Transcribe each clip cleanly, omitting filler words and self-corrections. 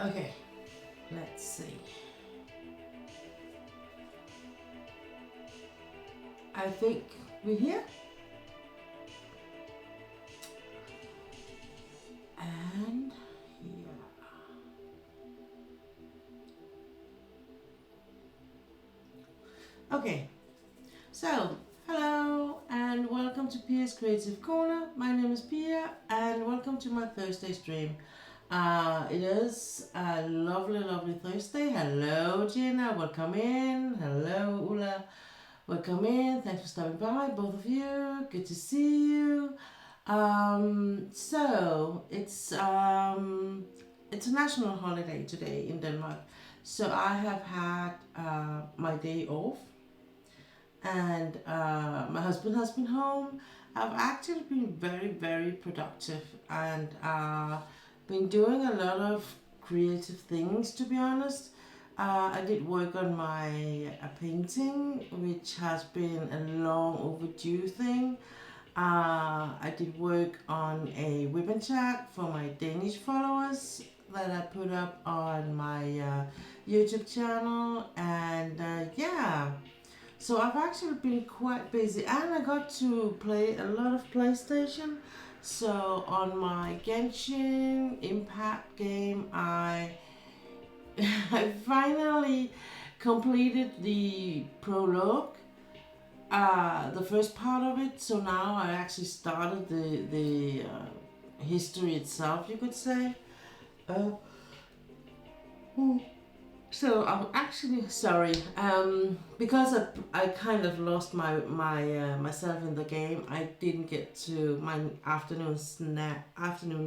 Okay, let's see. I think we're here. And here. Okay, so hello and welcome to Pia's Creative Corner. My name is Pia and welcome to my Thursday stream. It is a lovely, lovely Thursday. Hello, Gina. Welcome in. Hello, Ula. Welcome in. Thanks for stopping by, both of you. Good to see you. So it's a national holiday today in Denmark. So I have had my day off, and my husband has been home. I've actually been very, very productive and been doing a lot of creative things, to be honest. I did work on my painting, which has been a long overdue thing. I did work on a ribbon chat for my Danish followers that I put up on my YouTube channel, and yeah. So I've actually been quite busy, and I got to play a lot of PlayStation. So on my Genshin Impact game, I I finally completed the prologue, the first part of it. So now I actually started the history itself, you could say. Uh, So I'm actually sorry, because I kind of lost my myself in the game. I didn't get to my afternoon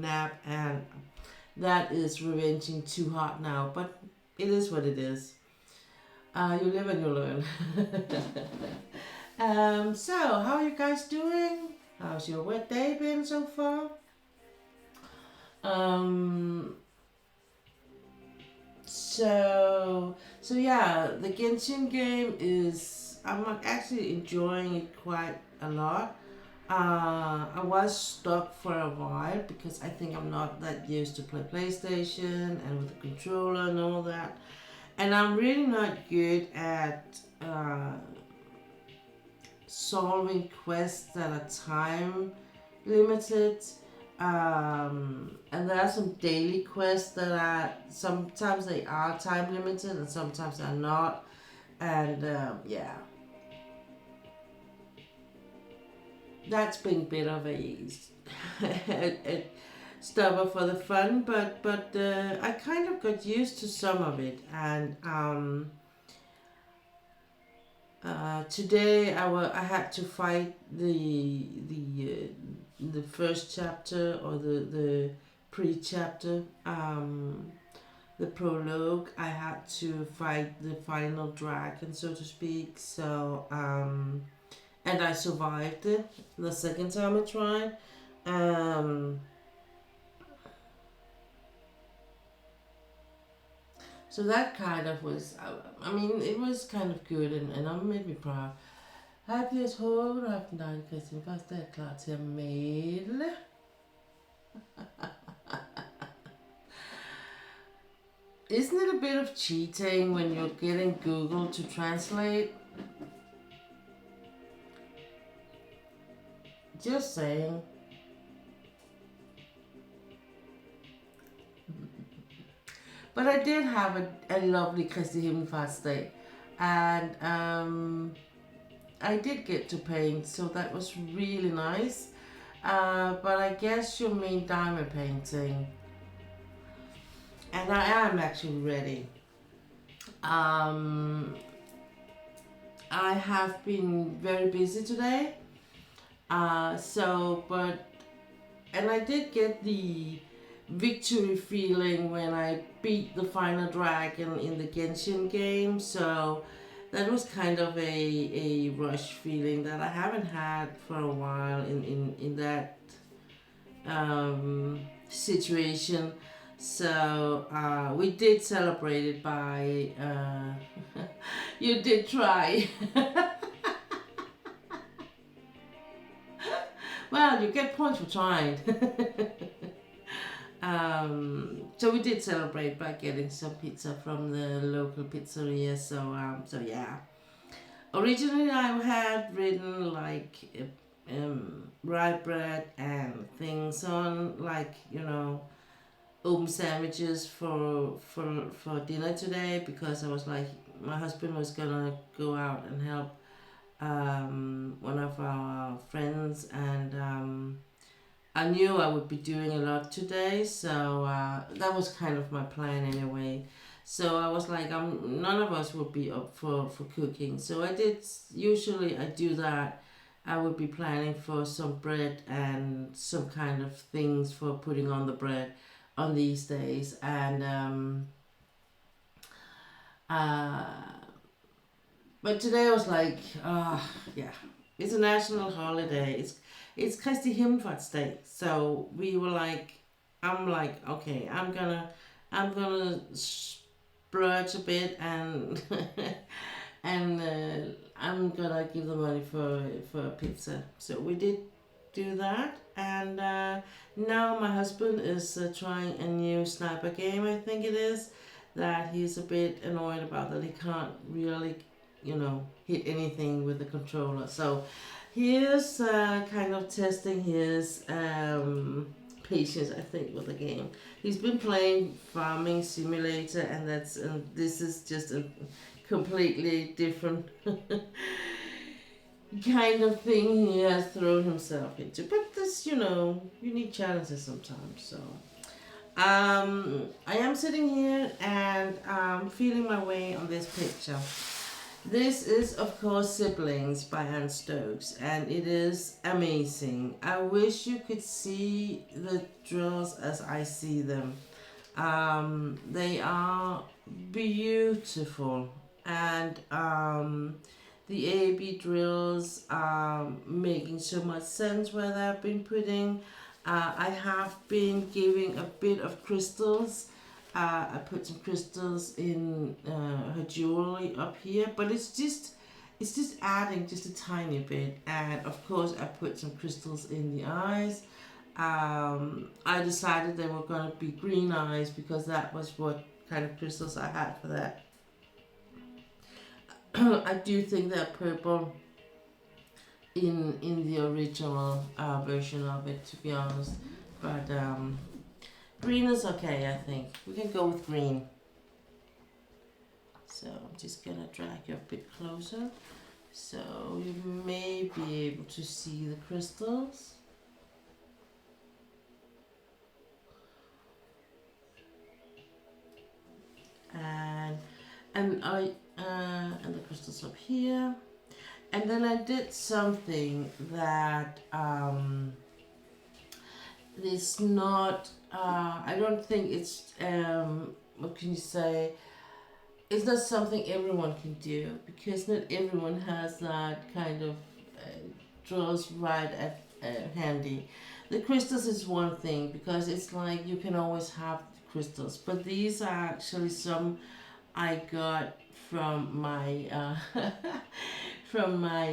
nap, and that is revenging too hard now. But it is what it is. You live and you learn. So how are you guys doing? How's your wet day been so far? Um, so yeah, the Genshin game is I'm actually enjoying it quite a lot. I was stuck for a while because I think I'm not that used to play PlayStation and with the controller and all that, and I'm really not good at solving quests that are time limited. And there are some daily quests that are sometimes they are time limited and sometimes they're not. And yeah, that's been a bit of a stopper for the fun, but I kind of got used to some of it. And today I had to fight the first chapter, or the pre-chapter, the prologue. I had to fight the final dragon, so to speak. So and I survived it the second time I tried. So that kind of was, I mean, it was kind of good, and I'm maybe proud. Hej Piers, håber du har haft en dejlig Christian. Først er jeg klar til at male. Isn't it a bit of cheating when you're getting Google to translate? Just saying. But I did have a lovely Kristi Himmelfartsdag, and I did get to paint, so that was really nice. But I guess you mean diamond painting. And I am actually ready. Um, I have been very busy today. But and I did get the victory feeling when I beat the final dragon in the Genshin game. So that was kind of a rush feeling that I haven't had for a while in that situation. So we did celebrate it by. You did try. Well, you get points for trying. So we did celebrate by getting some pizza from the local pizzeria. So yeah. Originally, I had written like rye bread and things on, like open sandwiches for dinner today, because I was like, my husband was gonna go out and help one of our friends, and I knew I would be doing a lot today, so that was kind of my plan anyway. So I was like, none of us would be up for cooking. So I do that. I would be planning for some bread and some kind of things for putting on the bread on these days. And uh, but today I was like, yeah, it's a national holiday. It's Kristi Himmelfartsdag. So we were like, I'm like, okay, I'm gonna splurge a bit, and and I'm gonna give the money for a pizza. So we did do that, and now my husband is trying a new sniper game. I think it is that he's a bit annoyed about, that he can't really, hit anything with the controller. So he is kind of testing his patience, I think, with the game. He's been playing Farming Simulator, and this is just a completely different kind of thing he has thrown himself into. But this, you need challenges sometimes. So I am sitting here and feeling my way on this picture. This is, of course, Siblings by Anne Stokes, and it is amazing. I wish you could see the drills as I see them. They are beautiful, and the AB drills are making so much sense where they've been putting. I have been giving a bit of crystals. I put some crystals in her jewelry up here, but it's just adding just a tiny bit. And of course, I put some crystals in the eyes. I decided they were going to be green eyes because that was what kind of crystals I had for that. I do think they're purple in the original version of it, to be honest. But green is okay, I think. We can go with green. So I'm just gonna drag you a bit closer, so you may be able to see the crystals. And the crystals up here. And then I did something that is not, I don't think it's, what can you say, it's not something everyone can do, because not everyone has that kind of drills right at handy. The crystals is one thing, because it's like you can always have crystals, but these are actually some I got from my from my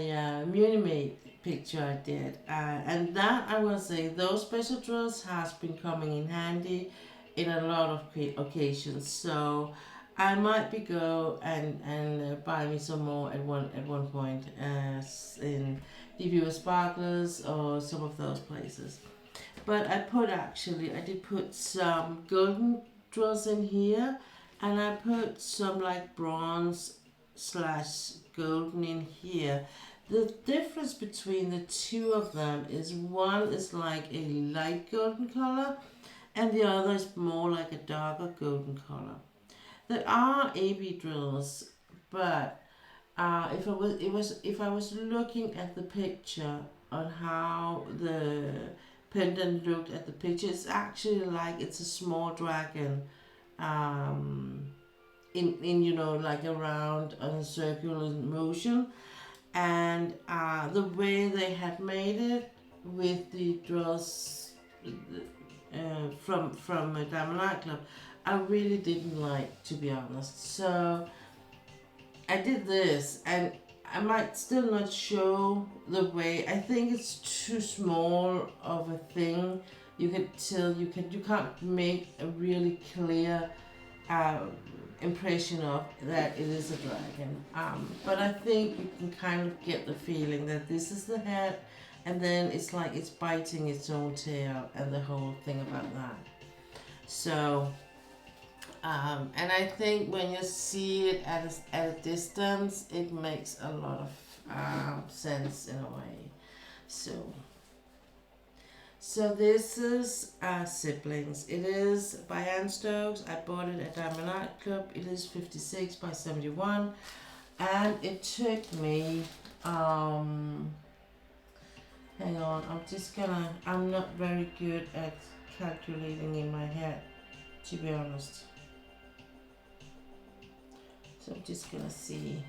Munimate picture I did, and that I will say those special drills has been coming in handy in a lot of occasions. So I might be go and buy me some more at one point, as in DV Sparklers or some of those places. But I did put some golden drills in here, and I put some like bronze slash golden in here. The difference between the two of them is one is like a light golden color, and the other is more like a darker golden color. There are AB drills, but if I was looking at the picture on how the pendant looked at the picture, it's actually like it's a small dragon, um, in like around on a circular motion, and the way they had made it with the drills from a Diamond Nightclub, I really didn't like, to be honest. So I did this, and I might still not show the way. I think it's too small of a thing. You can't make a really clear impression of that it is a dragon. But I think you can kind of get the feeling that this is the head, and then it's like it's biting its own tail, and the whole thing about that. So. And I think when you see it at a distance, it makes a lot of sense in a way. So this is Siblings. It is by Anne Stokes. I bought it at Diamond Nightclub. It is 56 by 71, and it took me. Hang on, I'm not very good at calculating in my head, to be honest. So I'm just gonna see.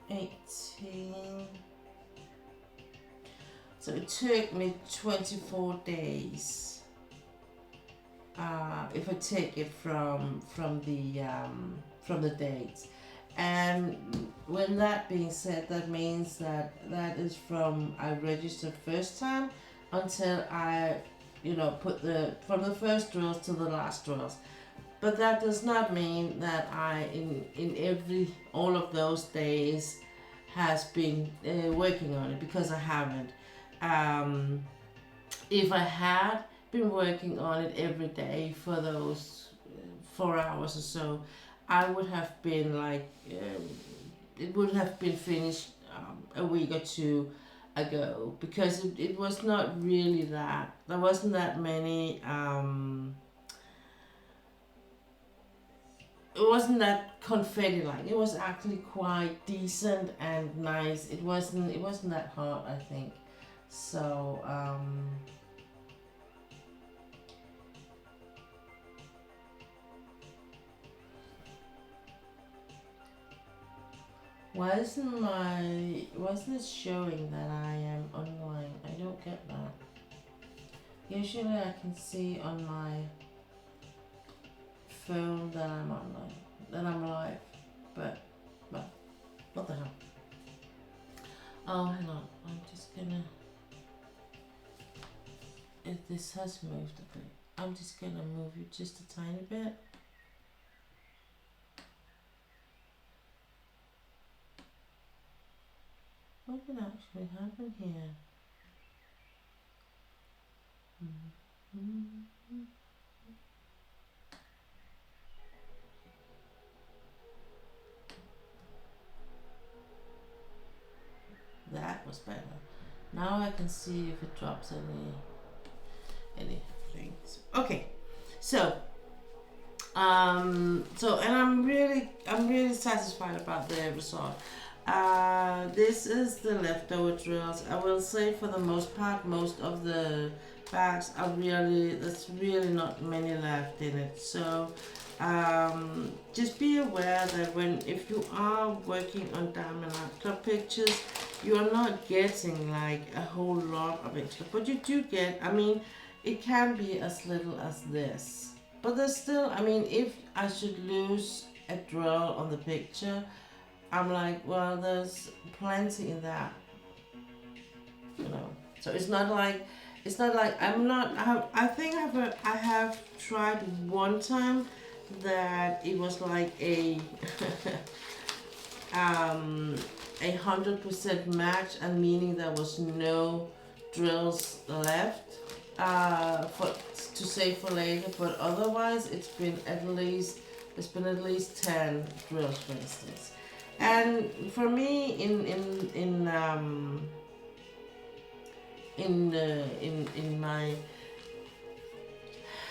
18. So it took me 24 days. If I take it from the dates. And when that being said, that means that is from I registered first time until I, put from the first drills to the last drills. But that does not mean that I, in all of those days, has been working on it, because I haven't. If I had been working on it every day for those 4 hours or so, I would have been like, it would have been finished a week or two ago, because it was not really that, there wasn't that many, it wasn't that confetti like, it was actually quite decent and nice. It wasn't that hard, I think. So, wasn't it showing that I am online? I don't get that. Usually I can see on my phone that I'm online, that I'm live, but what the hell? Oh, hang on, I'm just gonna, if this has moved a bit, I'm just gonna move you just a tiny bit. What did actually happen here? That was better. Now I can see if it drops any things. Okay, so and I'm really satisfied about the result. This is the leftover drills. I will say for the most part, most of the bags are there's really not many left in it. So just be aware that if you are working on Diamond Nightclub pictures, you are not getting like a whole lot of extra, but you do get, it can be as little as this. But there's still, if I should lose a drill on the picture, I'm like, well, there's plenty in that, So it's not like I think I have tried one time that it was like a 100% match, and meaning there was no drills left to save for later. But otherwise, it's been at least 10 drills, for instance. And for me, in my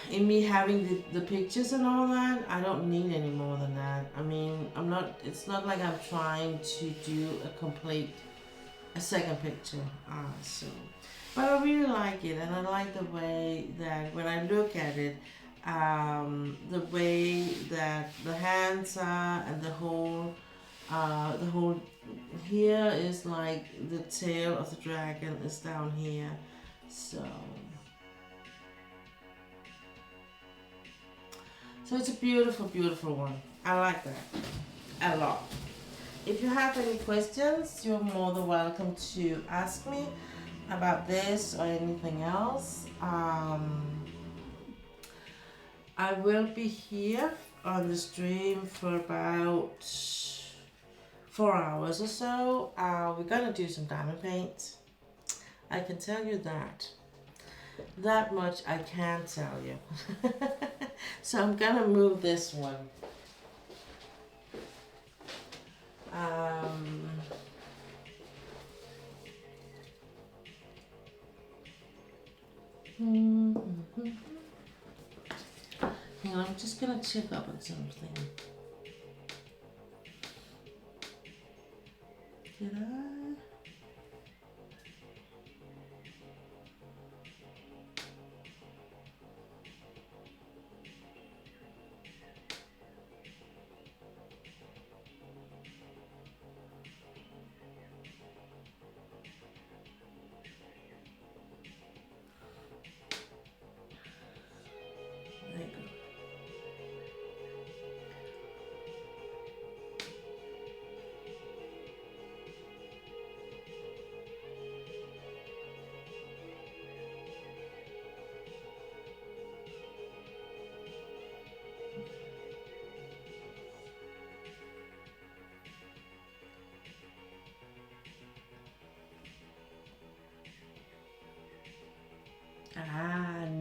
in me having the pictures and all that, I don't need any more than that. I mean, I'm not. It's not like I'm trying to do a second picture. So, but I really like it, and I like the way that when I look at it, the way that the hands are and the whole here is like the tail of the dragon is down here, so. So it's a beautiful, beautiful one. I like that a lot. If you have any questions, you're more than welcome to ask me about this or anything else. I will be here on the stream for about 4 hours or so. We're gonna do some diamond paint. I can tell you that. That much I can tell you. So I'm gonna move this one. Hang on, I'm just gonna check up on something. Did I? There you go.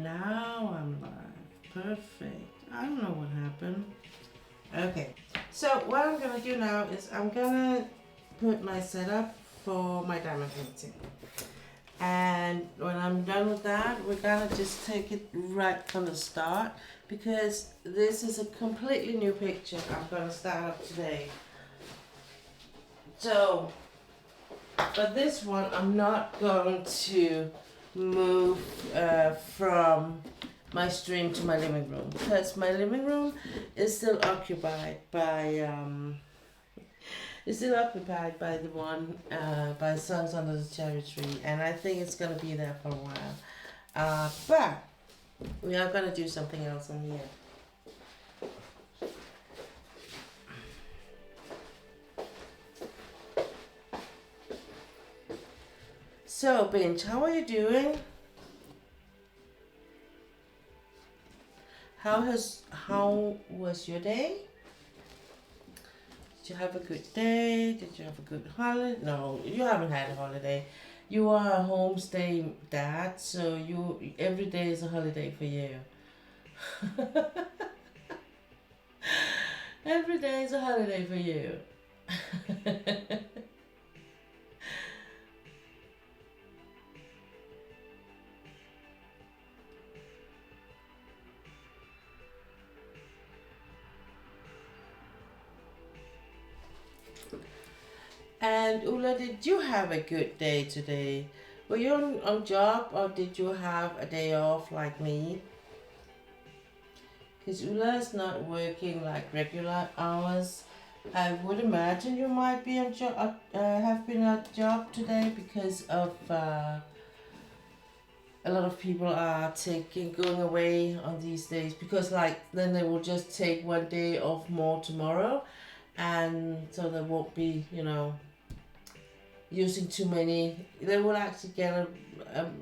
Now I'm live. Perfect. I don't know what happened. Okay. So what I'm gonna do now is I'm gonna put my setup for my diamond painting. And when I'm done with that, we're gonna just take it right from the start because this is a completely new picture I'm gonna start up today. So, but this one I'm not going to move from my stream to my living room because my living room is still occupied by the one by Songs Under the Cherry Tree, and I think it's gonna be there for a while. But we are gonna do something else in here. So, Bench, how are you doing? How was your day? Did you have a good day? Did you have a good holiday? No, you haven't had a holiday. You are a homestay dad, so every day is a holiday for you. Every day is a holiday for you. And Ula, did you have a good day today? Were you on job or did you have a day off like me? Because Ula is not working like regular hours. I would imagine you might be on job, have been at job today because of a lot of people are going away on these days because like then they will just take one day off more tomorrow, and so they won't be using too many. They will actually get a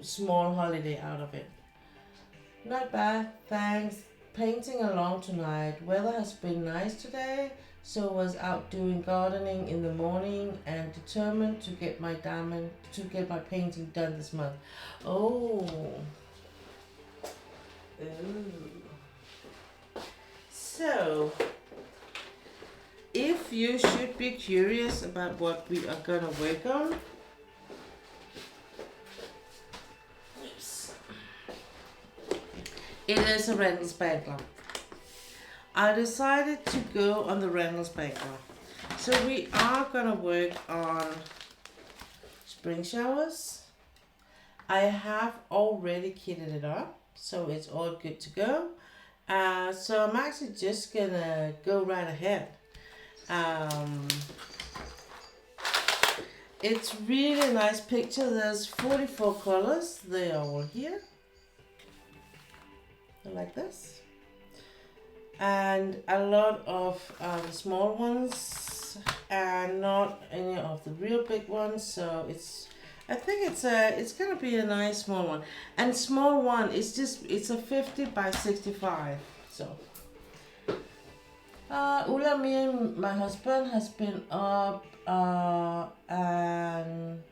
small holiday out of it. Not bad, thanks. Painting along tonight. Weather has been nice today, so was out doing gardening in the morning and determined to get my painting done this month. Oh. Ooh. So if you should be curious about what we are gonna work on, oops, it is a rental spangler. I decided to go on the rental spangler. So we are gonna work on spring showers. I have already kitted it up, so it's all good to go. So I'm actually just gonna go right ahead. It's really a nice picture. There's 44 colors. They are all here. Like this. And a lot of the small ones and not any of the real big ones. So I think it's gonna be a nice small one. And small one is it's a 50 by 65. So Ulla, me and my husband has been up and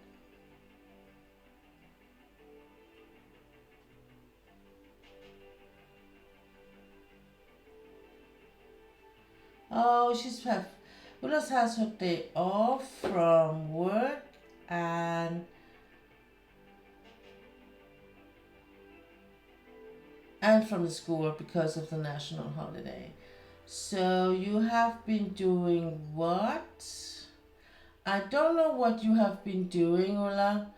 Ulla has her day off from work and from the school because of the national holiday. So you have been doing what? I don't know what you have been doing, Ulla.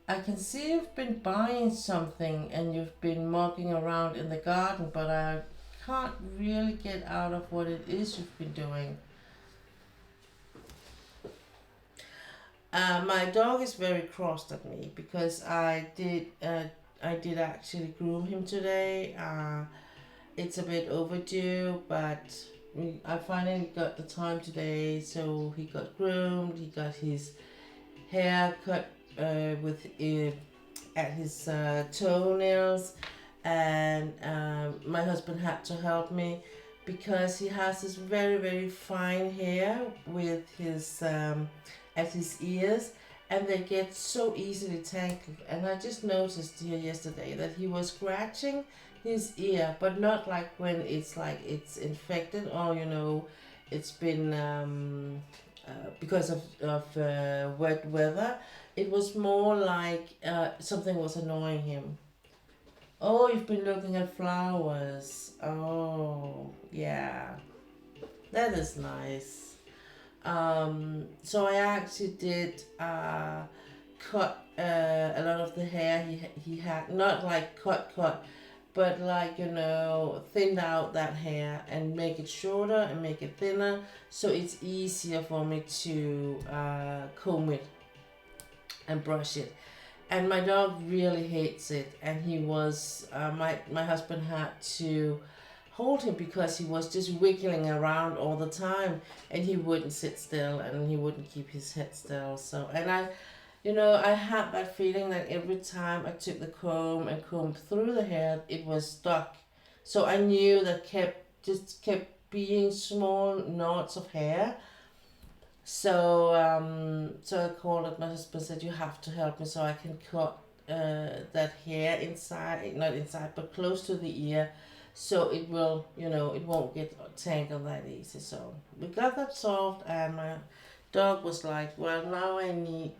I can see you've been buying something and you've been mucking around in the garden, but I can't really get out of what it is you've been doing. My dog is very crossed at me because I did actually groom him today. It's a bit overdue, but I finally got the time today, so he got groomed. He got his hair cut at his toenails, and my husband had to help me because he has this very fine hair with his at his ears, and they get so easily tangled. And I just noticed here yesterday that he was scratching his ear, but not like when it's like it's infected or it's been because of wet weather. It was more like something was annoying him. Oh, you've been looking at flowers. Oh, yeah, that is nice. So I actually did cut a lot of the hair he had, not like cut, but like thin out that hair and make it shorter and make it thinner, so it's easier for me to comb it and brush it. And my dog really hates it, and he was my husband had to hold him because he was just wiggling around all the time, and he wouldn't sit still and he wouldn't keep his head still. So, and I had that feeling that every time I took the comb and combed through the hair, it was stuck. So I knew that kept being small knots of hair. So I called up my husband, said you have to help me so I can cut that hair inside, not inside, but close to the ear, so it will, it won't get tangled that easy. So we got that solved, and my dog was like, well, now I need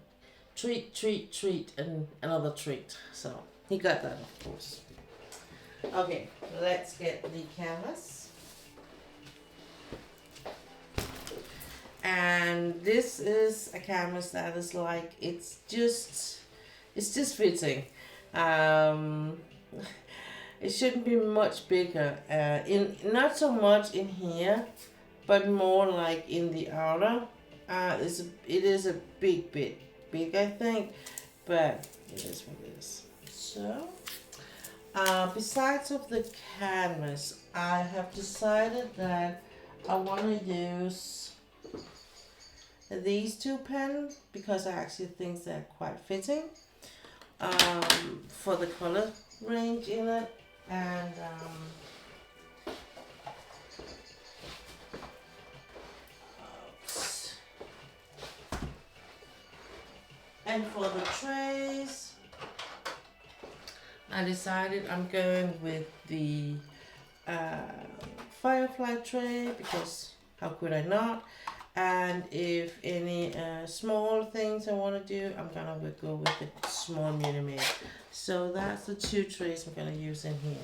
treat, and another treat. So he got that, of course. Okay, let's get the canvas. And this is a canvas that is like, it's just fitting. It shouldn't be much bigger, not so much in here, but more like in the outer. It is a bit big, I think, but it is what it is. So besides of the canvas, I have decided that I want to use these two pens because I actually think they're quite fitting for the color range in it, and and for the trays I decided I'm going with the firefly tray because how could I not? And if any small things I want to do, I'm gonna go with the small mini me. So that's the 2 trays I'm gonna use in here.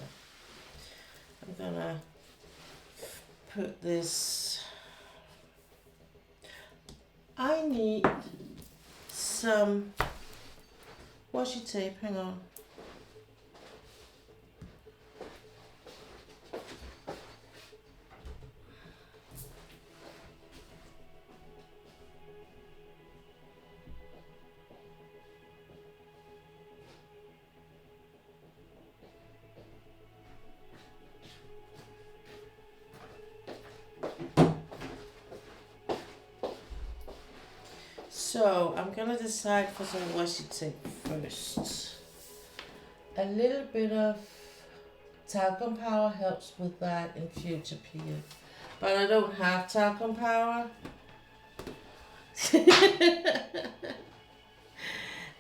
I'm gonna put this. I need some washi tape. Hang on. So I'm gonna decide for some washi tape first. A little bit of talcum powder helps with that in future period, but I don't have talcum powder.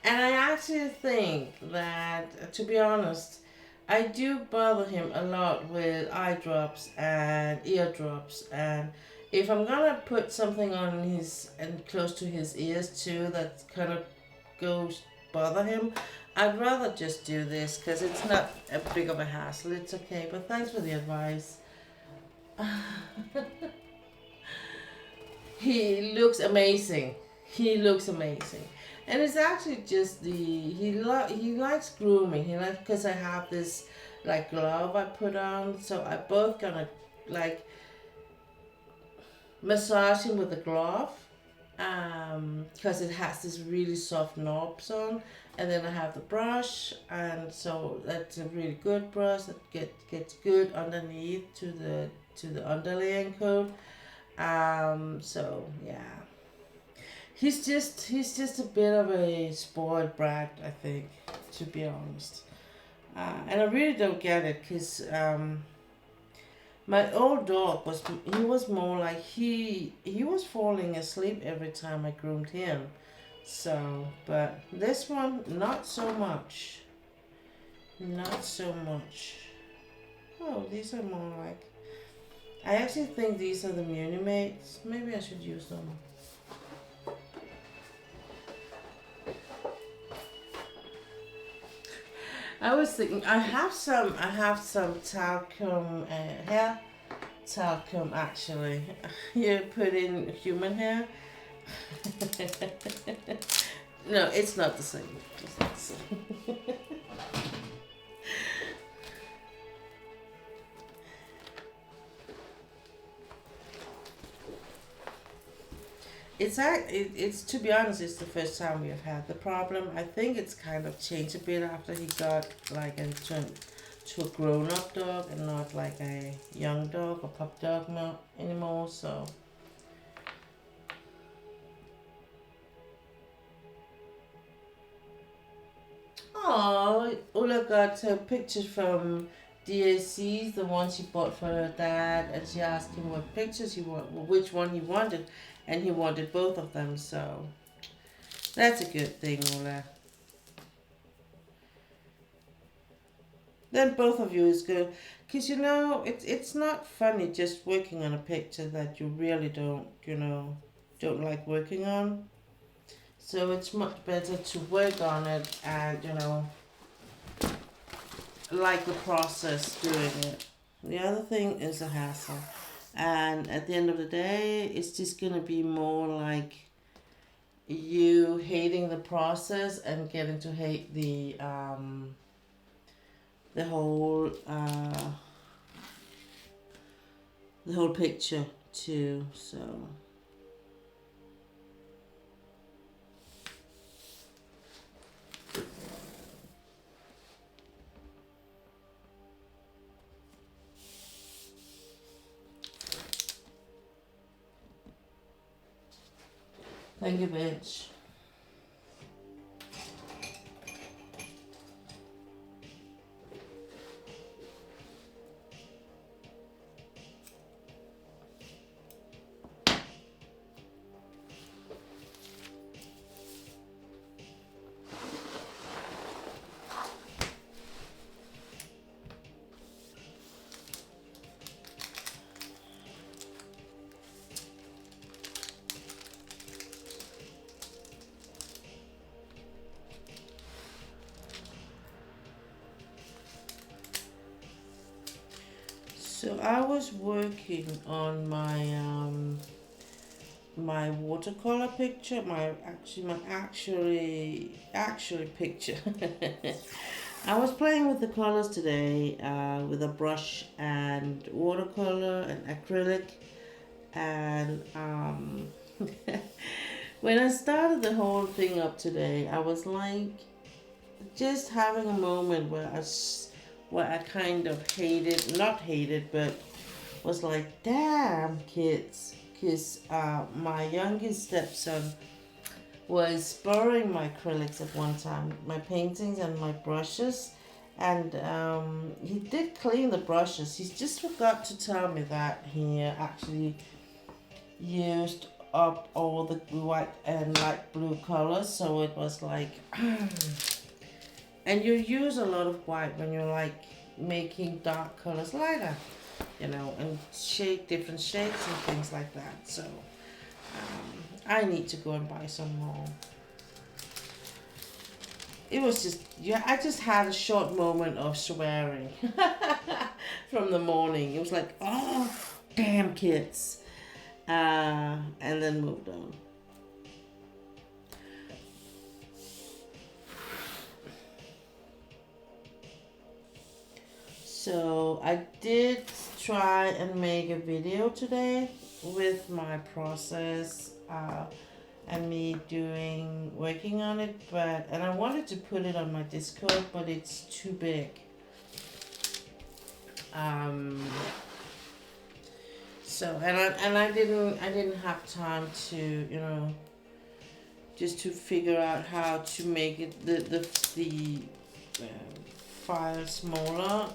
And I actually think that, to be honest, I do bother him a lot with eye drops and ear drops, and if I'm gonna put something on his and close to his ears too, that kind of goes bother him, I'd rather just do this because it's not a big of a hassle. It's okay, but thanks for the advice. He looks amazing. He looks amazing. And it's actually just he likes grooming. He likes, because I have this like glove I put on, so I both gonna like massage him with the glove, because it has this really soft knobs on, and then I have the brush, and so that's a really good brush that gets good underneath to the underlaying coat. So yeah. He's just a bit of a spoiled brat, I think, to be honest. And I really don't get it, because my old dog was more like he was falling asleep every time I groomed him. So, but this one, not so much. Not so much. Oh, these are more like, I actually think these are the Muni Mates. Maybe I should use them. I was thinking I have some talcum hair talcum actually. You put in human hair. No, it's not the same. It's not the same. It's to be honest, it's the first time we have had the problem. I think it's kind of changed a bit after he got like into to a grown up dog and not like a young dog or pup dog anymore. So oh, Ulla got her pictures from DACs, the one she bought for her dad, and she asked him what pictures he want, which one he wanted, and he wanted both of them. So that's a good thing, Ulla. Then both of you is good, because it's not funny just working on a picture that you really don't like working on. So it's much better to work on it and like the process doing it. The other thing is a hassle. And at the end of the day, it's just going to be more like you hating the process and getting to hate the whole picture too. So thank you, bitch. So I was working on my watercolor picture, my actually picture. I was playing with the colors today, with a brush and watercolor and acrylic, and when I started the whole thing up today, I was like just having a moment where I kind of not hated, but was like, damn, kids. Because my youngest stepson was borrowing my acrylics at one time, my paintings and my brushes. And he did clean the brushes. He just forgot to tell me that he actually used up all the white and light blue colors. So it was like, and you use a lot of white when you're like making dark colors lighter, and different shades and things like that. So I need to go and buy some more. It was just, I just had a short moment of swearing from the morning. It was like, oh, damn kids. And then moved on. So I did try and make a video today with my process and me working on it, and I wanted to put it on my Discord, but it's too big. So I didn't have time to just to figure out how to make it the file smaller.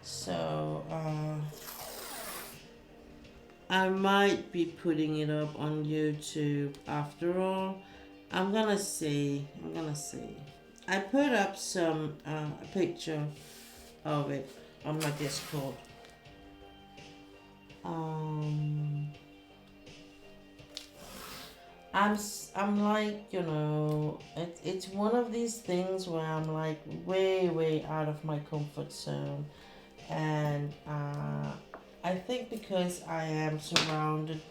So I might be putting it up on YouTube after all. I'm gonna see. I put up some a picture of it on my Discord. I'm like, it's one of these things where I'm like way out of my comfort zone, and I think because I am surrounded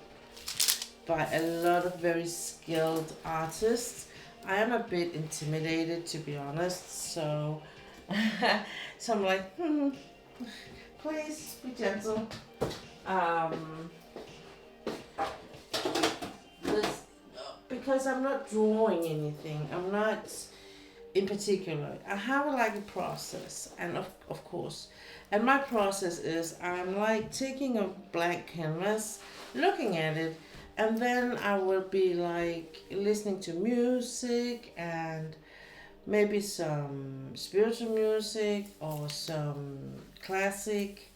by a lot of very skilled artists, I am a bit intimidated, to be honest. So so I'm like, please be gentle. Because I'm not drawing anything. I'm not in particular. I have like a process, and of course, and my process is I'm like taking a blank canvas, looking at it, and then I will be like listening to music and maybe some spiritual music or some classic,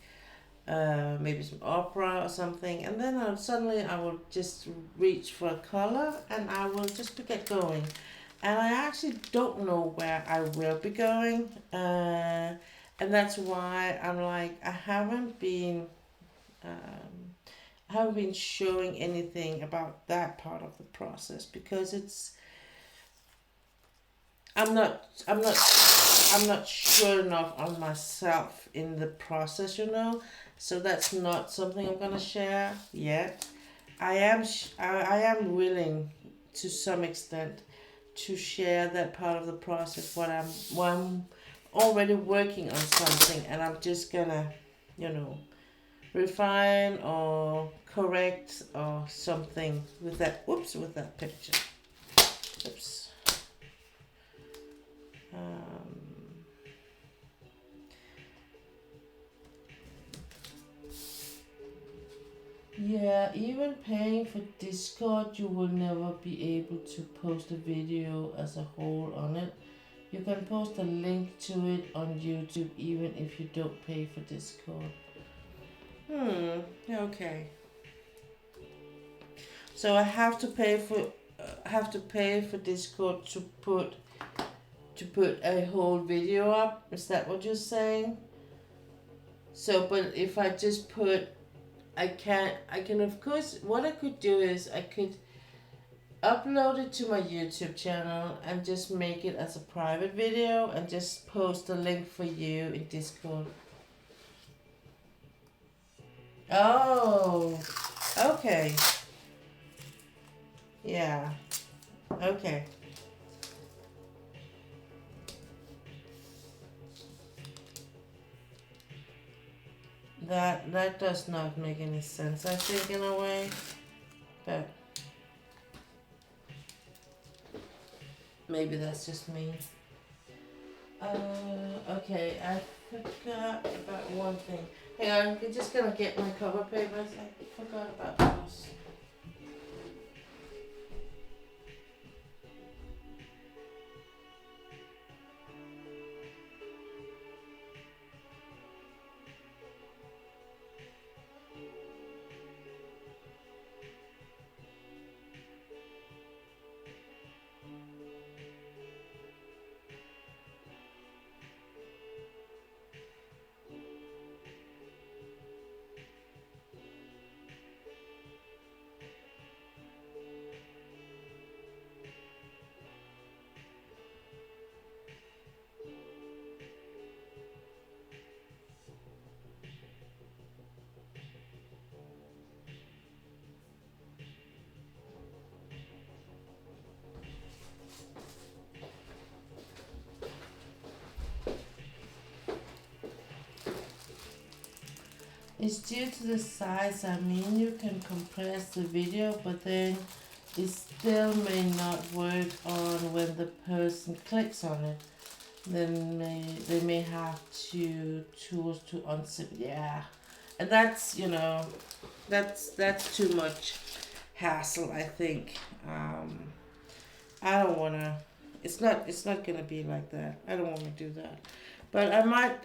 maybe some opera or something, and then I will just reach for a color and I will just get going. And I actually don't know where I will be going, and that's why I'm like I haven't been showing anything about that part of the process, because I'm not sure enough on myself in the process, so that's not something I'm gonna share yet. I am willing to some extent to share that part of the process when I'm already working on something, and I'm just gonna refine or correct or something with that picture. Oops. Yeah, even paying for Discord, you will never be able to post a video as a whole on it. You can post a link to it on YouTube even if you don't pay for Discord. Okay. So I have to pay for Discord to put a whole video up. Is that what you're saying? So, but if I just put, I can of course, what I could do is I could upload it to my YouTube channel and just make it as a private video and just post a link for you in Discord. Oh, okay. Yeah. Okay. That does not make any sense, I think, in a way. But maybe that's just me. Okay, I forgot about one thing. Hang on, I'm just gonna get my cover papers. I forgot about those. It's due to the size. I mean, you can compress the video, but then it still may not work on when the person clicks on it. Then they may have to choose to unzip. Yeah, and that's that's too much hassle. I think. I don't wanna. It's not gonna be like that. I don't want to do that. But I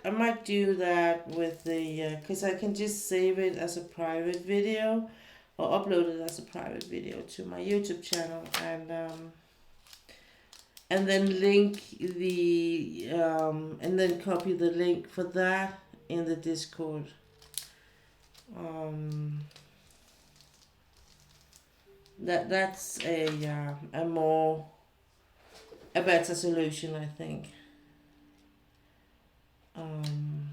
might do that with the because I can just save it as a private video, or upload it as a private video to my YouTube channel, and then link and then copy the link for that in the Discord. Um, that's a better solution, I think. Um,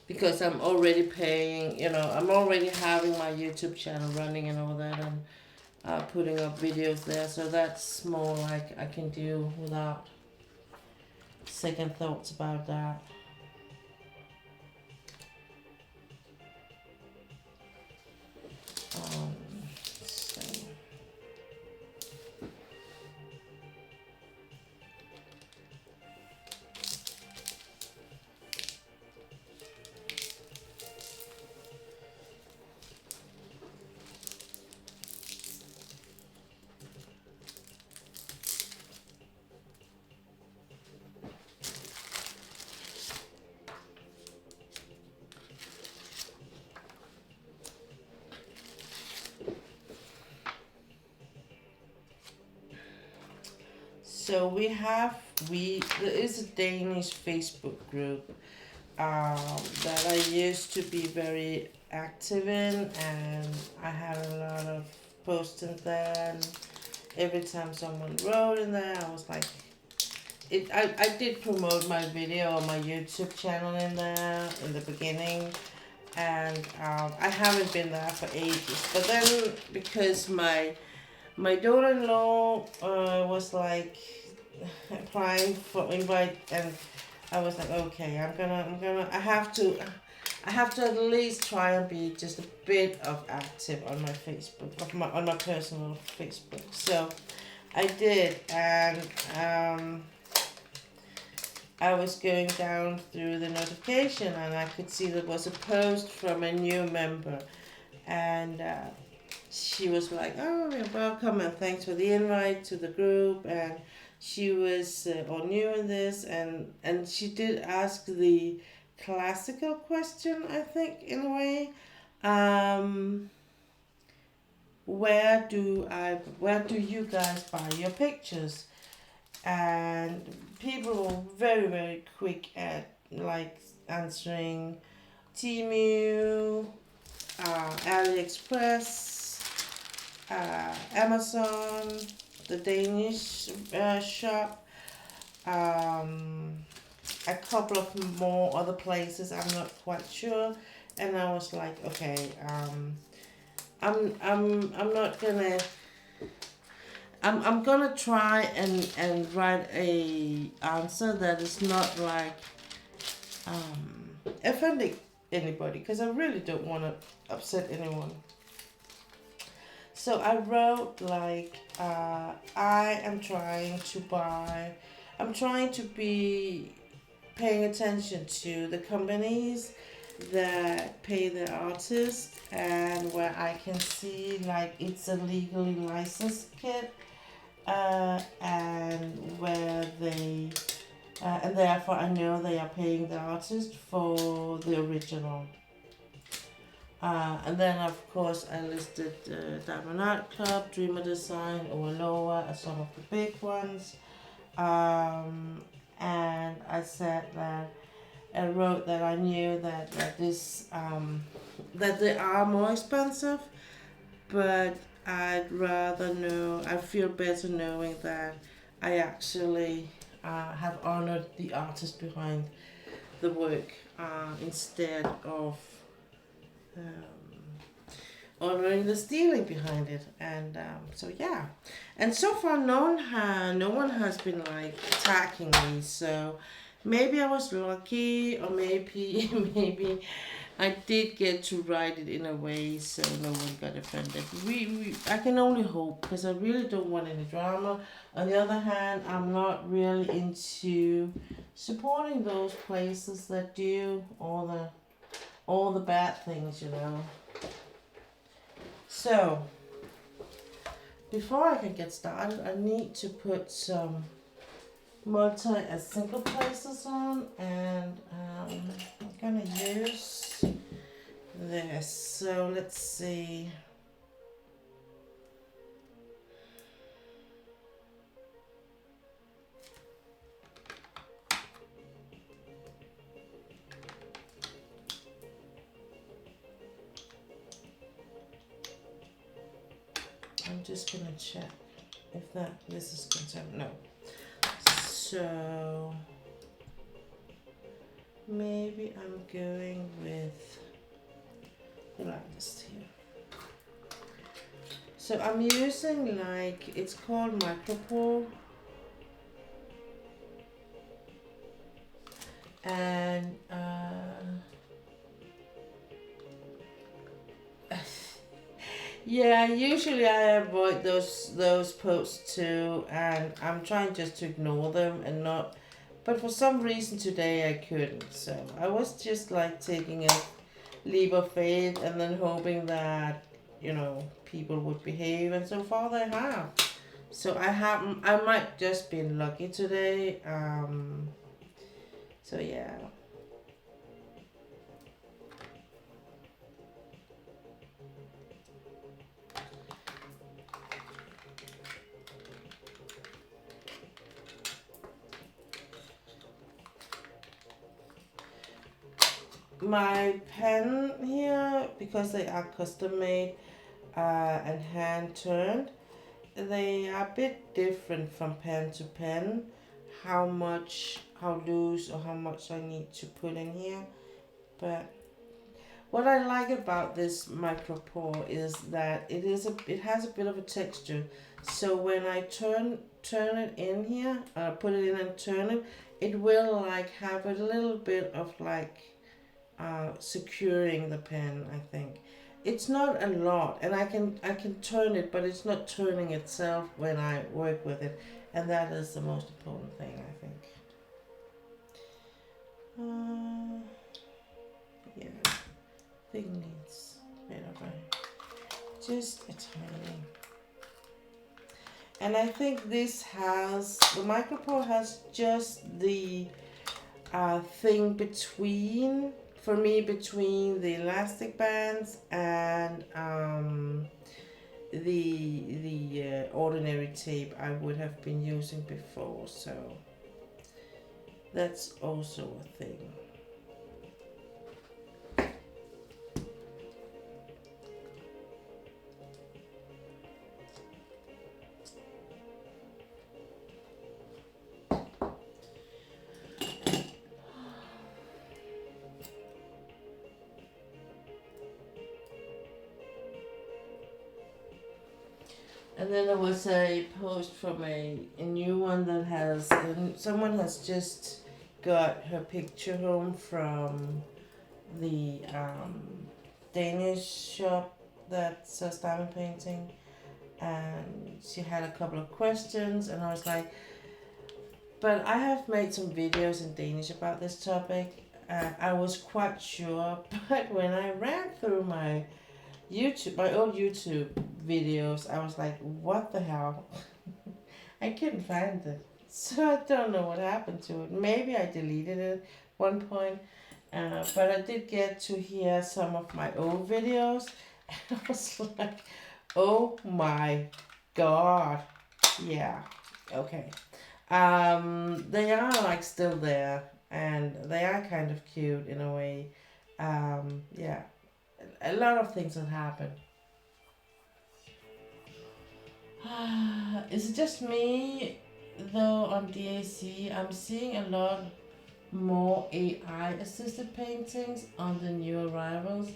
because I'm already paying, I'm already having my YouTube channel running and all that, and putting up videos there, so that's more like I can do without second thoughts about that. Um, so. So there is a Danish Facebook group that I used to be very active in, and I had a lot of postings there. And every time someone wrote in there, I was like, I did promote my video on my YouTube channel in there in the beginning, and I haven't been there for ages. But then because my daughter-in-law was like applying for invite, and I was like, okay, I have to at least try and be just a bit of active on my Facebook, on my personal Facebook. So I did, and I was going down through the notification, and I could see there was a post from a new member, and she was like, "Oh, you're welcome, and thanks for the invite to the group." And she was all new in this, and she did ask the classical question, I think, in a way. Um, where do you guys buy your pictures? And people were very, very quick at like answering Temu, AliExpress, Amazon, the Danish shop, um, a couple of more other places. I'm not quite sure, and I was like, okay, I'm not gonna. I'm gonna try and write a answer that is not like offending anybody, because I really don't want to upset anyone. So I wrote like, I am trying to buy, I'm trying to be paying attention to the companies that pay the artist, and where I can see like it's a legally licensed kit, and where they and therefore I know they are paying the artist for the original. And then of course I listed Diamond Art Club, Dreamer Design, Lower as some of the big ones. And I said that I wrote that I knew that this that they are more expensive, but I'd rather know. I feel better knowing that I actually have honored the artist behind the work, instead of honoring the stealing behind it. And so yeah, and so far no one has been like attacking me. So maybe I was lucky, or maybe maybe I did get to write it in a way so no one got offended. I can only hope, because I really don't want any drama. On the other hand, I'm not really into supporting those places that do all the bad things, you know. So before I can get started, I need to put some multi and single places on, and I'm gonna use this. So let's see. I'm just gonna check if this is contaminated. No. So maybe I'm going with the lightest here. So I'm using like, it's called micropore, and yeah, usually I avoid those posts too, and I'm trying just to ignore them and not. But for some reason today I couldn't, so I was just like taking a leap of faith and then hoping that, you know, people would behave, and so far they have. So I might just be lucky today. So yeah. My pen here, because they are custom made and hand turned, they are a bit different from pen to pen. How loose or how much I need to put in here. But what I like about this micro pour is that it has a bit of a texture. So when I turn it in here, put it in and turn it, it will like have a little bit of like securing the pen, I think. It's not a lot, and I can turn it, but it's not turning itself when I work with it, and that is the most important thing, I think. Yeah, thing needs a bit of just a tiny. And I think the micropore has just the thing between, for me, between the elastic bands and the ordinary tape I would have been using before, so that's also a thing. And then there was a post from a new one that has someone has just got her picture home from the Danish shop that sells diamond painting, and she had a couple of questions, and I was like, but I have made some videos in Danish about this topic. I was quite sure, but when I ran through my old YouTube videos, I was like, what the hell? I couldn't find it. So I don't know what happened to it. Maybe I deleted it at one point. But I did get to hear some of my old videos. And I was like, oh my god. Yeah. Okay. They are like still there, and they are kind of cute in a way. Yeah. A lot of things have happened. Is it just me though on DAC? I'm seeing a lot more AI assisted paintings on the new arrivals.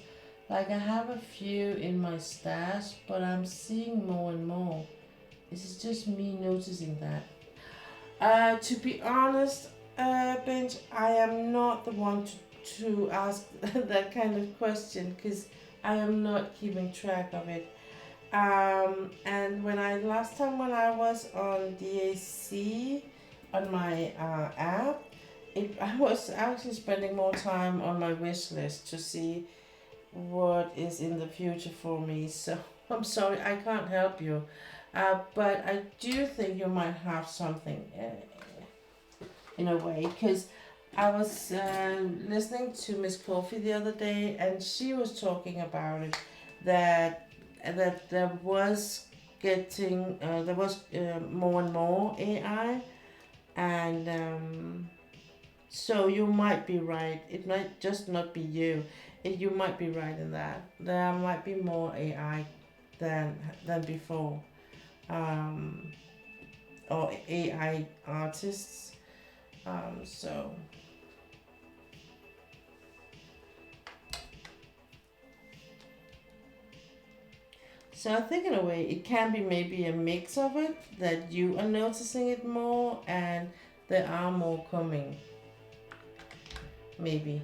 Like I have a few in my stash, but I'm seeing more and more. Is it just me noticing that? To be honest, Benj, I am not the one to ask that kind of question because I am not keeping track of it. And last time when I was on DAC on my app, I was actually spending more time on my wish list to see what is in the future for me. So I'm sorry, I can't help you. But I do think you might have something in a way, because I was listening to Miss Coffee the other day, and she was talking about it, that there was more and more AI, and so you might be right. It might just not be you. You might be right in that. There might be more AI than before, um, or AI artists. So I think in a way it can be maybe a mix of it, that you are noticing it more and there are more coming. Maybe.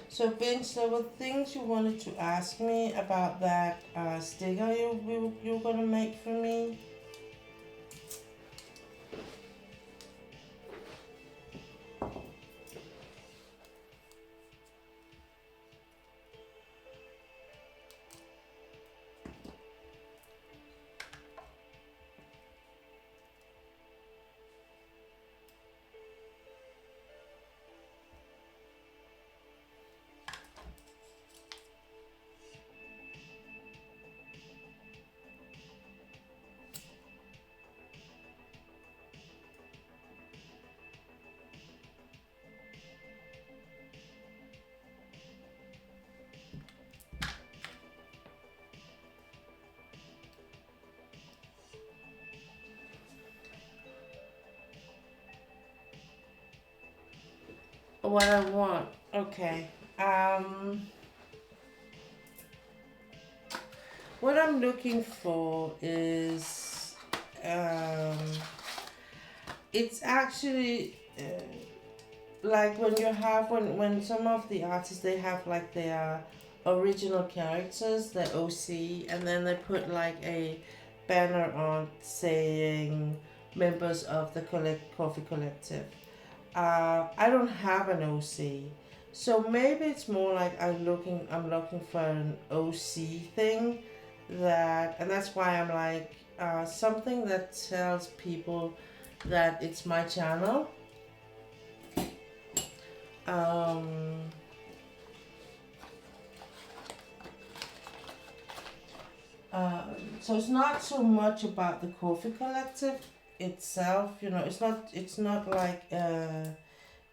So Vince, there were things you wanted to ask me about that sticker you were gonna make for me. What I want. Okay. What I'm looking for is um, it's actually like when you have when some of the artists, they have like their original characters, the OC, and then they put like a banner on saying members of the coffee collective. I don't have an OC, so maybe it's more like I'm looking for an OC thing, and that's why I'm like something that tells people that it's my channel. Um, uh, so it's not so much about the coffee collective itself. It's not like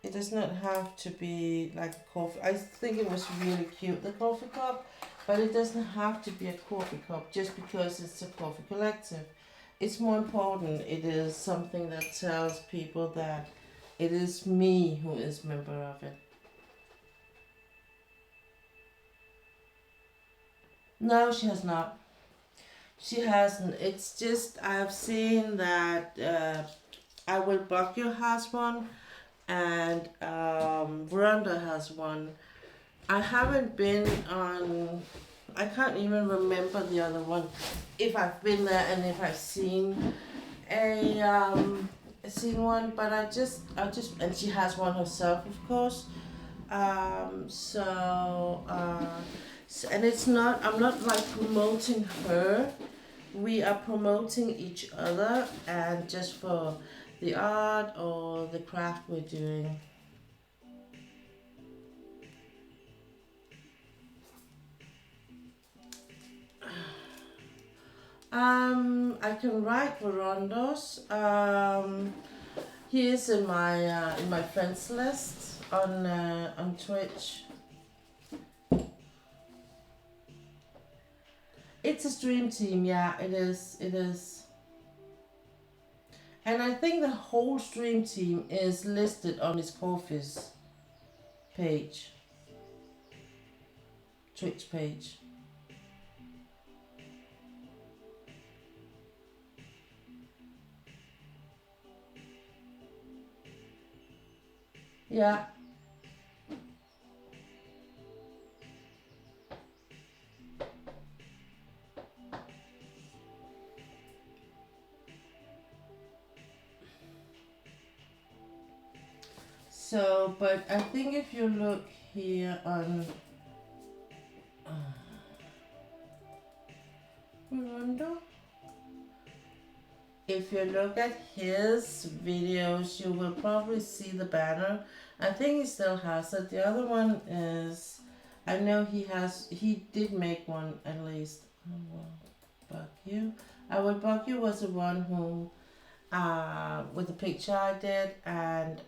It does not have to be like a coffee. I think it was really cute, the coffee cup, but it doesn't have to be a coffee cup just because it's a coffee collective. It's more important. It is something that tells people that it is me who is member of it. No, she has not. She hasn't. It's just I've seen that I Will Buck You has one and Veranda has one. I haven't been on. I can't even remember the other one. If I've been there and if I've seen one, but and she has one herself, of course. And it's not. I'm not like promoting her. We are promoting each other and just for the art or the craft we're doing. I can write Verandos. He is in my friends list on Twitch. It's a stream team, yeah, it is. It is. And I think the whole stream team is listed on his Coffee's page, Twitch page. Yeah. So, but I think if you look here on Miranda, if you look at his videos, you will probably see the banner. I think he still has it. The other one is, I know he did make one at least. I will bug you. I will bug you was the one who, with the picture I did, and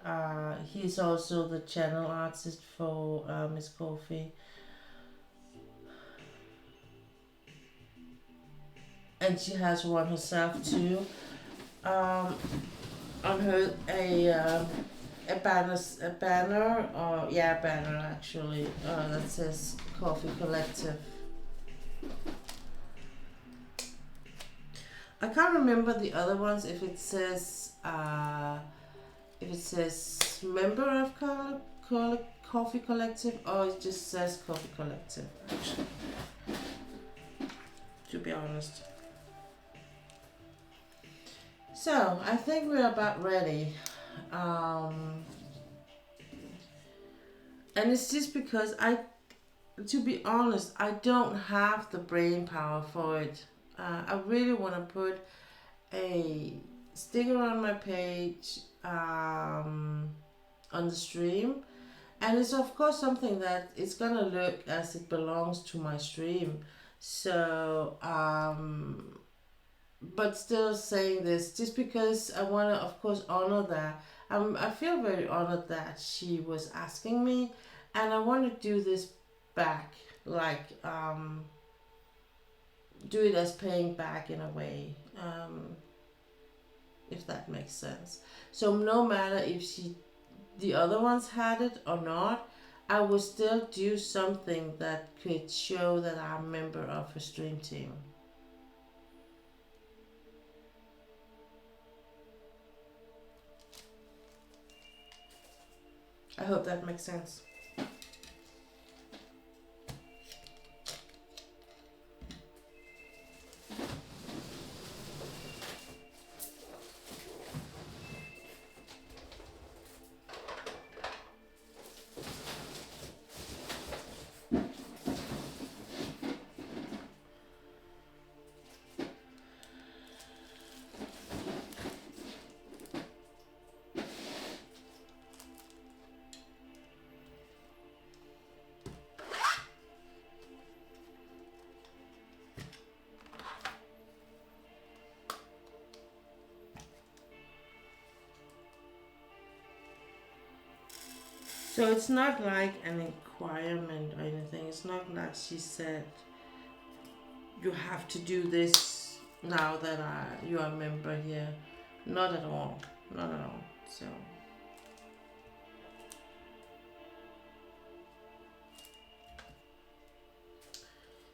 he's also the channel artist for Miss Coffee. And she has one herself too. On her a banner actually that says Coffee Collective. I can't remember the other ones if it says member of Coffee Collective or it just says Coffee Collective actually, to be honest. So I think we're about ready. And it's just because to be honest, I don't have the brain power for it. I really want to put a sticker on my page on the stream. And it's of course something that it's gonna look as it belongs to my stream. So, but still saying this just because I want to, of course, honor that. I feel very honored that she was asking me, and I want to do this back, like do it as paying back in a way, if that makes sense. So no matter if the other ones had it or not, I would still do something that could show that I'm a member of a stream team. I hope that makes sense. So it's not like an requirement or anything. It's not like she said you have to do this now that you are a member here. Not at all. Not at all.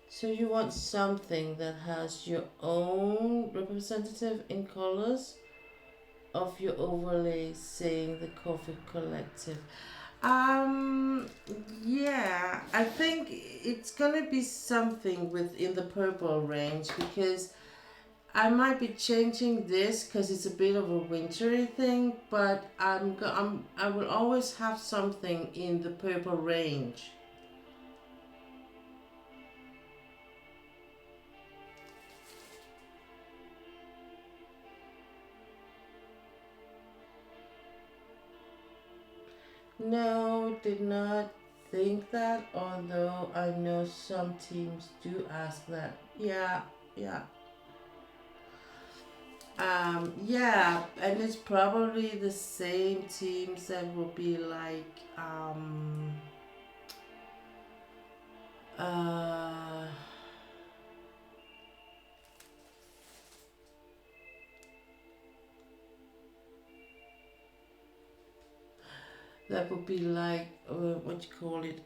So you want something that has your own representative in colors of your overlay saying the Coffee Collective. Um, yeah, I think it's gonna be something within the purple range because I might be changing this because it's a bit of a wintry thing, but I will always have something in the purple range. No, did not think that, although I know some teams do ask that. Yeah, yeah. Yeah, and it's probably the same teams that will be like, uh, that would be like, what you call it,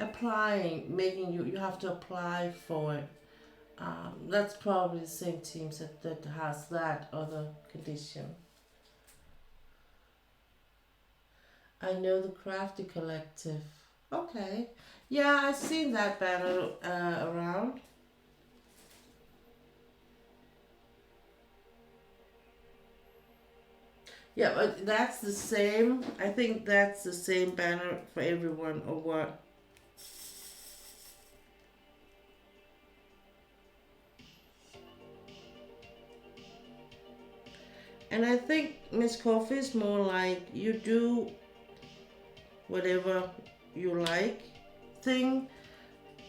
applying, making you have to apply for it. That's probably the same teams that has that other condition. I know the Crafty Collective. Okay. Yeah, I've seen that banner around. Yeah, but that's the same. I think that's the same banner for everyone, or what? And I think Miss Coffee is more like you do whatever you like thing,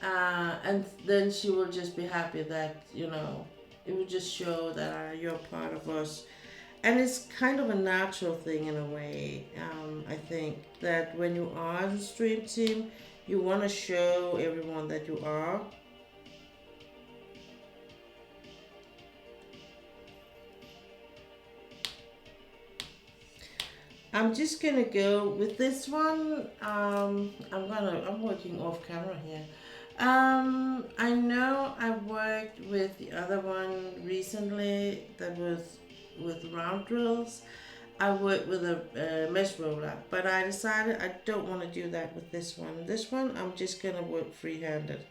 and then she will just be happy that it will just show that you're part of us. And it's kind of a natural thing in a way. I think that when you are the stream team, you want to show everyone that you are. I'm just gonna go with this one. I'm working off camera here. I know I worked with the other one recently that was with round drills. I worked with a mesh roller, but I decided I don't want to do that with this one. This one I'm just gonna work free-handed.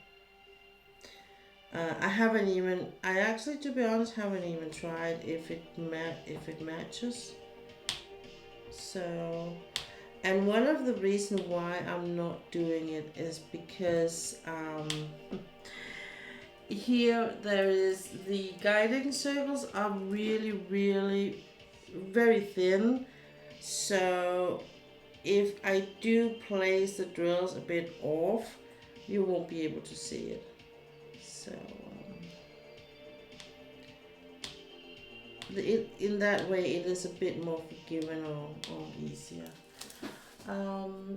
I actually, to be honest, haven't even tried if it matches. So, and one of the reasons why I'm not doing it is because here there is the guiding circles are really, really very thin. So if I do place the drills a bit off, you won't be able to see it. So in that way it is a bit more forgiving or easier.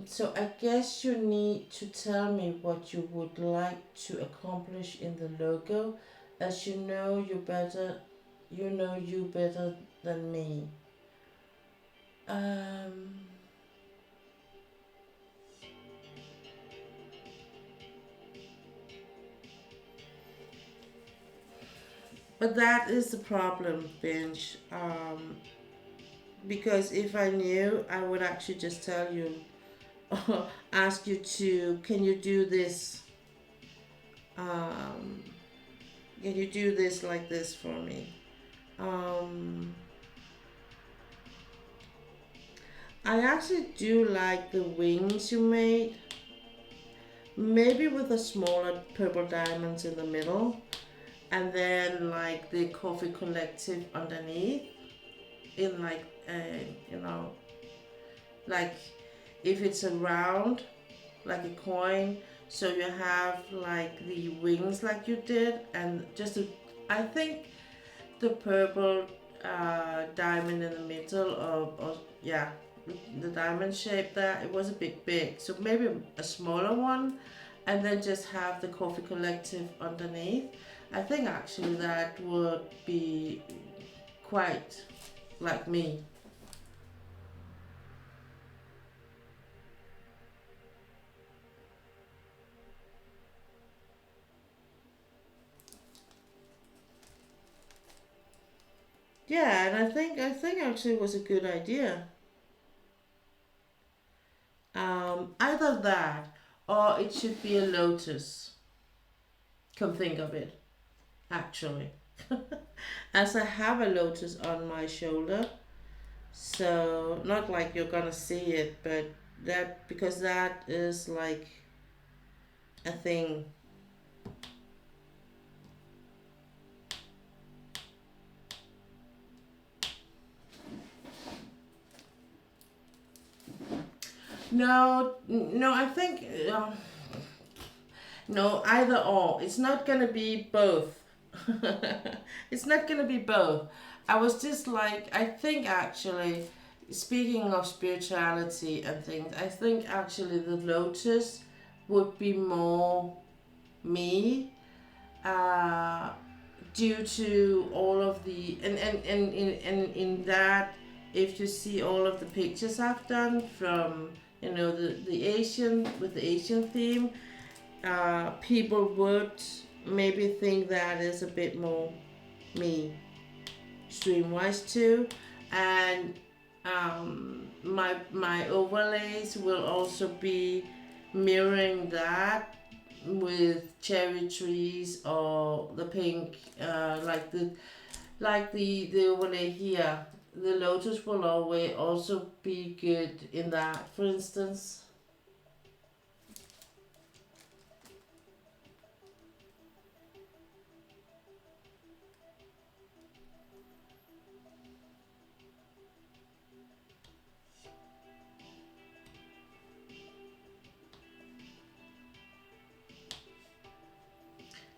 So I guess you need to tell me what you would like to accomplish in the logo, as you know you better than me. Um, but that is the problem, Bench. Because if I knew, I would actually just tell you, ask you to, can you do this? Um, can you do this like this for me? Um, I actually do like the wings you made. Maybe with a smaller purple diamonds in the middle, and then like the Coffee Collective underneath, in like you know, like if it's a round, like a coin, so you have like the wings like you did, and I think the purple diamond in the middle, or yeah, the diamond shape there, it was a bit big. So maybe a smaller one, and then just have the Coffee Collective underneath. I think actually that would be quite like me. Yeah, and I think actually it was a good idea. Either that or it should be a lotus. Come think of it, actually. As I have a lotus on my shoulder, so not like you're gonna see it, but that because that is like a thing. No, no, I think no, either or. It's not gonna be both. It's not gonna be both. I was just like, I think actually, speaking of spirituality and things, I think actually the lotus would be more me, uh, due to all of the and in that, if you see all of the pictures I've done from the Asian with the Asian theme, people would maybe think that is a bit more me streamwise too, and my overlays will also be mirroring that with cherry trees or the pink, like the overlay here. The lotus will always also be good in that, for instance.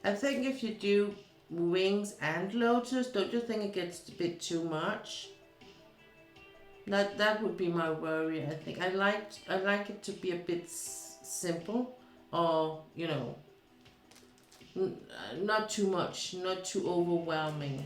I think if you do wings and lotus, don't you think it gets a bit too much? That would be my worry. I think I like it to be a bit simple, or not too much, not too overwhelming.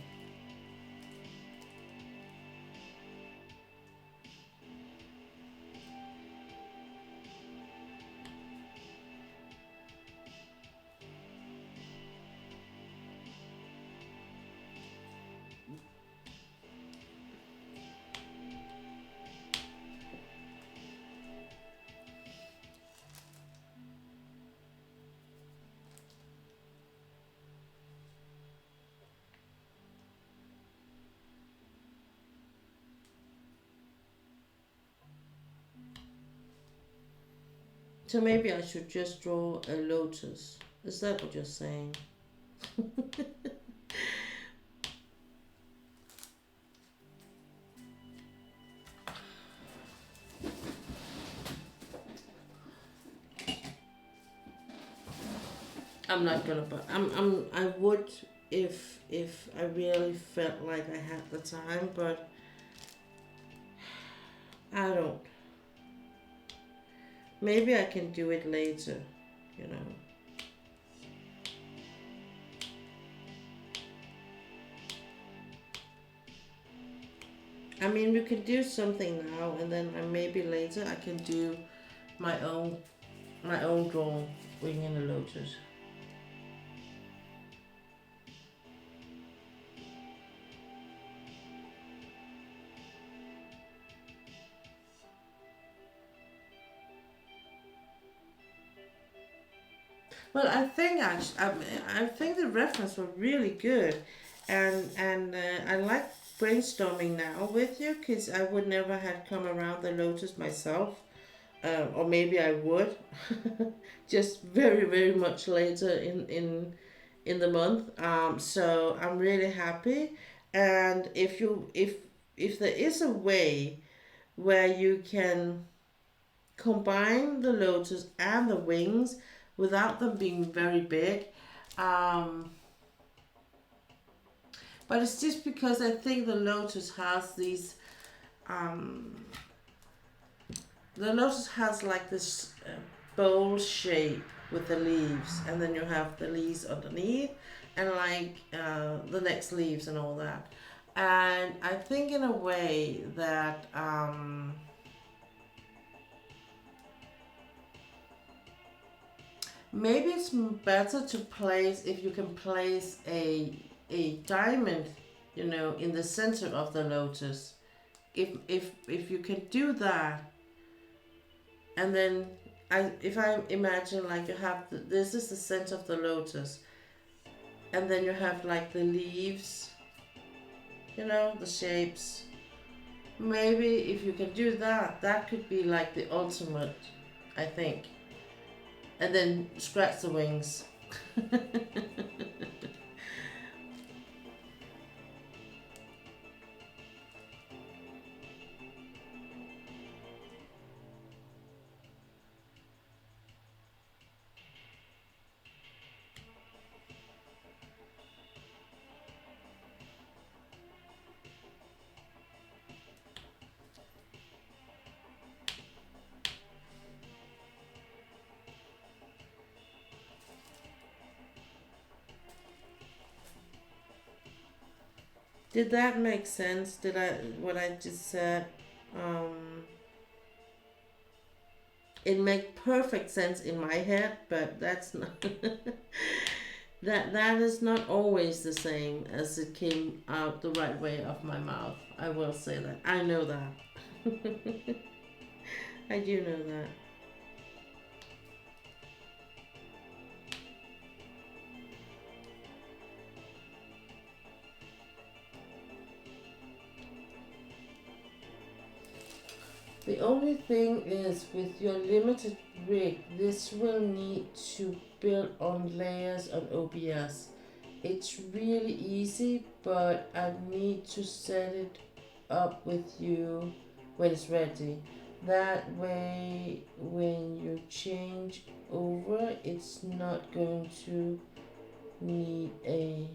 So maybe I should just draw a lotus. Is that what you're saying? I'm not gonna, but I would if I really felt like I had the time, but I don't. Maybe I can do it later, you know. I mean, we can do something now, and then maybe later I can do my own my own drawing in a lotus. Well, I think the reference was really good, and I like brainstorming now with you because I would never have come around the lotus myself, or maybe I would, just very much later in the month. So I'm really happy, and if there is a way where you can combine the lotus and the wings without them being very big. Um, but it's just because I think the lotus has these um, the lotus has like this bowl shape with the leaves, and then you have the leaves underneath, and like the next leaves and all that. And I think in a way that maybe it's better to place, if you can place a diamond, you know, in the center of the lotus. If you can do that, and then if I imagine like you have this is the center of the lotus, and then you have like the leaves, you know, the shapes. Maybe if you can do that, that could be like the ultimate, I think. And then scratch the wings. Did that make sense? Did I what I just said? Um, it made perfect sense in my head, but that's not that is not always the same as it came out the right way of my mouth. I will say that. I know that. I do know that. The only thing is, with your limited rig, this will need to build on layers on OBS. It's really easy, but I need to set it up with you when it's ready. That way, when you change over, it's not going to need a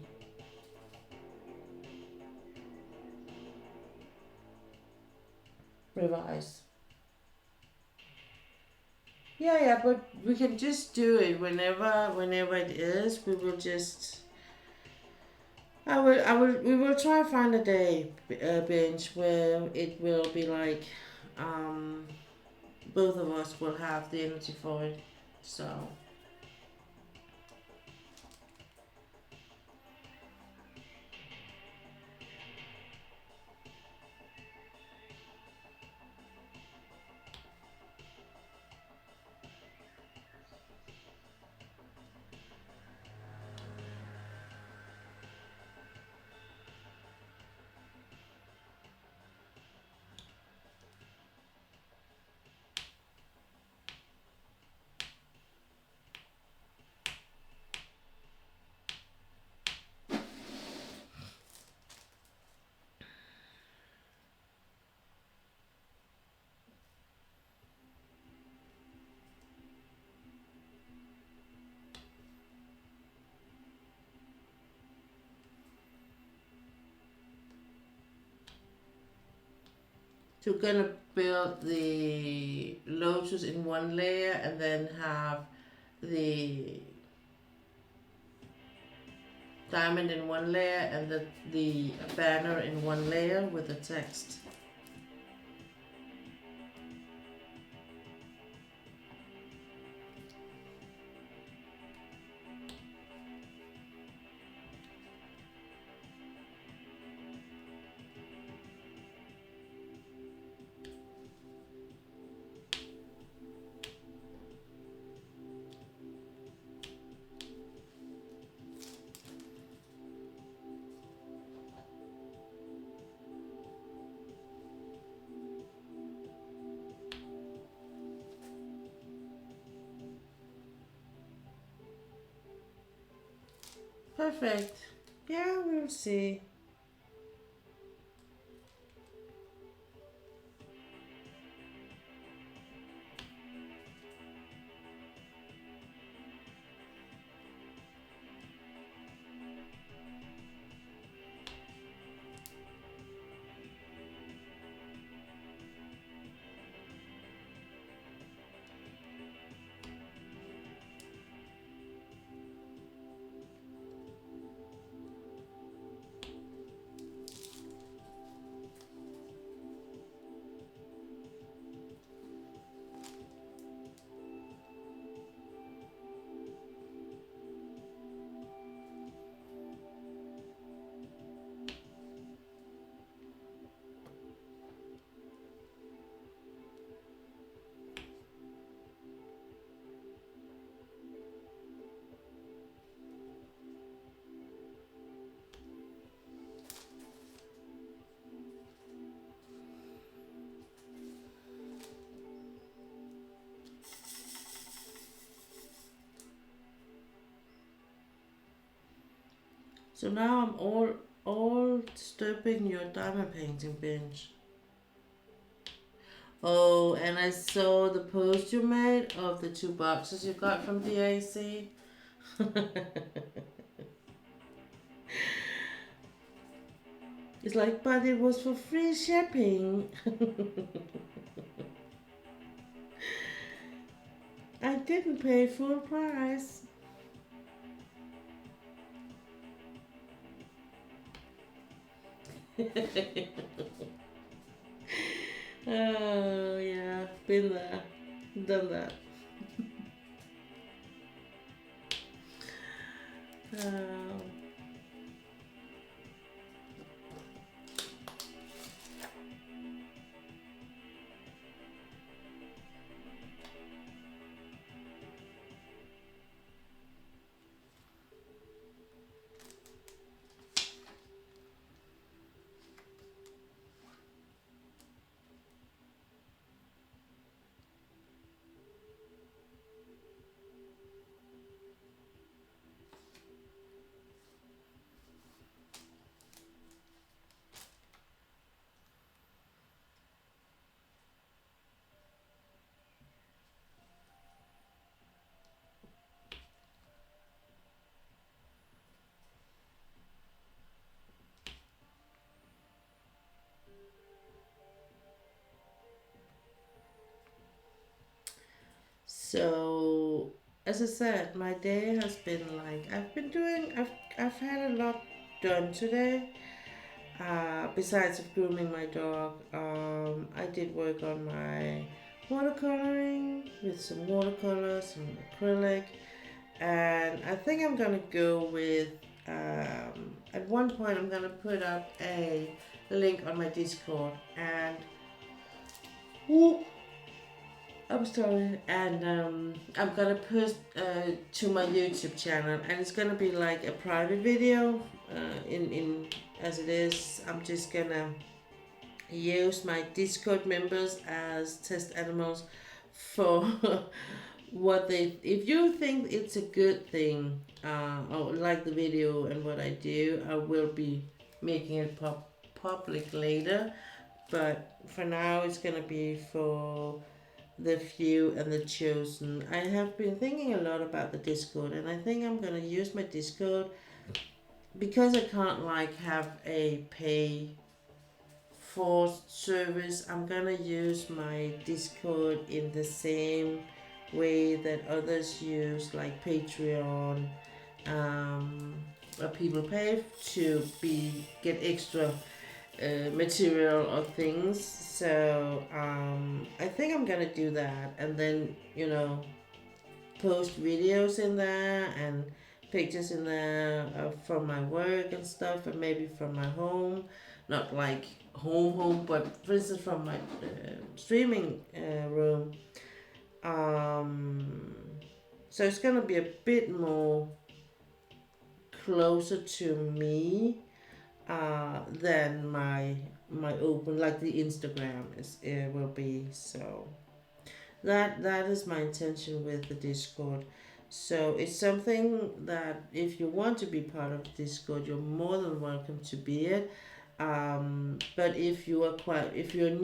revise. Yeah, yeah, but we can just do it whenever it is. We will just. We will try and find a day, binge, where it will be like, um, both of us will have the energy for it. So, so we're gonna build the lotus in one layer, and then have the diamond in one layer, and the banner in one layer with the text. Perfect. Yeah, we'll see. So now I'm all disturbing your diamond painting bench. Oh, and I saw the post you made of the 2 boxes you got from DAC. It's like, but it was for free shipping. I didn't pay full price. Oh, yeah, been there, done that. Um, so, as I said, my day has been like I've had a lot done today. Besides of grooming my dog, I did work on my watercoloring with some watercolors, some acrylic, and I think I'm gonna go with. At one point, I'm gonna put up a link on my Discord, and whoop, I'm sorry, and I'm gonna post to my YouTube channel, and it's gonna be like a private video. In as it is, I'm just gonna use my Discord members as test animals for what they. If you think it's a good thing, or like the video and what I do, I will be making it public later. But for now, it's gonna be for the few and the chosen. I have been thinking a lot about the Discord, and I think I'm gonna use my Discord because I can't like have a pay for service. I'm gonna use my Discord in the same way that others use, like Patreon, where people pay to be get extra material or things. So I think I'm gonna do that, and then post videos in there and pictures in there from my work and stuff, and maybe from my home, not like home, but for instance from my streaming room. So it's gonna be a bit more closer to me than my open, like the Instagram is will be. So that is my intention with the Discord. So it's something that if you want to be part of Discord, you're more than welcome to be it. But if you're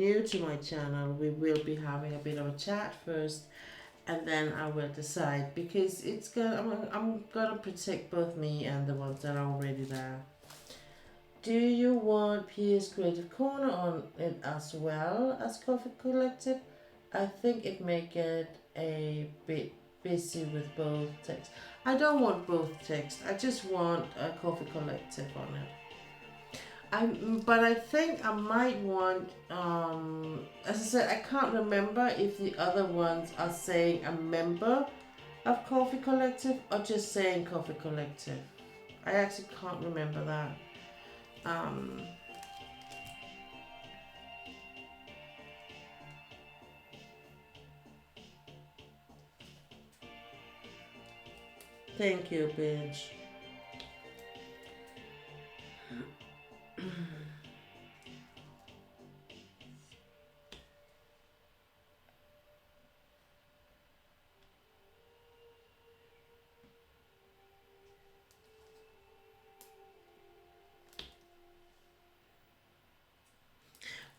new to my channel, we will be having a bit of a chat first, and then I will decide, because I'm gonna protect both me and the ones that are already there. Do you want PS Creative Corner on it as well as Coffee Collective? I think it may get a bit busy with both text. I don't want both text. I just want a Coffee Collective on it. But I think I might want, as I said, I can't remember if the other ones are saying a member of Coffee Collective or just saying Coffee Collective. I actually can't remember that. Thank you, bitch.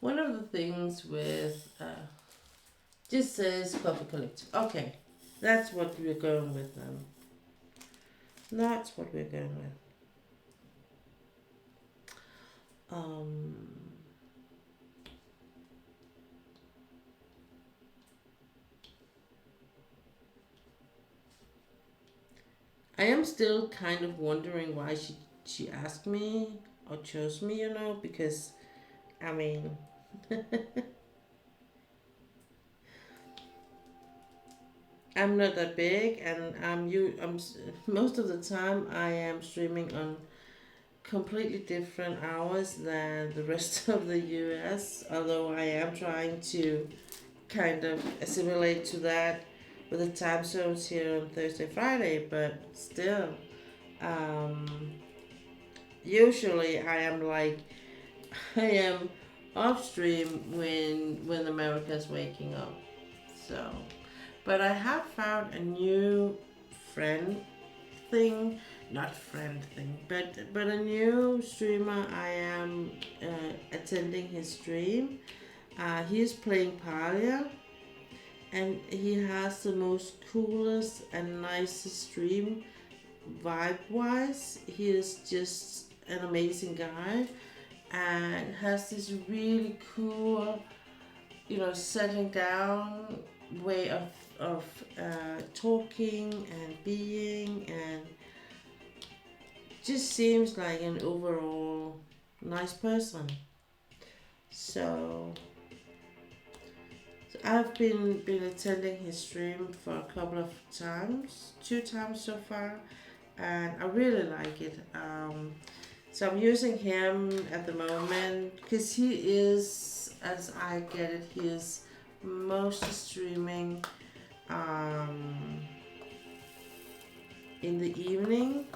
One of the things with just says coffee collective. Okay, that's what we're going with now. That's what we're going with. Um, I am still kind of wondering why she asked me or chose me, because I mean, I'm not that big, and most of the time I am streaming on completely different hours than the rest of the US. Although I am trying to kind of assimilate to that with the time zones here on Thursday, Friday, but still, um, usually I am like I am off stream when America's waking up. So, but I have found a new friend thing, not friend thing, but a new streamer. I am attending his stream. He is playing Palia, and he has the most coolest and nicest stream vibe wise. He is just an amazing guy and has this really cool, settling down way of talking and being, and just seems like an overall nice person. So, I've been attending his stream for a couple of times, 2 times so far, and I really like it. So I'm using him at the moment because he is, as I get it, he is mostly streaming in the evening,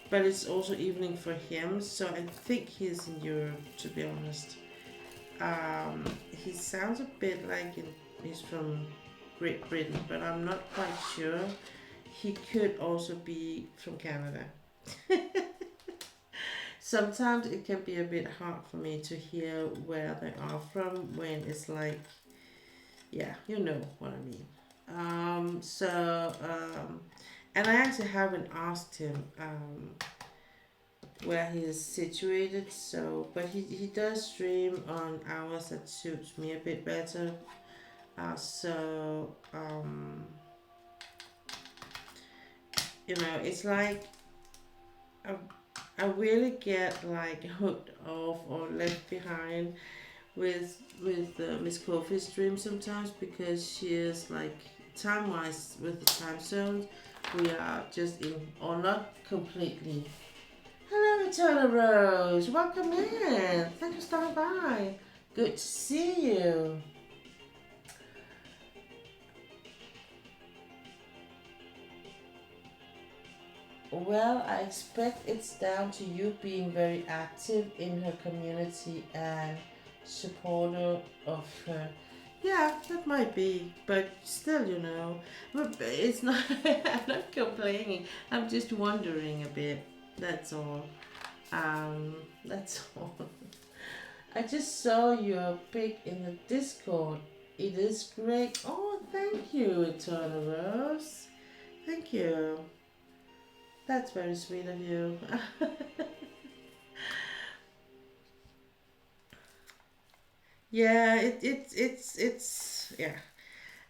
but it's also evening for him. So I think he's in Europe, to be honest. He sounds a bit like he's from Great Britain, but I'm not quite sure. He could also be from Canada. Sometimes it can be a bit hard for me to hear where they are from when it's like, yeah, you know what I mean. And I actually haven't asked him where he is situated, so, but he does stream on hours that suits me a bit better. So, it's like I, I really get like hooked off or left behind with Miss Coffee's stream sometimes, because she is like time wise with the time zones. We are just in, or not completely. Hello, Eternal Rose. Welcome in. Thanks for stopping by. Good to see you. Well, I expect it's down to you being very active in her community and supporter of her. Yeah, that might be, but still, but it's not. I'm not complaining. I'm just wondering a bit. That's all. That's all. I just saw your pic in the Discord. It is great. Oh, thank you, Eternal Rose. Thank you. That's very sweet of you. Yeah, it's yeah.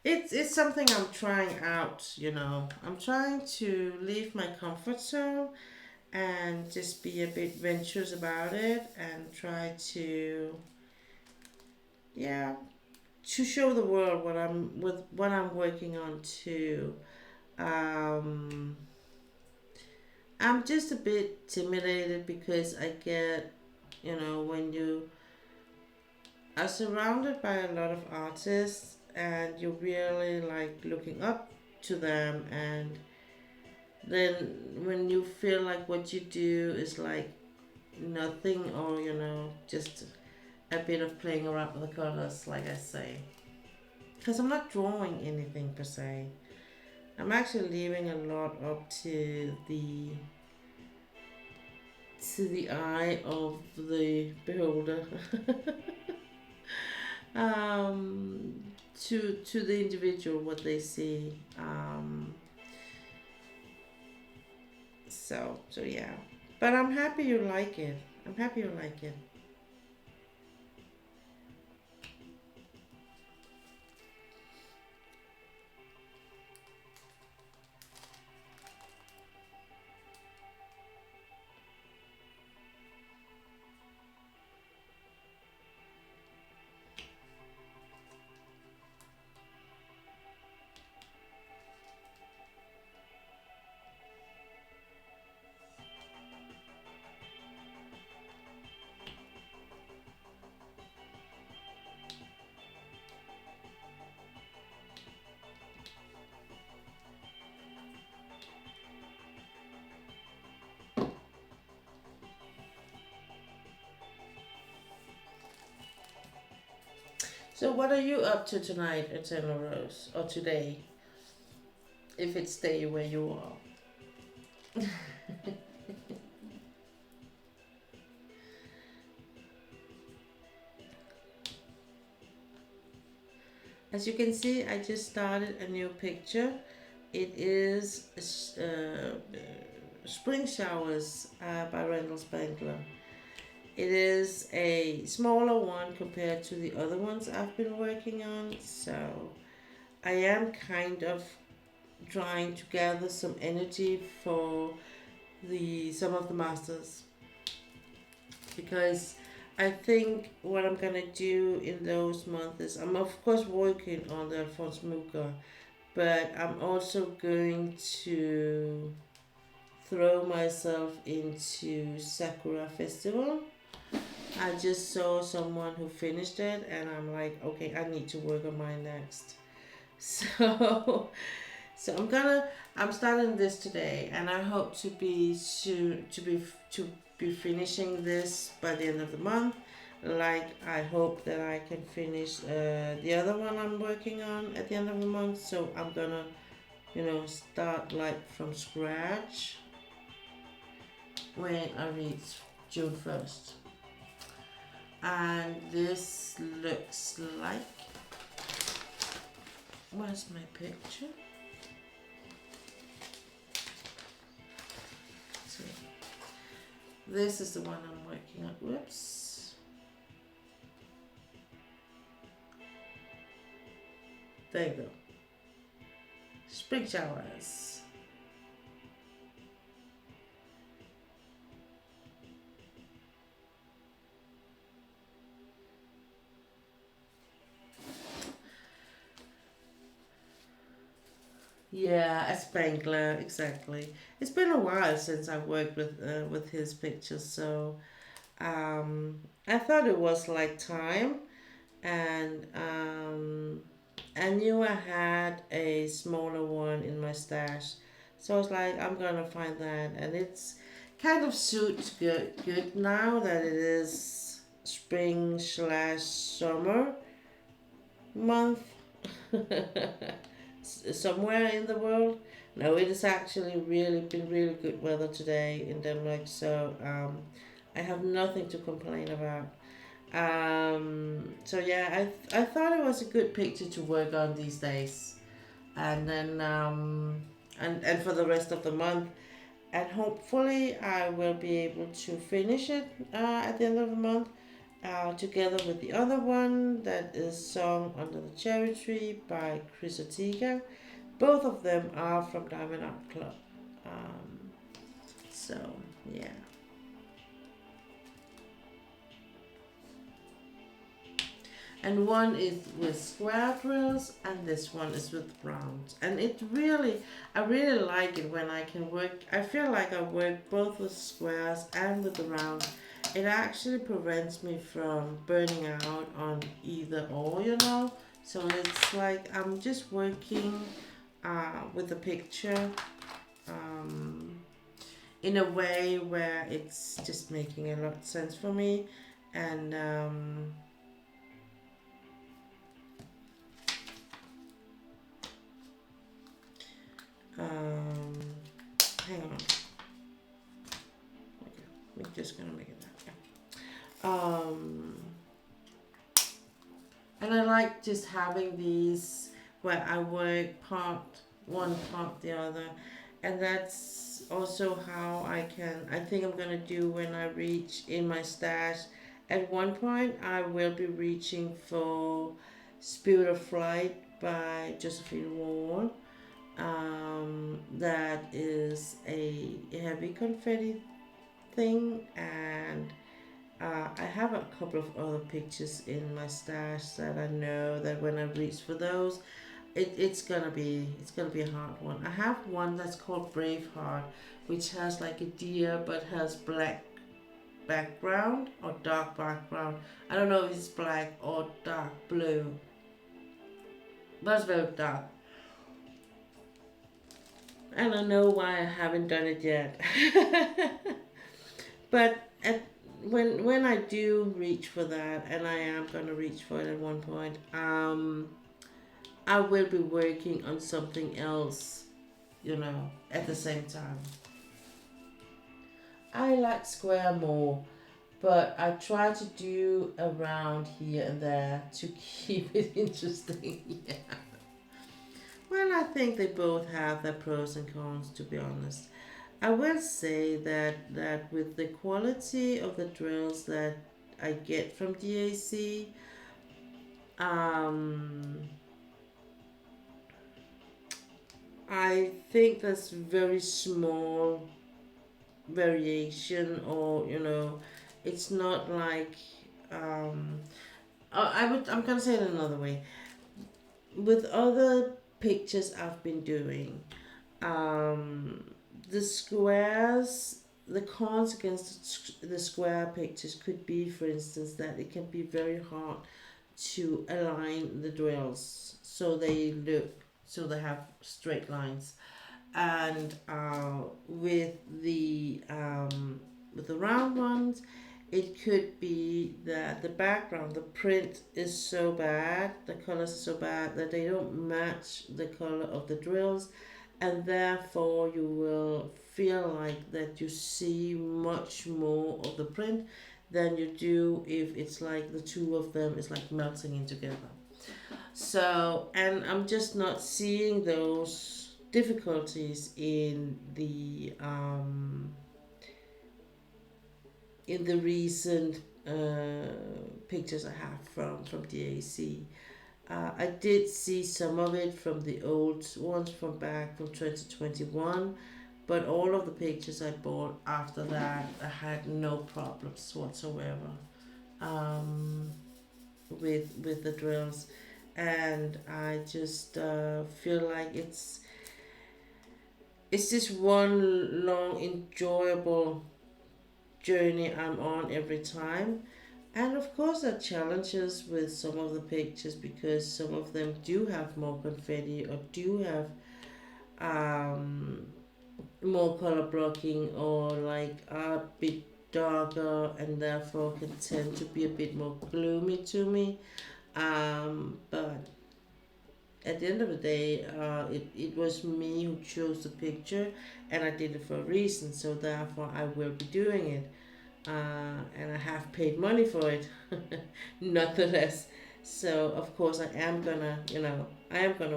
It's something I'm trying out. I'm trying to leave my comfort zone and just be a bit venturous about it and try to, yeah, to show the world what I'm working on too. Um I'm just a bit intimidated because I get, when you are surrounded by a lot of artists and you're really like looking up to them, and then when you feel like what you do is like nothing, or just a bit of playing around with the colors, like I say, because I'm not drawing anything per se. I'm actually leaving a lot up to the eye of the beholder. um, to the individual what they see. So yeah, but I'm happy you like it. I'm happy you like it. So what are you up to tonight, Eternal Rose, or today, if it's day where you are? As you can see, I just started a new picture. It is Spring Showers by Randall Spangler. It is a smaller one compared to the other ones I've been working on, so I am kind of trying to gather some energy for the some of the masters, because I think what I'm gonna do in those months is I'm of course working on the Alphonse Mucha, but I'm also going to throw myself into Sakura Festival. I just saw someone who finished it and I'm like, okay, I need to work on mine next. So so I'm starting this today and I hope to be soon to be finishing this by the end of the month. Like I hope that I can finish the other one I'm working on at the end of the month. So I'm gonna, start like from scratch when I reach June 1st. And this looks like, where's my picture? See. This is the one I'm working on. Whoops. There you go. Spring showers. Yeah, a Spangler, exactly. It's been a while since I worked with his pictures, so I thought it was like time, and I knew I had a smaller one in my stash, so I was like, I'm gonna find that, and it's kind of suits good now that it is spring slash summer month. Somewhere in the world. No, it has actually really been really good weather today in Denmark, so I have nothing to complain about. So yeah, I thought it was a good picture to work on these days, and then and for the rest of the month, and hopefully I will be able to finish it at the end of the month. Together with the other one that is Song Under the Cherry Tree by Chris Ortega. Both of them are from Diamond Art Club. Um, so, yeah. And one is with square drills and this one is with rounds. And I really like it when I can work. I feel like I work both with squares and with the round. It actually prevents me from burning out on either or. So it's like I'm just working with the picture um, in a way where it's just making a lot of sense for me. And hang on. Okay, let me just Um, and I like just having these where I work part one, part the other, and that's also how I think I'm gonna do when I reach in my stash. At one point, I will be reaching for Spirit of Flight by Josephine Ward. That is a heavy confetti thing, and I have a couple of other pictures in my stash that I know that when I reach for those, it's gonna be a hard one. I have one that's called Braveheart, which has like a deer but has black background or dark background. I don't know if it's black or dark blue, but it's very dark. And I know why I haven't done it yet. But when I do reach for that, and I am gonna reach for it at one point, I will be working on something else, at the same time. I like square more, but I try to do around here and there to keep it interesting. Yeah. Well, I think they both have their pros and cons, to be honest. I will say that with the quality of the drills that I get from DAC, um, I think that's very small variation, or it's not like um, I'm gonna say it another way. With other pictures I've been doing, um, the squares, the cons against the square pictures could be, for instance, that it can be very hard to align the drills so they have straight lines. And with the round ones, it could be that the background, the print is so bad, the colors are so bad that they don't match the color of the drills, and therefore you will feel like that you see much more of the print than you do if it's like the two of them is like melting in together. So, and I'm just not seeing those difficulties in the recent pictures I have from DAC. I did see some of it from the old ones from back from 2021, but all of the pictures I bought after that, I had no problems whatsoever um, with the drills, and I just feel like it's just one long enjoyable journey I'm on every time. And of course, there are challenges with some of the pictures because some of them do have more confetti or do have um, more color blocking or like are a bit darker and therefore can tend to be a bit more gloomy to me. But at the end of the day, it was me who chose the picture and I did it for a reason, so therefore I will be doing it. And I have paid money for it, nonetheless. So of course I am gonna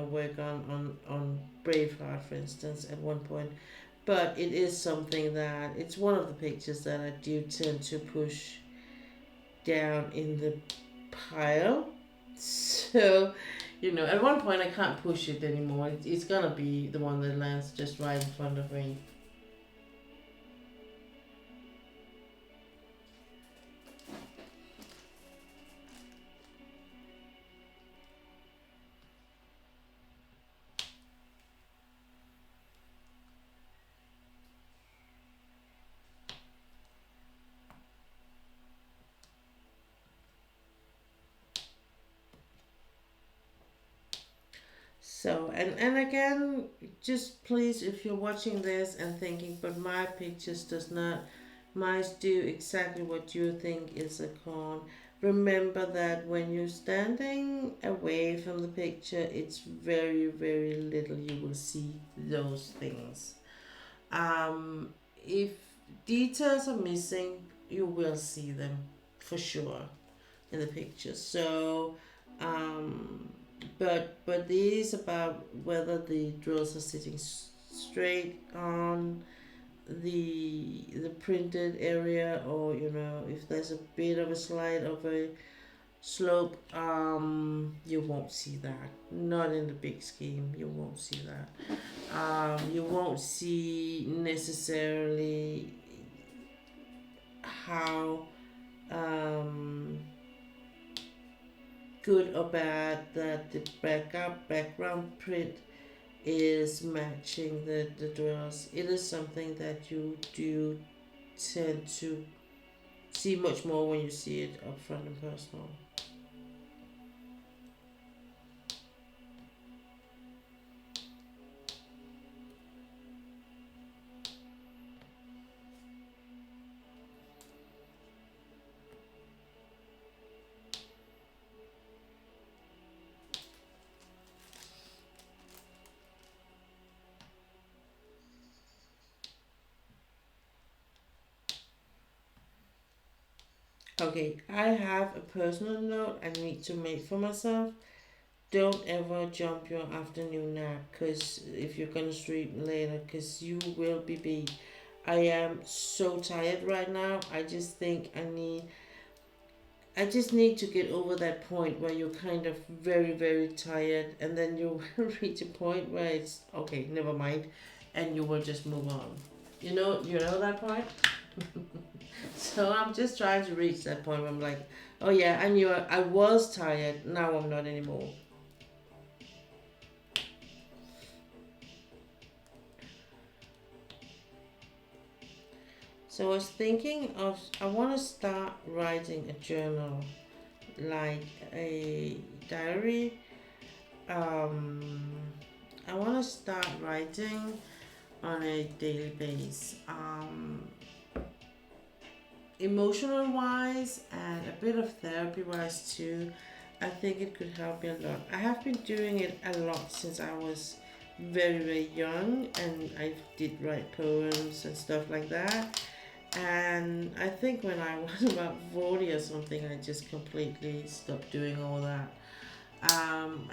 work on Braveheart, for instance, at one point. But it is something that it's one of the pictures that I do tend to push down in the pile. So, at one point I can't push it anymore. It's gonna be the one that lands just right in front of me. So, and again, just please, if you're watching this and thinking, but my pictures does not, mine do exactly what you think is a con. Remember that when you're standing away from the picture, it's very, very little you will see those things. If details are missing, you will see them. for sure in the picture. So, um, but it is about whether the drills are sitting straight on the printed area, or if there's a bit of a slide of a slope. You won't see that, not in the big scheme. You won't see that. You won't see necessarily how um, good or bad that the background print is matching the dwells. It is something that you do tend to see much more when you see it up front and personal. Okay, I have a personal note I need to make for myself. Don't ever jump your afternoon nap, because if you're gonna sleep later, because you will be beat. I am so tired right now. I just need to get over that point where you're kind of very, very tired, and then you will reach a point where it's okay, never mind, and you will just move on. You know that point? So I'm just trying to reach that point where I'm like, oh yeah, I knew I was tired, now I'm not anymore. So I was thinking I want to start writing a journal, like a diary. Um, I want to start writing on a daily basis. Emotional wise and a bit of therapy wise too. I think it could help me a lot. I have been doing it a lot since I was very, very young, and I did write poems and stuff like that. And I think when I was about 40 or something, I just completely stopped doing all that.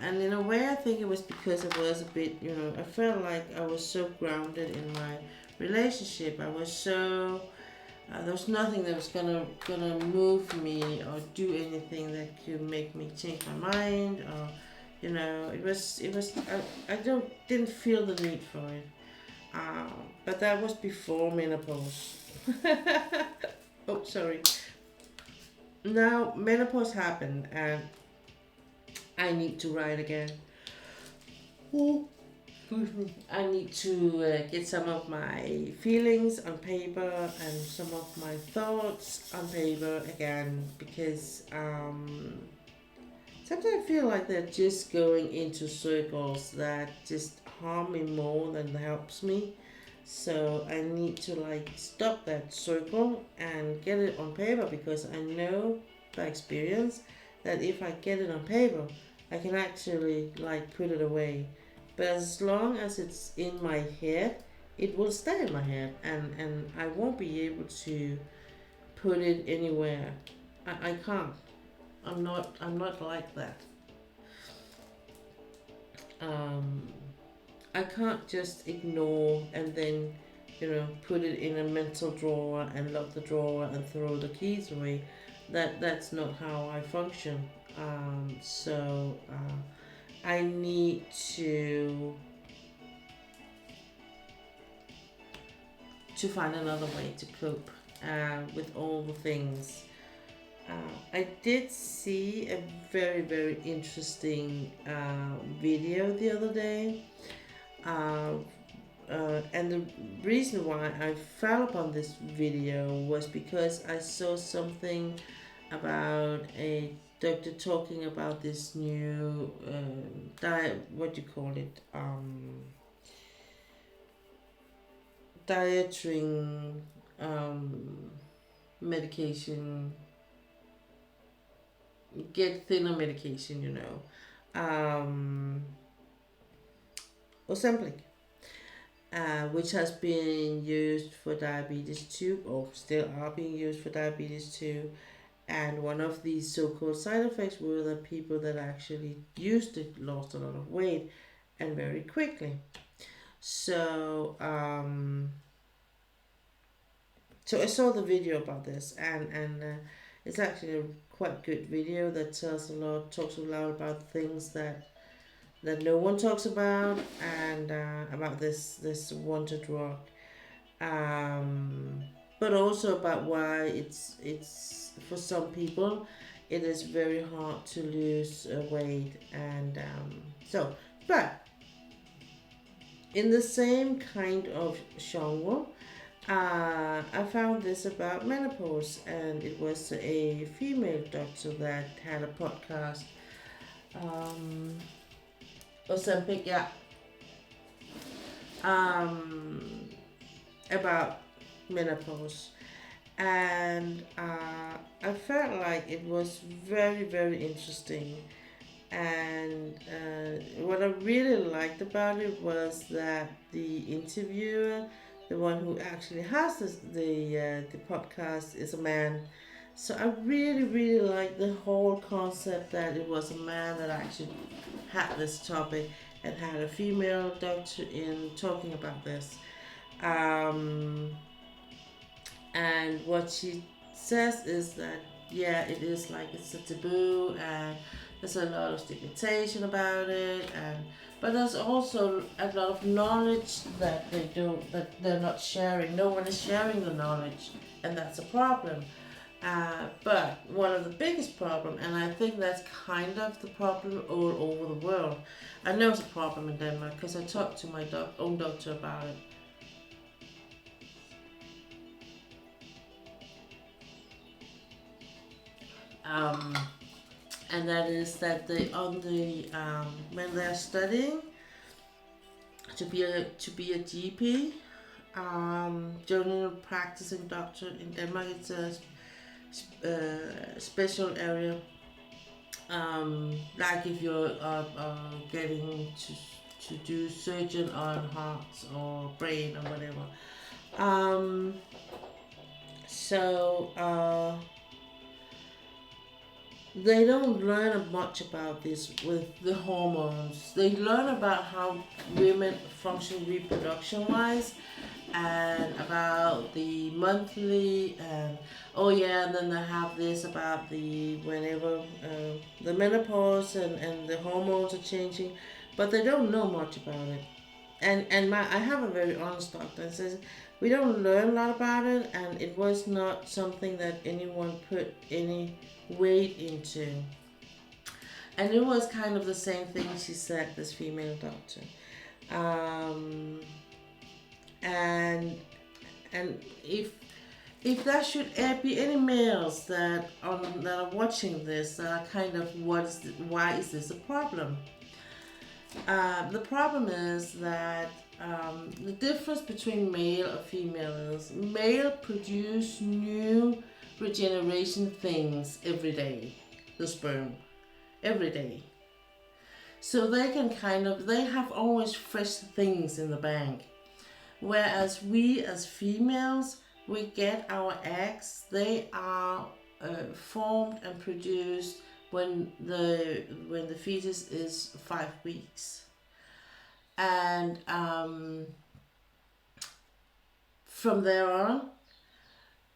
And in a way, I think it was because I was a bit, I felt like I was so grounded in my relationship. I was so there was nothing that was gonna move me or do anything that could make me change my mind, or it was I didn't feel the need for it. But that was before menopause. Oh, sorry. Now menopause happened, and I need to write again. Ooh. Excuse me. I need to get some of my feelings on paper and some of my thoughts on paper again, because sometimes I feel like they're just going into circles that just harm me more than helps me. So I need to like stop that circle and get it on paper, because I know by experience that if I get it on paper, I can actually like put it away. But as long as it's in my head, it will stay in my head, and I won't be able to put it anywhere. I can't. I'm not like that. Um, I can't just ignore and then, put it in a mental drawer and lock the drawer and throw the keys away. That's not how I function. So I need to find another way to cope with all the things. I did see a very, very interesting video the other day. Uh, and the reason why I fell upon this video was because I saw something about a doctor talking about this new diet, what do you call it? Dietary um, medication, get thinner medication, Ozempic, which has been used for diabetes too, or still are being used for diabetes too. And one of these so-called side effects were that people that actually used it lost a lot of weight and very quickly. So, so I saw the video about this, and it's actually a quite good video that talks a lot about things that no one talks about, and about this wanted drug, um, but also about why it's for some people it is very hard to lose weight, and so but in the same kind of genre, I found this about menopause, and it was a female doctor that had a podcast. Um, Ozempic, yeah. Um, about menopause, and I felt like it was very, very interesting. And what I really liked about it was that the interviewer, the one who actually has the podcast, is a man. So I really, really liked the whole concept that it was a man that actually had this topic and had a female doctor in talking about this. Um, and what she says is that, yeah, it is like it's a taboo, and there's a lot of stigmatization about it, and but there's also a lot of knowledge that they're not sharing. No one is sharing the knowledge, and that's a problem. But one of the biggest problem, and I think that's kind of the problem all over the world. I know it's a problem in Denmark because I talked to my own doctor about it. Um, and that is that they on the when they're studying to be a GP, general practicing doctor in Denmark. It's a special area. Like if you're getting to do surgeon on hearts or brain or whatever. Um, so they don't learn much about this with the hormones. They learn about how women function reproduction wise, and about the monthly, and oh yeah, and then they have this about the whenever the menopause, and the hormones are changing, but they don't know much about it. And I have a very honest doctor that says we don't learn a lot about it, and it was not something that anyone put any weight into. And it was kind of the same thing she said, this female doctor. Um, and and if there should be any males that are watching this, that are kind of why is this a problem? The problem is that the difference between male and female is male produce new regeneration things every day, the sperm, every day. So they have always fresh things in the bank. Whereas we as females, we get our eggs, they are formed and produced when the fetus is 5 weeks. And from there on,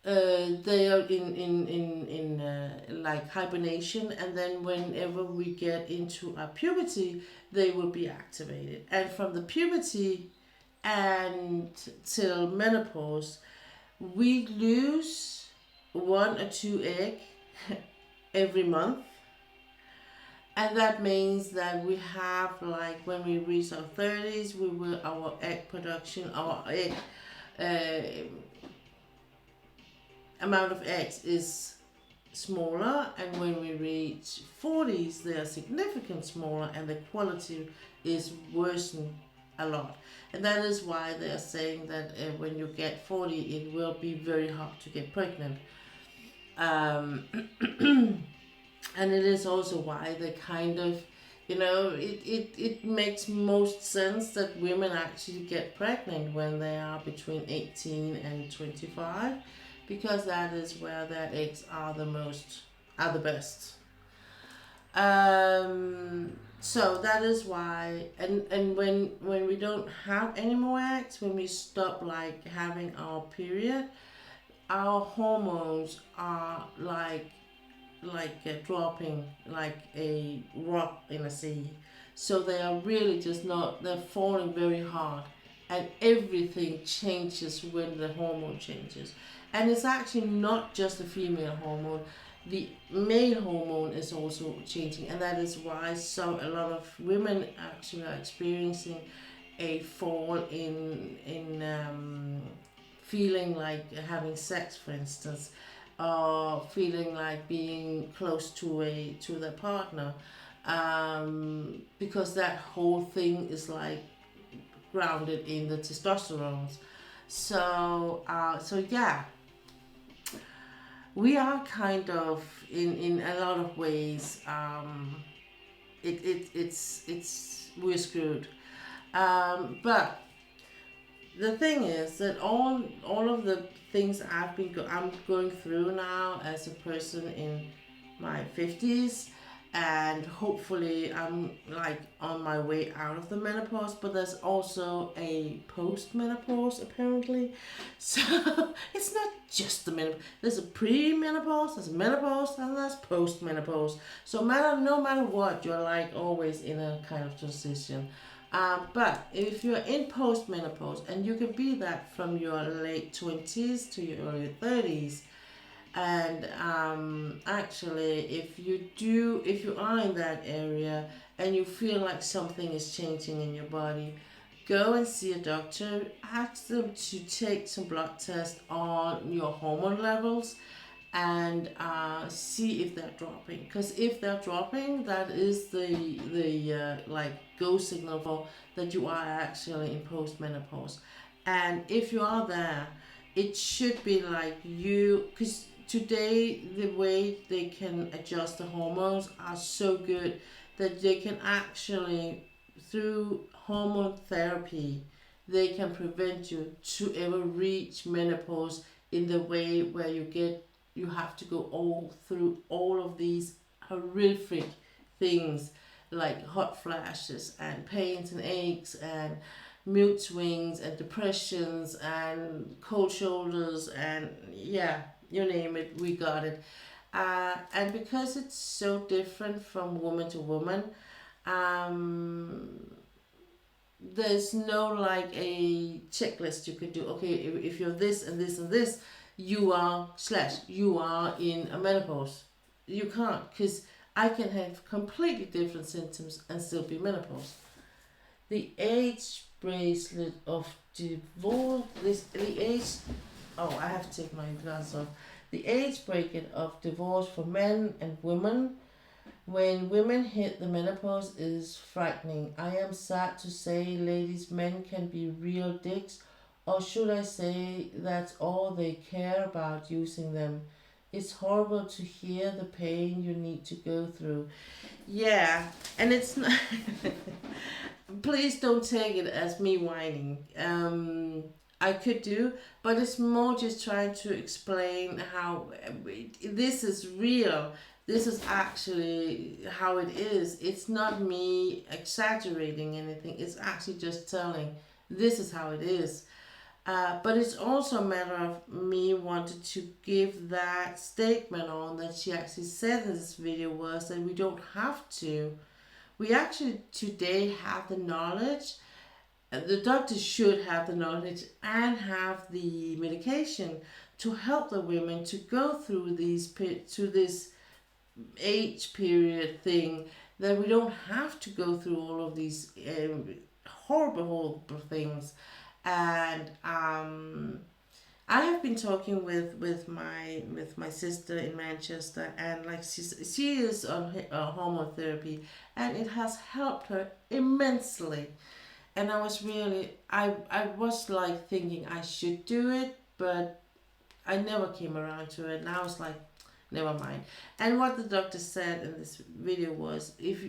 they are in like hibernation, and then whenever we get into our puberty, they will be activated. And from the puberty and till menopause, we lose 1 or 2 egg every month. And that means that we have, like, when we reach our 30s, our egg production, our egg uh, amount of eggs is smaller, and when we reach 40s, they are significantly smaller, and the quality is worsened a lot. And that is why they are saying that when you get 40, it will be very hard to get pregnant. Um, and it is also why they kind of, it makes most sense that women actually get pregnant when they are between 18 and 25, because that is where their eggs are the best. So that is why, and when we don't have any more eggs, when we stop like having our period, our hormones are dropping like a rock in a sea. So they are really just not, they're falling very hard. And everything changes when the hormone changes. And it's actually not just the female hormone, the male hormone is also changing. And that is why a lot of women actually are experiencing a fall in feeling like having sex, for instance, or feeling like being close to their partner, because that whole thing is like grounded in the testosterone. So yeah, we are kind of in a lot of ways. It's we're screwed. But the thing is that all of the things I'm going through now as a person in my 50s, and hopefully I'm like on my way out of the menopause, but there's also a post menopause apparently. So it's not just the menopause, there's a pre-menopause, there's menopause, and there's post menopause. So no matter what, you're like always in a kind of transition. But if you're in postmenopause, and you can be that from your late 20s to your early 30s, and actually, if you are in that area and you feel like something is changing in your body, go and see a doctor. Ask them to take some blood tests on your hormone levels and see if they're dropping. Because if they're dropping, that is the like go signal for that you are actually in postmenopause. And if you are there, it should be like you, because today the way they can adjust the hormones are so good that they can actually, through hormone therapy, they can prevent you to ever reach menopause in the way where you have to go all through all of these horrific things like hot flashes and pains and aches and mood swings and depressions and cold shoulders, and yeah, you name it, we got it. And because it's so different from woman to woman, um, there's no like a checklist you could do. Okay, if you're this and this and this, you are in a menopause. You can't, because I can have completely different symptoms and still be menopause. The age bracelet of divorce, the age, oh, I have to take my glasses off. The age bracket of divorce for men and women when women hit the menopause is frightening. I am sad to say, ladies, men can be real dicks, or should I say that's all they care about using them. It's horrible to hear the pain you need to go through. Yeah, and it's not. Please don't take it as me whining. I could do, but it's more just trying to explain how this is real. This is actually how it is. It's not me exaggerating anything. It's actually just telling this is how it is. But it's also a matter of me wanting to give that statement on that she actually said in this video, was that we don't have to. We actually today have the knowledge. The doctor should have the knowledge and have the medication to help the women to go through this age period thing, that we don't have to go through all of these horrible things. And I have been talking with my sister in Manchester, and like she is on hormone therapy, and it has helped her immensely. And I was like thinking I should do it, but I never came around to it, and I was like, never mind. And what the doctor said in this video was, if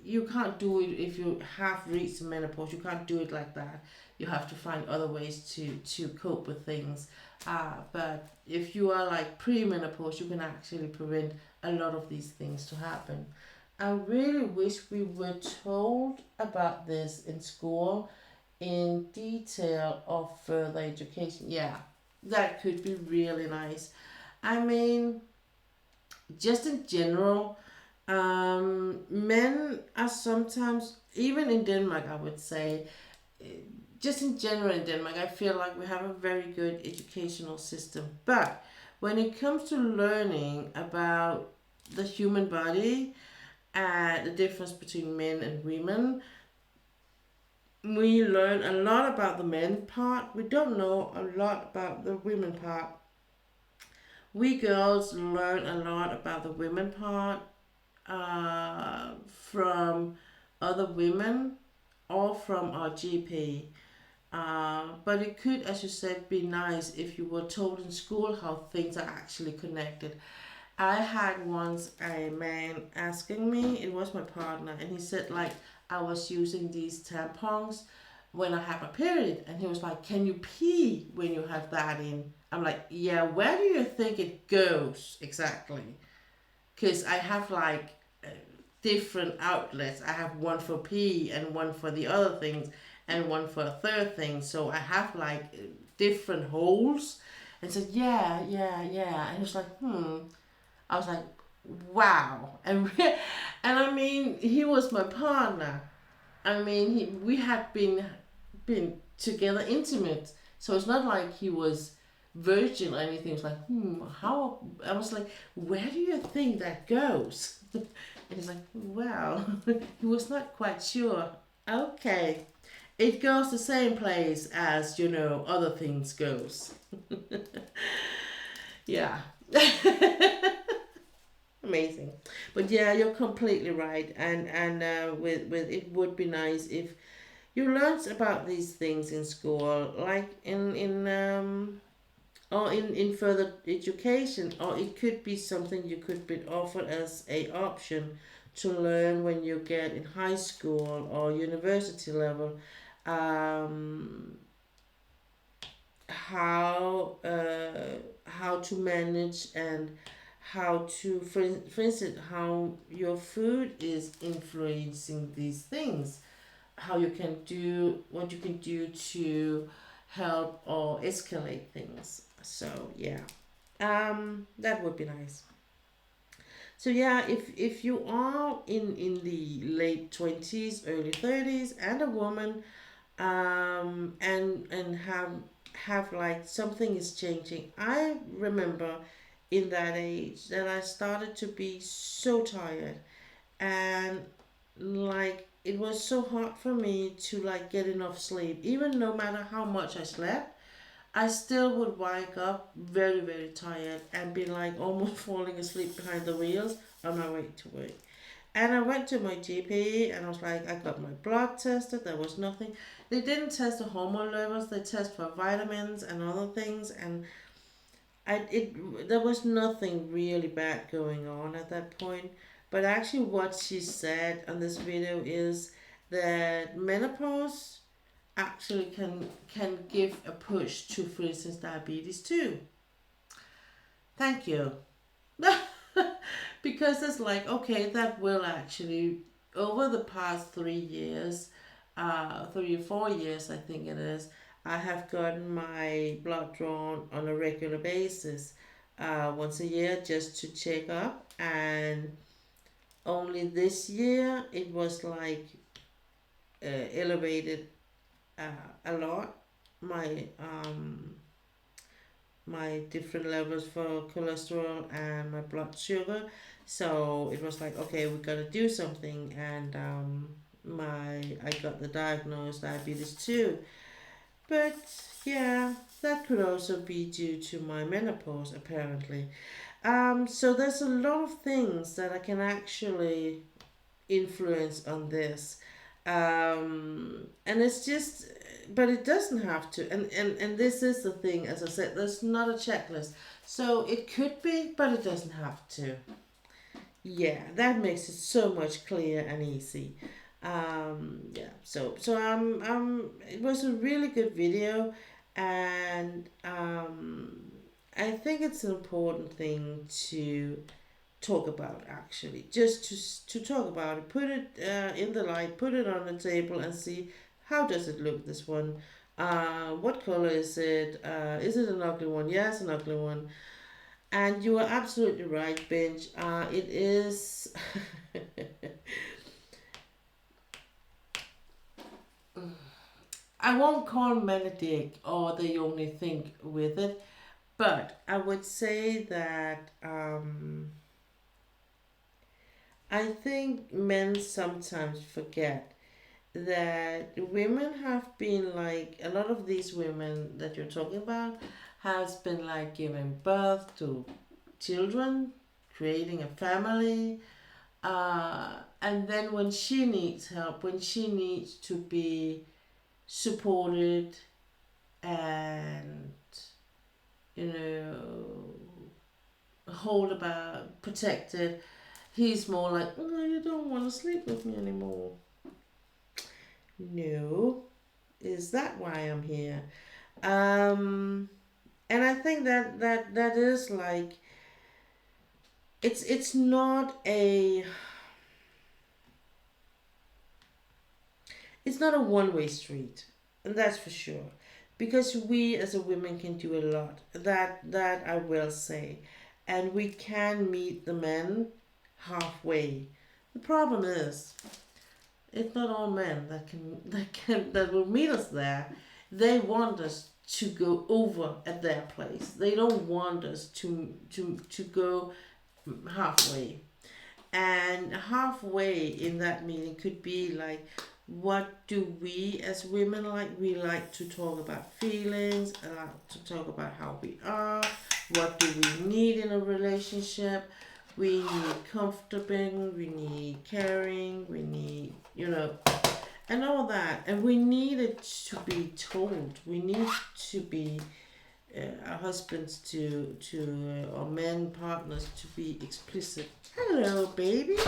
you can't do it if you have reached menopause. You can't do it like that. You have to find other ways to cope with things. But if you are like pre-menopause, you can actually prevent a lot of these things to happen. I really wish we were told about this in school in detail of further education. Yeah, that could be really nice. I mean, just in general, men are sometimes, even in Denmark, I would say, just in general in Denmark, I feel like we have a very good educational system. But when it comes to learning about the human body and the difference between men and women, we learn a lot about the men part. We don't know a lot about the women part. We girls learn a lot about the women part from other women or from our GP. But it could, as you said, be nice if you were told in school how things are actually connected. I had once a man asking me, it was my partner, and he said like I was using these tampons when I have a period, and he was like, "Can you pee when you have that in?" I'm like, "Yeah, where do you think it goes exactly?" Because I have like different outlets. I have one for pee and one for the other things and one for a third thing. So I have like different holes. And said, yeah, yeah, yeah. And he was like, hmm. I was like, wow. And I mean, he was my partner. I mean, we had been together intimate. So it's not like he was virgin or anything. It was like, how? I was like, where do you think that goes? And he's like, well, he was not quite sure. Okay, it goes the same place as other things goes. Yeah. Amazing. But yeah, you're completely right. And with it would be nice if you learned about these things in school, like in or in further education, or it could be something you could be offered as a option to learn when you get in high school or university level. Um, how to manage and how to for instance how your food is influencing these things, how you can do what you can do to help or escalate things. So yeah, that would be nice. So yeah, if you are in the late 20s, early 30s, and a woman, and have like something is changing. I remember in that age that I started to be so tired, and like it was so hard for me to like get enough sleep. Even no matter how much I slept, I still would wake up very, very tired and be like almost falling asleep behind the wheels on my way to work. And I went to my GP and I was like, I got my blood tested, there was nothing. They didn't test the hormone levels, they test for vitamins and other things, and there was nothing really bad going on at that point. But actually what she said on this video is that menopause actually can give a push to, for instance, diabetes too. Thank you. Because it's like, okay, that will actually, over the past 3 years, 3 or 4 years I think it is, I have gotten my blood drawn on a regular basis, once a year, just to check up. And only this year it was like elevated a lot, my my different levels for cholesterol and my blood sugar. So it was like, okay, we gotta do something. And I got the diagnosed diabetes too. But yeah, that could also be due to my menopause apparently. So there's a lot of things that I can actually influence on this. And it's just, but it doesn't have to. And this is the thing, as I said, there's not a checklist. So it could be, but it doesn't have to. yeah, that makes it so much clear and easy. Yeah, it was a really good video, and I think it's an important thing to talk about, actually, just to talk about it, put it in the light, put it on the table, and see how does it look, this one. What color is it? Is it an ugly one? Yes, an ugly one. And you are absolutely right, Benj. It is. I won't call men a dick or they only think with it, but I would say that I think men sometimes forget that women have been like, a lot of these women that you're talking about has been like giving birth to children, creating a family, and then when she needs help, when she needs to be supported and, you know, hold about, protected, he's more like, oh, you don't want to sleep with me anymore. No, is that why I'm here? Um, and I think that is like, it's not a, it's not a one-way street, and that's for sure, because we as a women can do a lot, that I will say, and we can meet the men halfway. The problem is, it's not all men that will meet us there. They want us to go over at their place. They don't want us to go halfway. And halfway in that meeting could be like, what do we as women like? We like to talk about feelings, I like to talk about how we are, what do we need in a relationship. We need comforting, we need caring, we need, and all that. And we need it to be told. We need to be our husbands to or men partners to be explicit. Hello, baby.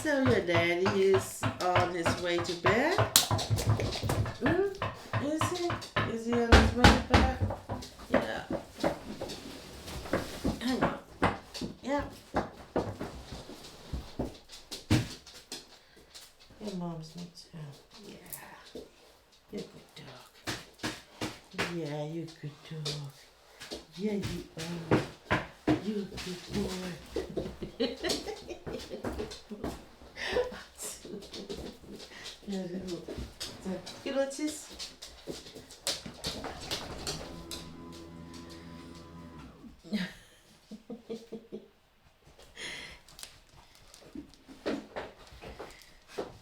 So your daddy is on his way to bed. Mm? Is he? Is he on his way to bed? Yeah. Hang on. Yeah. Your mom's not too. Yeah. You're a good dog. Yeah, you're a good dog. Yeah, you are. You good boy. Skal du have tis?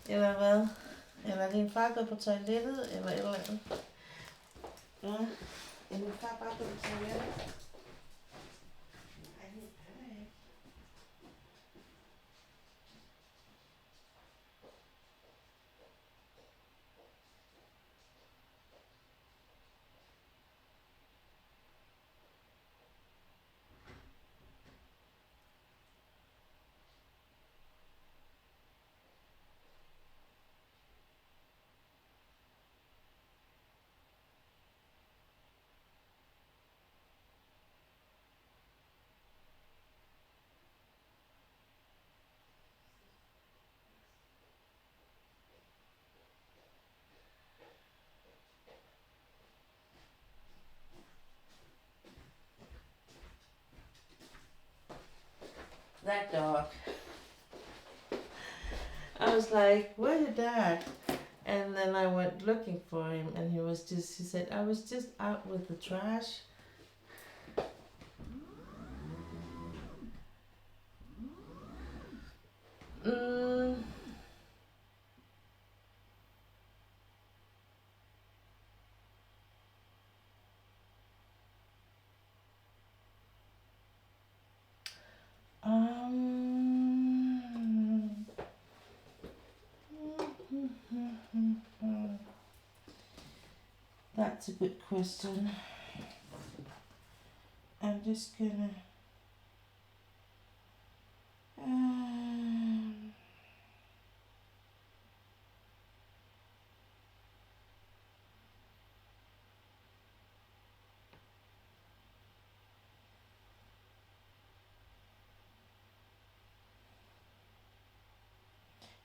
Eller hvad? Eller er din far gået på toilettet, eller et eller andet? Ja. Er din far bare gået på toilettet? That dog. I was like, where's your dad? And then I went looking for him, and he said, I was just out with the trash. Mm, um, that's a good question. I'm just gonna um,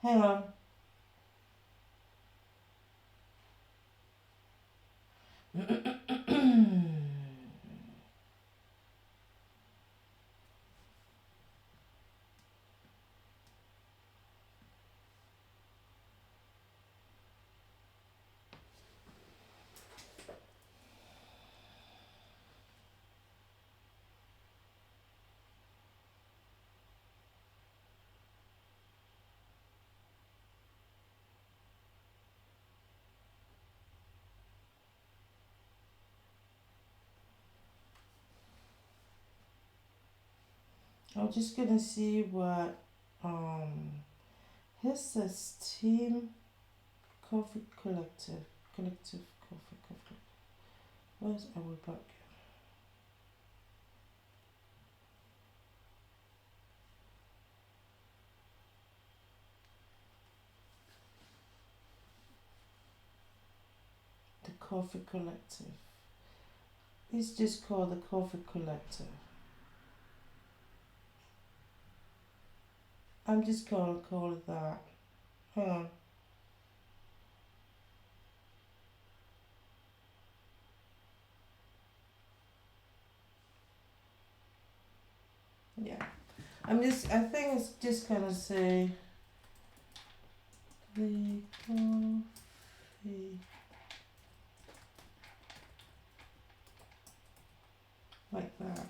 hang on. I'm just gonna see what this says team coffee collective coffee. Where's our book? The coffee collective. It's just called the coffee collective. I'm just gonna call it that. Hang on. Yeah. I think it's just gonna say the coffee like that.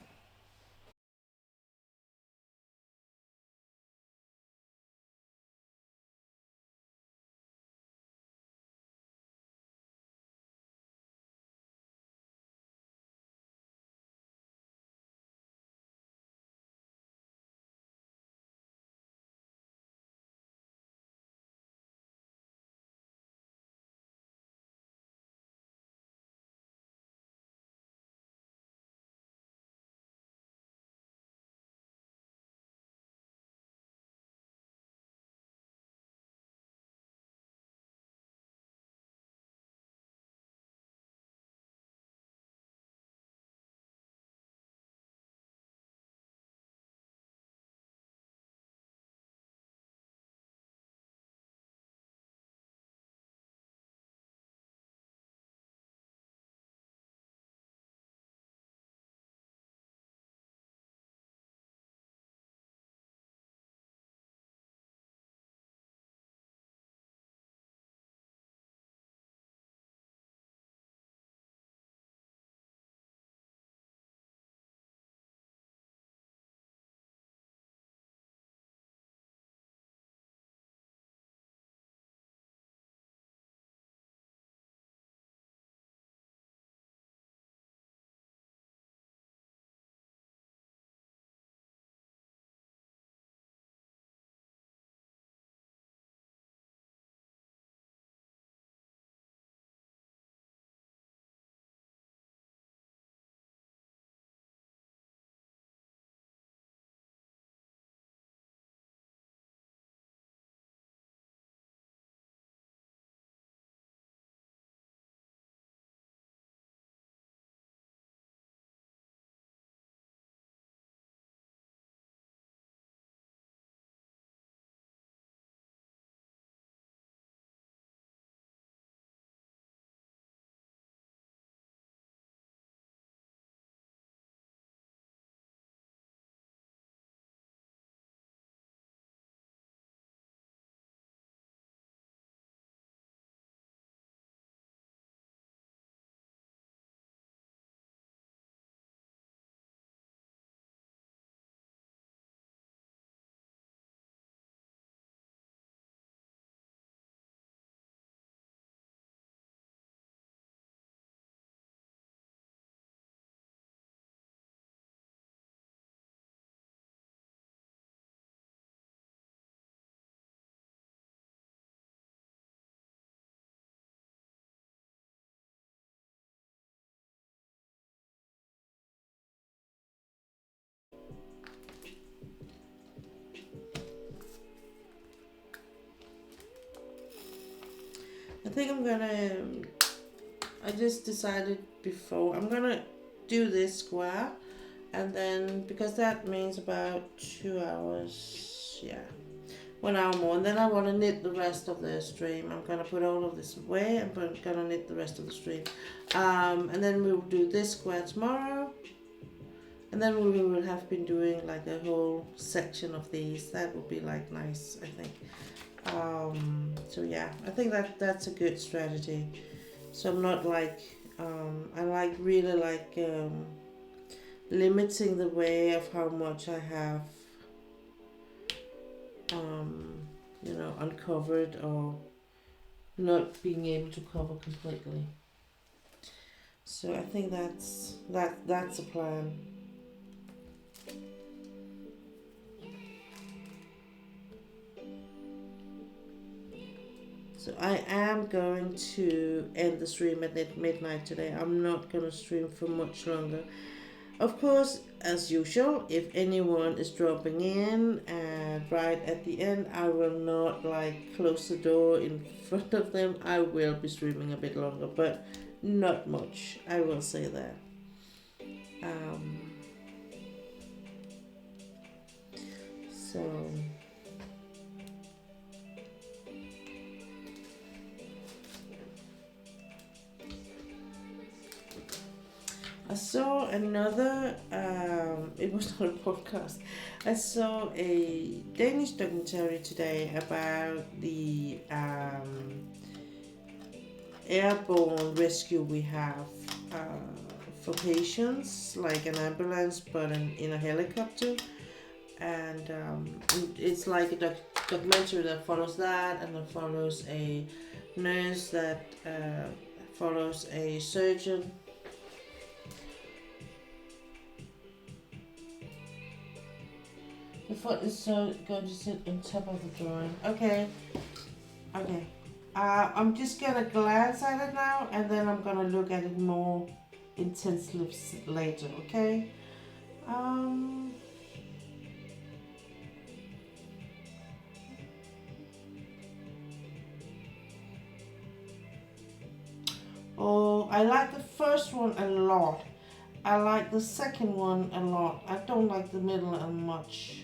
think I'm gonna, I just decided before, I'm gonna do this square, and then, because that means about 2 hours, yeah, 1 hour more, and then I want to knit the rest of the stream. I'm gonna put all of this away, and I'm gonna knit the rest of the stream, and then we'll do this square tomorrow, and then we will have been doing like a whole section of these. That would be like nice, I think. So yeah, I think that's a good strategy. So I'm not like, I like really like limiting the way of how much I have, uncovered, or not being able to cover completely. So I think that's a plan. So I am going to end the stream at midnight today. I'm not going to stream for much longer. Of course, as usual, if anyone is dropping in and right at the end, I will not like close the door in front of them. I will be streaming a bit longer, but not much. I will say that. So I saw another, it was not a podcast. I saw a Danish documentary today about the airborne rescue we have for patients, like an ambulance, but in a helicopter. And it's like a documentary that follows that, and it follows a nurse that follows a surgeon. The foot is so going to sit on top of the drawing. Okay. Okay. I'm just gonna glance at it now, and then I'm gonna look at it more intensely later. Okay. Oh, I like the first one a lot. I like the second one a lot. I don't like the middle one much.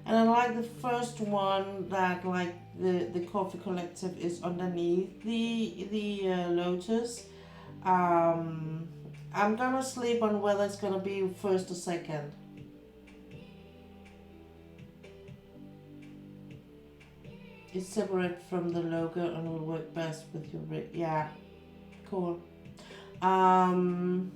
And I like the first one that like the coffee collective is underneath the lotus. I'm gonna sleep on whether it's gonna be first or second. It's separate from the logo and will work best with your yeah, cool. Um,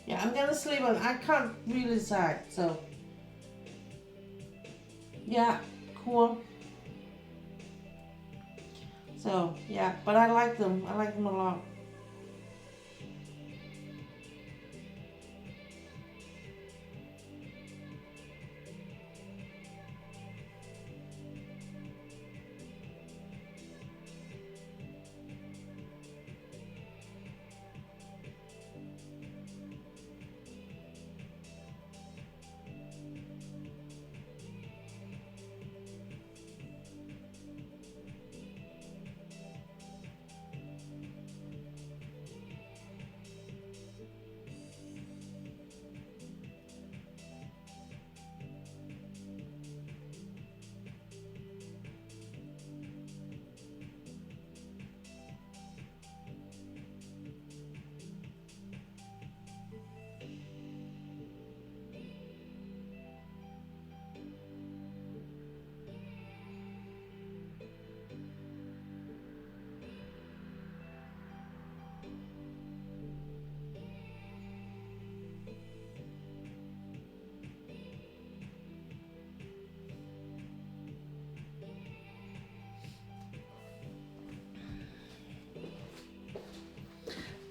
yeah, I'm gonna sleep on. I can't really decide. So yeah, cool. So yeah, but I like them. I like them a lot.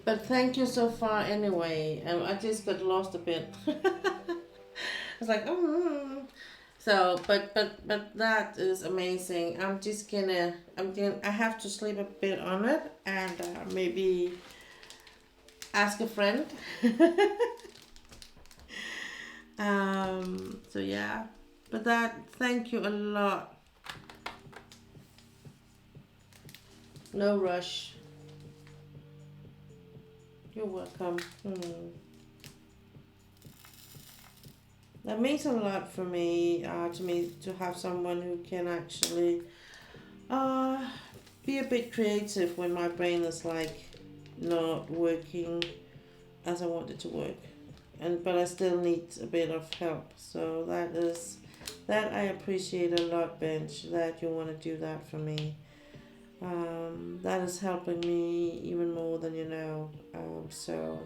But thank you so far anyway. I just got lost a bit. I was like, So, but that is amazing. I have to sleep a bit on it and maybe ask a friend. So yeah, but thank you a lot. No rush. You're welcome. That means a lot for me, to have someone who can actually uh, be a bit creative when my brain is like not working as I want it to work, and but I still need a bit of help. So that I appreciate a lot, Bench, that you want to do that for me. That is helping me even more than you know. So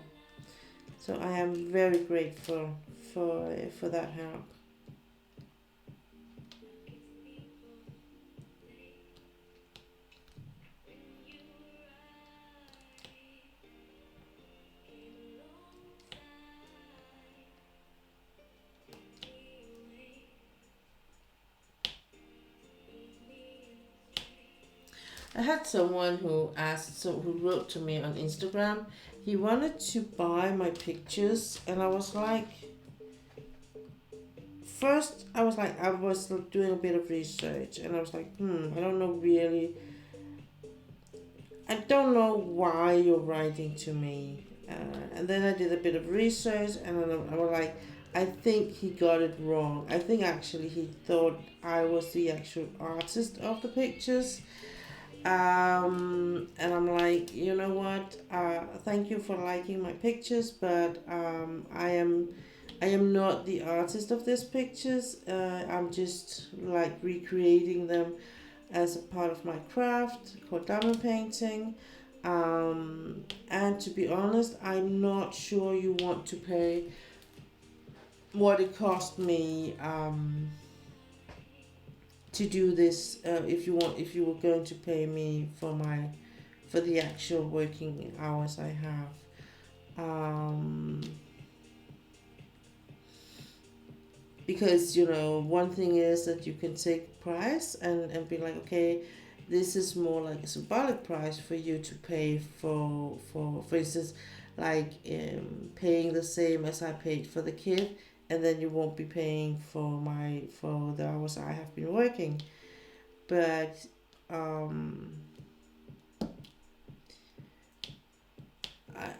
I am very grateful for that help. I had someone who wrote to me on Instagram. He wanted to buy my pictures, and I was like, first I was doing a bit of research, and I was like, I don't know really. I don't know why you're writing to me. And then I did a bit of research, and then I was like, I think he got it wrong. I think actually he thought I was the actual artist of the pictures. And I'm like, you know what? Thank you for liking my pictures, but I am not the artist of these pictures. I'm just like recreating them as a part of my craft called diamond painting. And to be honest, I'm not sure you want to pay what it cost me to do this. If you were going to pay me for the actual working hours I have. Um, because one thing is that you can take price and be like, okay, this is more like a symbolic price for you to pay for instance, like paying the same as I paid for the kid, and then you won't be paying for the hours I have been working. But um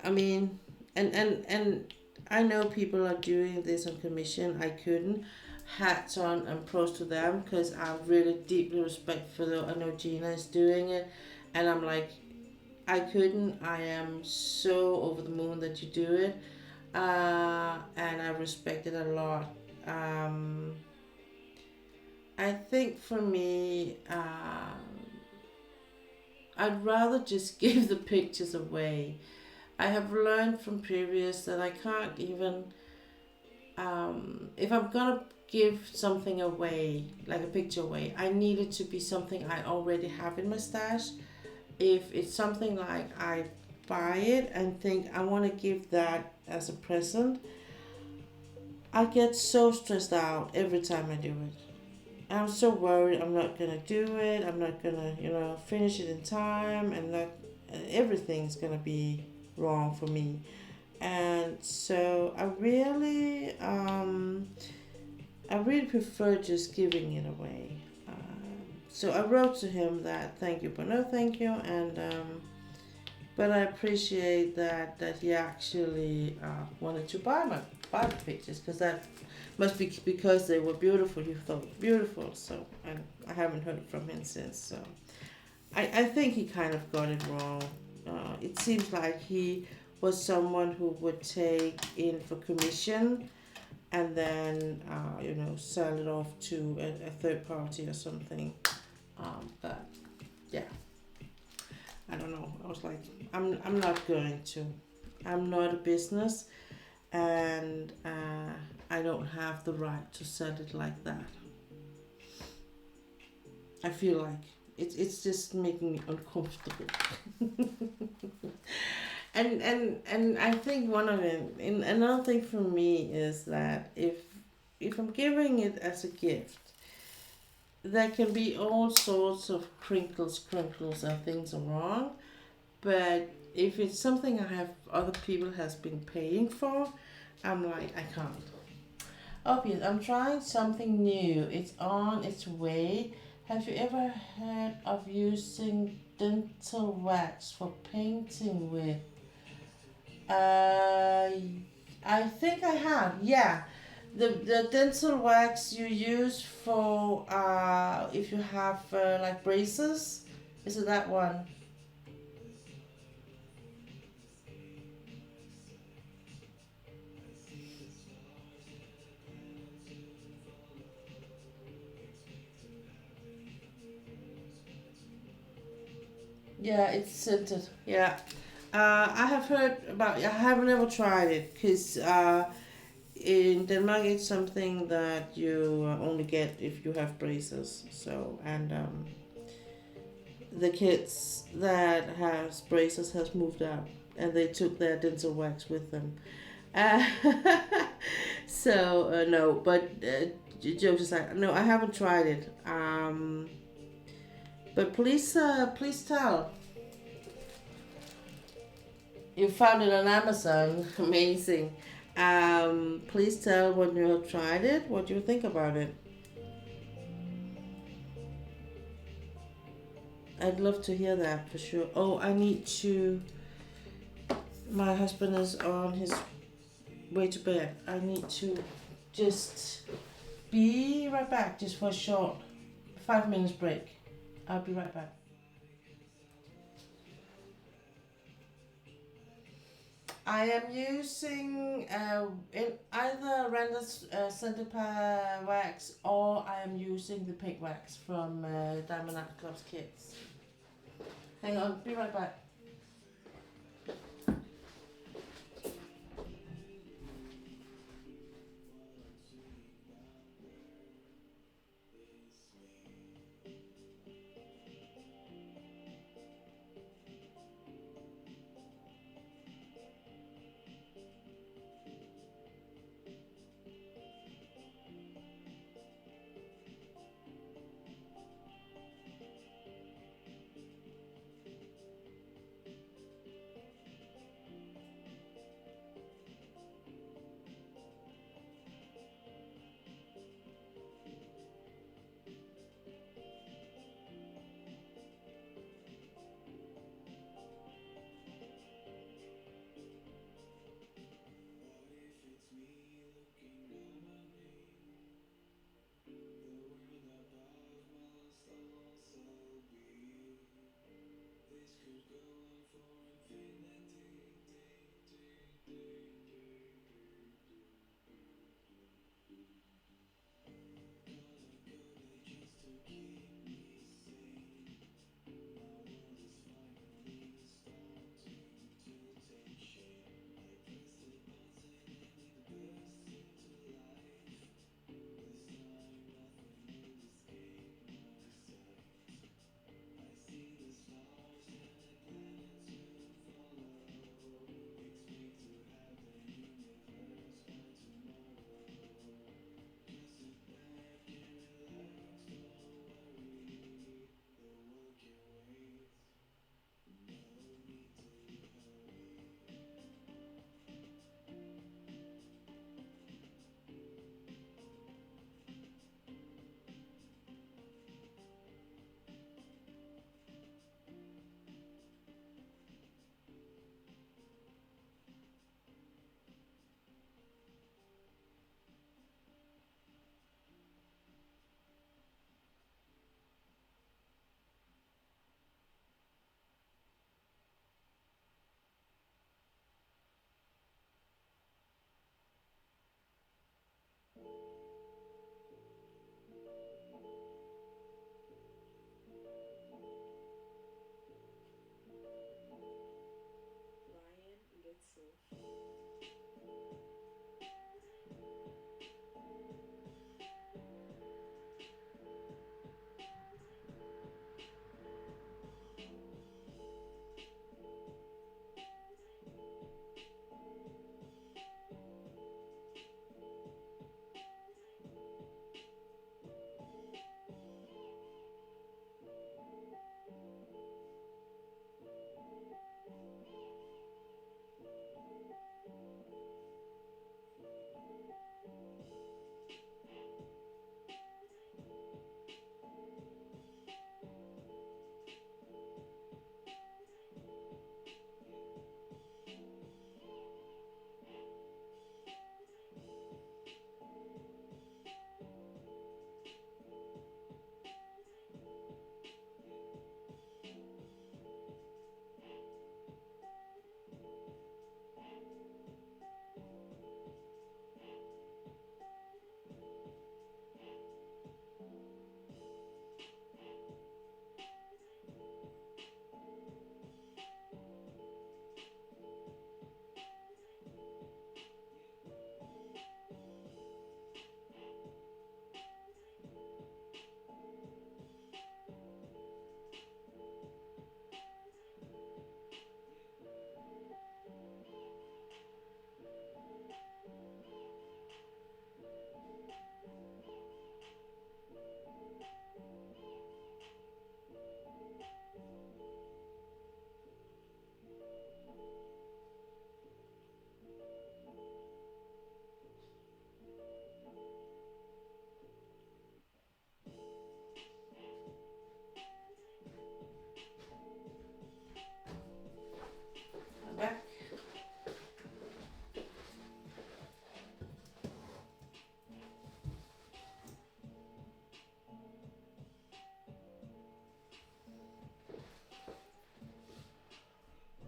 I mean, and I know people are doing this on commission. I couldn't. Hats on and pros to them, because I really deeply respect for the. I know Gina is doing it, and I'm like, I couldn't. I am so over the moon that you do it, and I respect it a lot. Um, I think for me, I'd rather just give the pictures away. I have learned from previous that I can't even, if I'm gonna give something away, like a picture away, I need it to be something I already have in my stash. If it's something like I buy it and think I want to give that as a present, I get so stressed out every time I do it. I'm so worried I'm not gonna do it. I'm not gonna, finish it in time, and that everything's gonna be wrong for me. And so I really prefer just giving it away. So I wrote to him that thank you, but no thank you, and but I appreciate that he actually wanted to buy the pictures, because that must be because they were beautiful. He thought beautiful. So, and I haven't heard from him since. So I think he kind of got it wrong. It seems like he was someone who would take in for commission, and then sell it off to a third party or something. But yeah, I don't know. I was like, I'm not going to. I'm not a business, and I don't have the right to sell it like that. I feel like it's just making me uncomfortable. And I think one of them, and another thing for me is that if I'm giving it as a gift, there can be all sorts of crinkles, and things are wrong. But if it's something I have other people has been paying for, I'm like I can't. Obvious, I'm trying something new. It's on its way. Have you ever heard of using dental wax for painting with? Uh, I think I have. Yeah, the dental wax you use for if you have like braces. Is it that one? Yeah, it's scented. Yeah. I have heard about. I have never tried it because in Denmark it's something that you only get if you have braces. So and the kids that has braces has moved out and they took their dental wax with them. Uh, so no, but jokes aside, no, I haven't tried it. But please tell. You found it on Amazon. Amazing. Please tell when you have tried it, what you think about it. I'd love to hear that for sure. Oh, I need to. My husband is on his way to bed. I need to just be right back, just for a short 5 minutes break. I'll be right back. I am using in either random centipedes wax or I am using the pig wax from Diamond Art Club's kits. Hang on, be right back.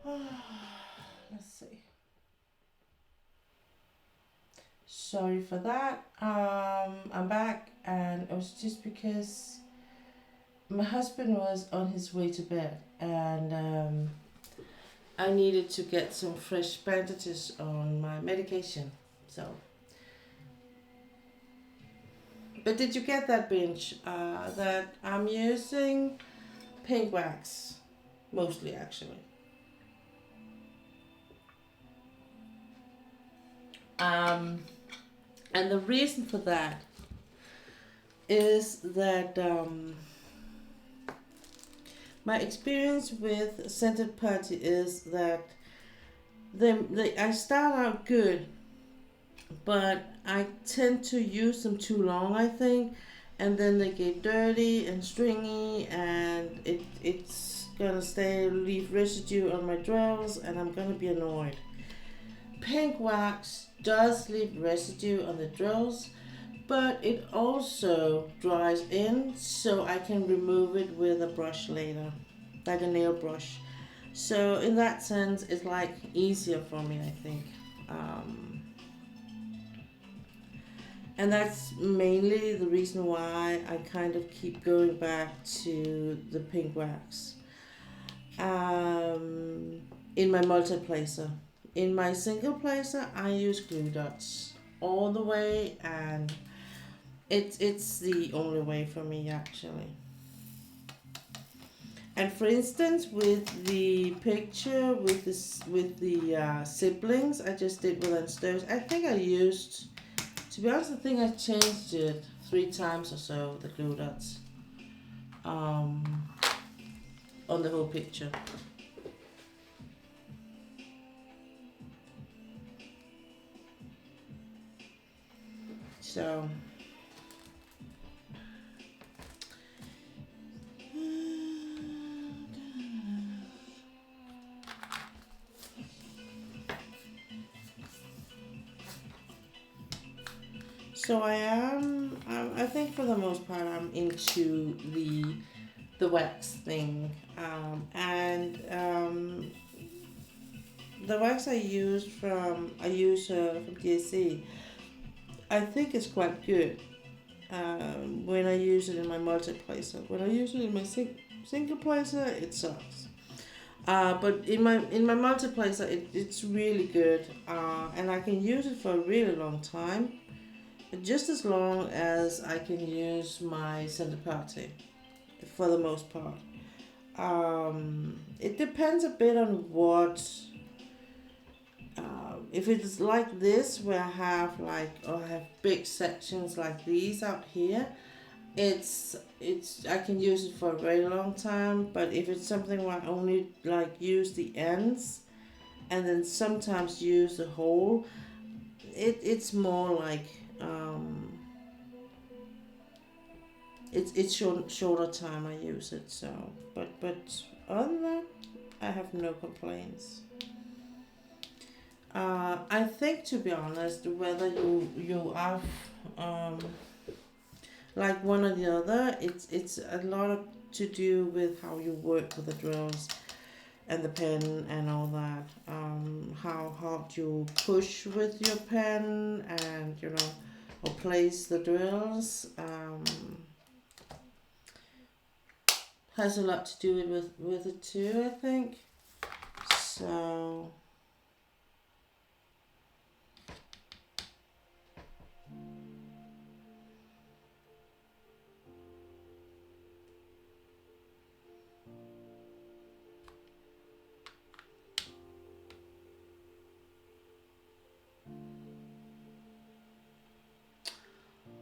Let's see. Sorry for that. I'm back, and it was just because my husband was on his way to bed, and I needed to get some fresh bandages on my medication. So, but did you get that binge? That I'm using pink wax, mostly actually. Um, and the reason for that is that my experience with scented party is that they I start out good, but I tend to use them too long, I think, and then they get dirty and stringy, and it's gonna stay leave residue on my drills, and I'm gonna be annoyed. Pink wax does leave residue on the drills, but it also dries in, so I can remove it with a brush later, like a nail brush. So in that sense, it's like easier for me, I think. Um, and that's mainly the reason why I kind of keep going back to the pink wax. Um, in my multiplacer. In my single placer, I use glue dots all the way, and it's the only way for me actually. And for instance, with the picture with this with the siblings, I just did with Unstairs. I think I used, to be honest, I think I changed it 3 times or so, the glue dots, um, on the whole picture. So so I am. I think for the most part, I'm into the wax thing, and the wax I use from DSC. I think it's quite good. When I use it in my multiplacer. When I use it in my single placer, it sucks. But in my multiplacer, it's really good, and I can use it for a really long time, just as long as I can use my center party, for the most part. It depends a bit on what. If it's like this, where I have big sections like these out here, it's I can use it for a very long time. But if it's something where I only like use the ends, and then sometimes use the whole, it's more like it's shorter time I use it. So but other than that, I have no complaints. I think, to be honest, whether you are um, like one or the other, it's a lot of, to do with how you work with the drills and the pen and all that. How hard you push with your pen, and or place the drills. Has a lot to do with it too, I think. So.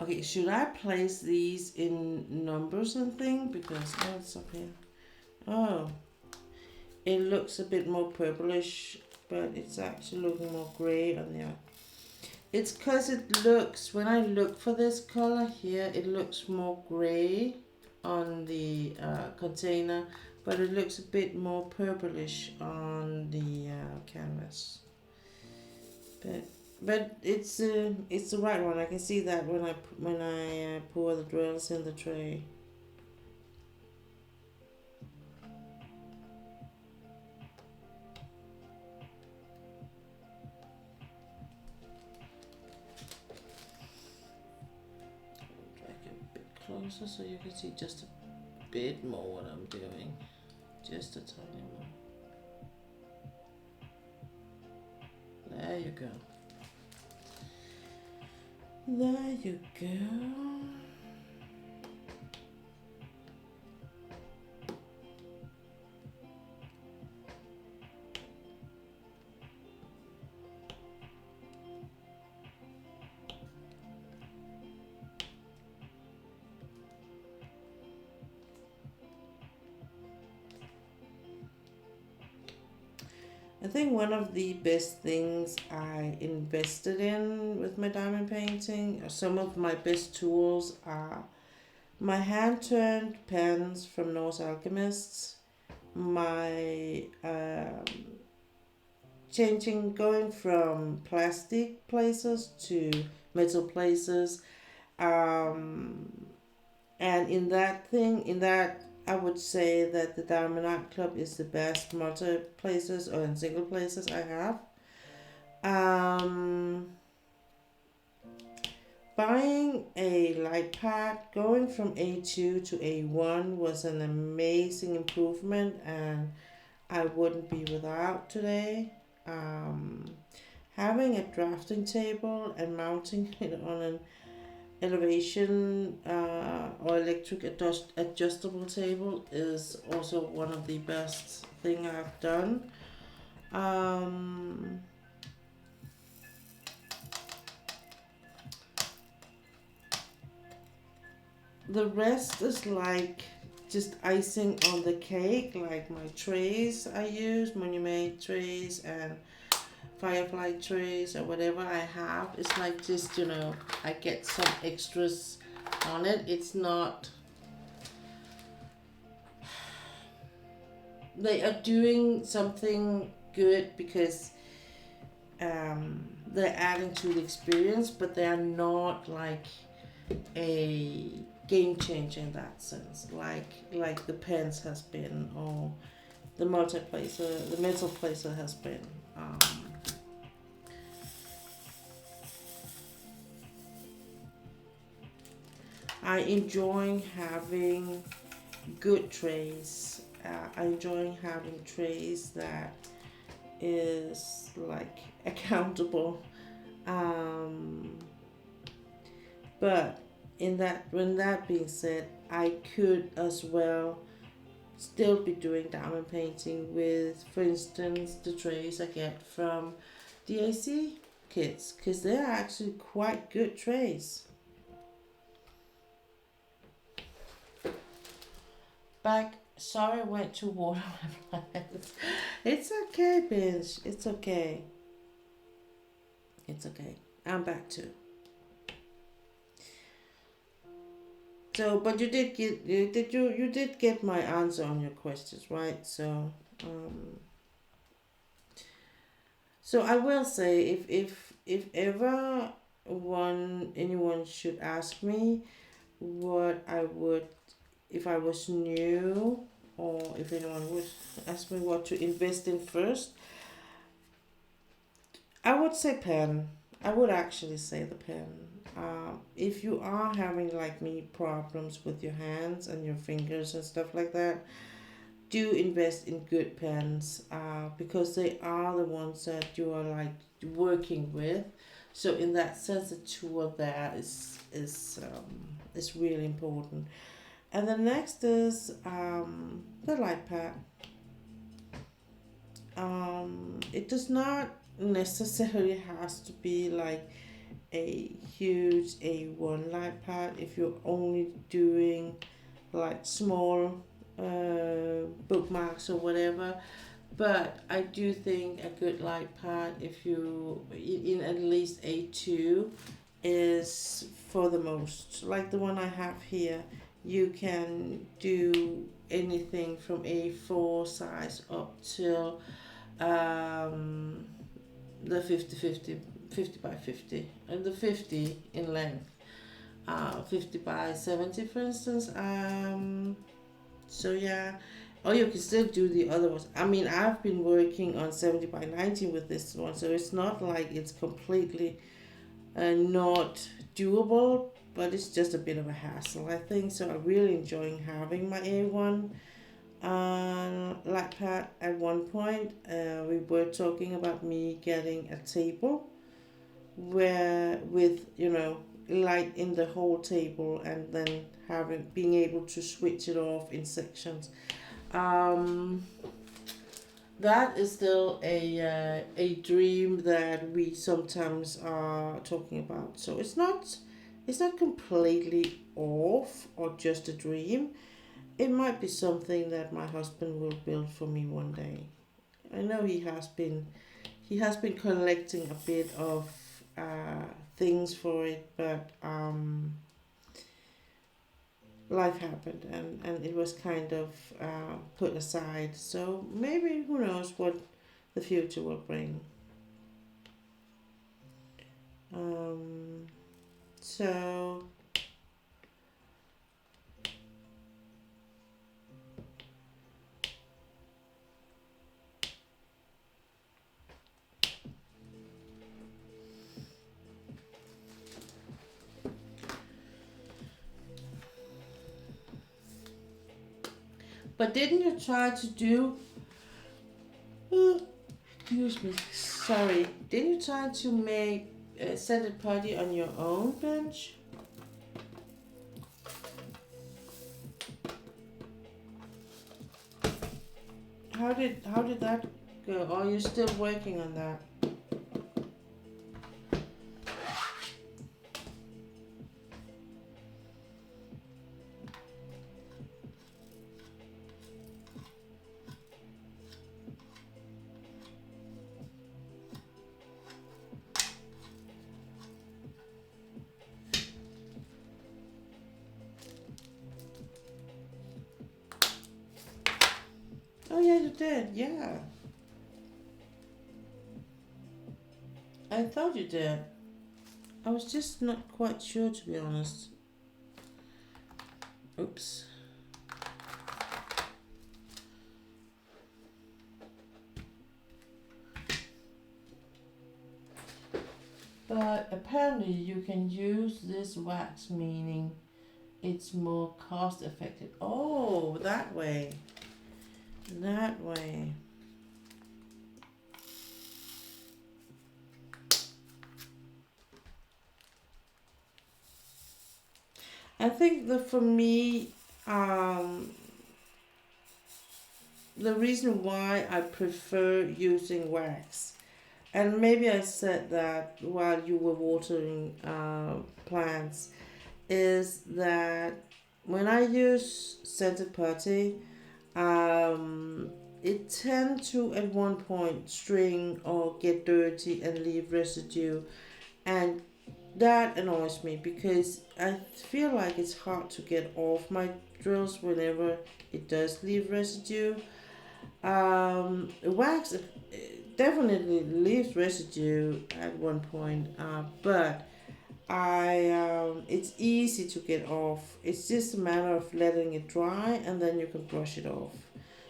Okay, should I place these in numbers and thing? Because it's up here. Oh, it looks a bit more purplish, but it's actually looking more grey on there. It's because it looks, when I look for this color here, it looks more grey on the container, but it looks a bit more purplish on the canvas. But it's the right one. I can see that when I pour the drills in the tray. closer so you can see just a bit more what I'm doing. Just a tiny more. There you go. There you go. I think one of the best things I invested in with my diamond painting, or some of my best tools, are my hand turned pens from Norse Alchemists, my going from plastic places to metal places, and in that I would say that the Diamond Art Club is the best multi places or in single places I have. Buying a light pad, going from A2 to A1 was an amazing improvement, and I wouldn't be without today. Having a drafting table and mounting it on an elevation or electric adjustable table is also one of the best thing I've done. The rest is like just icing on the cake, like my trays I use, Monument trays and firefly trays or whatever I have. It's like just, I get some extras on it. It's not, they are doing something good because they're adding to the experience, but they are not like a game changer in that sense, like the pens has been, or the the metal placer has been. I enjoy having good trays. I enjoy having trays that is like accountable. But when that being said, I could as well still be doing diamond painting with, for instance, the trays I get from DAC kits, because they're actually quite good trays. Sorry, I went to water my plants. It's okay, Binge. It's okay. It's okay. I'm back too. So, but you did get my answer on your questions, right? So I will say, if ever anyone should ask me what I would, if I was new, or if anyone would ask me what to invest in first, I would say pen. I would actually say the pen. If you are having, like me, problems with your hands and your fingers and stuff like that, do invest in good pens, because they are the ones that you are like working with. So in that sense, the tool there is really important. And the next is the light pad. It does not necessarily has to be like a huge A1 light pad if you're only doing like small bookmarks or whatever. But I do think a good light pad, if you in at least A2, is for the most. Like the one I have here, you can do anything from A4 size up till the 50 by 50, and the 50 in length, 50 by 70 for instance. So yeah, or you can still do the other ones. I mean, I've been working on 70 by 90 with this one, so it's not like it's completely not doable, but it's just a bit of a hassle, I think. So I'm really enjoying having my A1 light pad. At one point, we were talking about me getting a table where with light in the whole table, and then having being able to switch it off in sections. Um, that is still a dream that we sometimes are talking about. So it's not completely off or just a dream. It might be something that my husband will build for me one day. I know he has been collecting a bit of things for it, but life happened, and it was kind of put aside. So maybe who knows what the future will bring. Um, so, but didn't you try to do? Excuse me. Sorry. Didn't you try to make set a party on your own bench? How did that go? Or are you still working on that? Oh yeah, you did. Yeah, I thought you did. I was just not quite sure, to be honest. Oops. But apparently you can use this wax, meaning it's more cost effective. Oh, that way. That way. I think that for me, um, the reason why I prefer using wax, and maybe I said that while you were watering plants, is that when I use scented putty, um, it tend to at one point string or get dirty and leave residue, and that annoys me because I feel like it's hard to get off my drills whenever it does leave residue. Wax definitely leaves residue at one point, but it's easy to get off. It's just a matter of letting it dry, and then you can brush it off.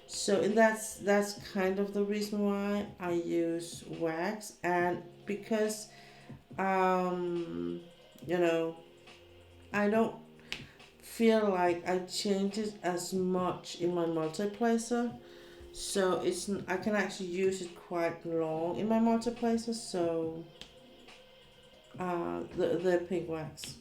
So and that's kind of the reason why I use wax, and because um, you know I don't feel like I change it as much in my multiplacer. So I can actually use it quite long in my multiplacer. So the pink wax.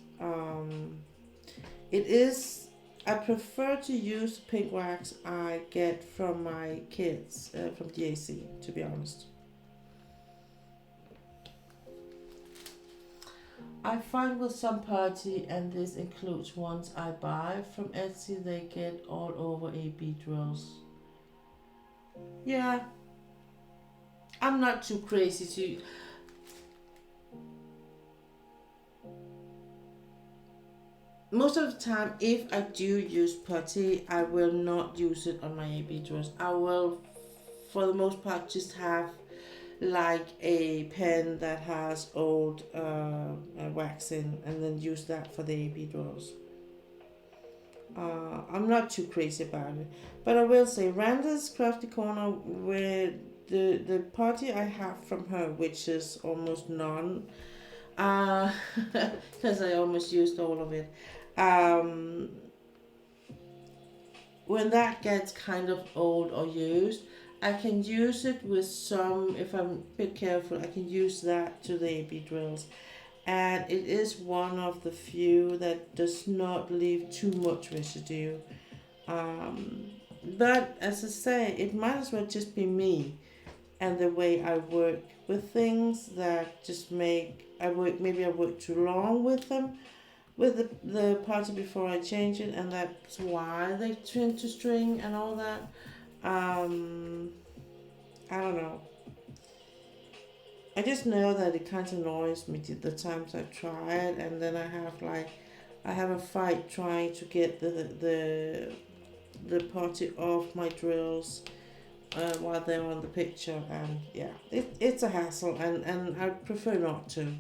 It is. I prefer to use pink wax I get from my kids from DAC. To be honest, I find with some party, and this includes ones I buy from Etsy, they get all over AB drills. Yeah, I'm not too crazy to. Most of the time, if I do use putty, I will not use it on my AB drills. I will, for the most part, just have like a pen that has old wax in, and then use that for the AB drills. I'm not too crazy about it, but I will say Randa's Crafty Corner, with the party I have from her, which is almost none. Because I almost used all of it. Um, when that gets kind of old or used, I can use it with some, if I'm a bit careful, I can use that to the AB drills. And it is one of the few that does not leave too much residue. Um, but as I say, it might as well just be me and the way I work with things that just make I work maybe I work too long with them with the party before I change it, and that's why they turn to string and all that. Um, I don't know. I just know that it kind of annoys me the times I try it, and then I have a fight trying to get the party off my drills while they're on the picture, and yeah, it's a hassle, and I prefer not to.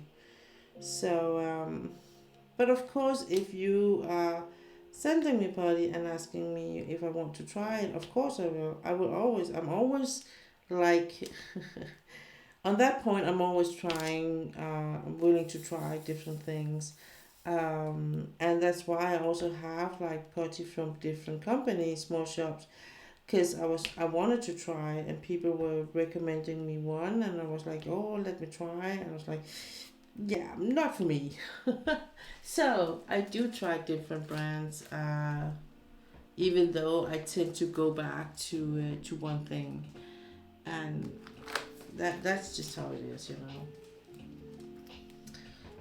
So, but of course, if you are sending me party and asking me if I want to try it, of course I will. I will always. I'm always like on that point. I'm always trying. I'm willing to try different things. And that's why I also have like party from different companies, small shops, because I wanted to try and people were recommending me one and I was like, oh, let me try, and I was like, yeah, not for me. So I do try different brands, even though I tend to go back to one thing, and that's just how it is, you know.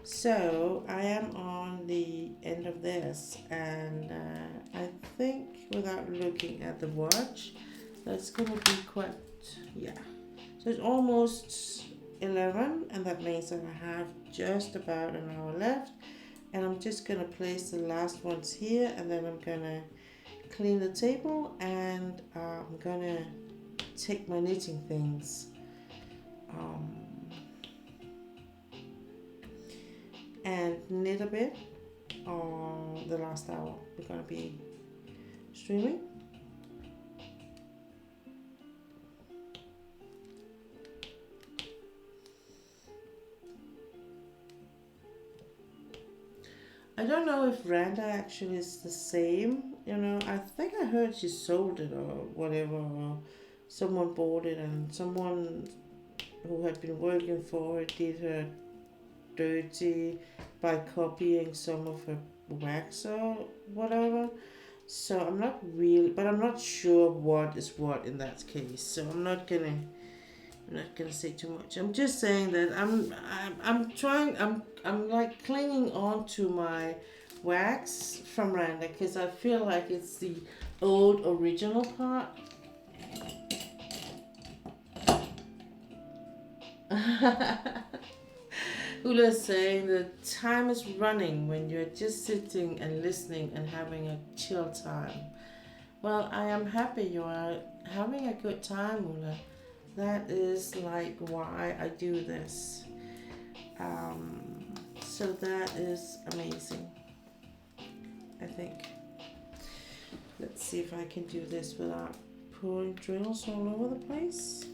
So I am on the end of this, and I think without looking at the watch, that's gonna be quite, yeah. So it's almost 11, and that means that I have just about an hour left, and I'm just gonna place the last ones here, and then I'm gonna clean the table, and I'm gonna take my knitting things. Um, and knit a bit on the last hour. We're gonna be streaming. I don't know if Randa actually is the same. You know, I think I heard she sold it or whatever, or someone bought it, and someone who had been working for it did her dirty by copying some of her wax or whatever. So I'm not sure what is what in that case. So I'm not gonna say too much. I'm just saying that I'm trying. I'm like clinging on to my wax from Randa because I feel like it's the old original part. Ula's saying that time is running when you're just sitting and listening and having a chill time. Well, I am happy you are having a good time, Ula. That is like why I do this. So that is amazing, I think. Let's see if I can do this without pulling drills all over the place.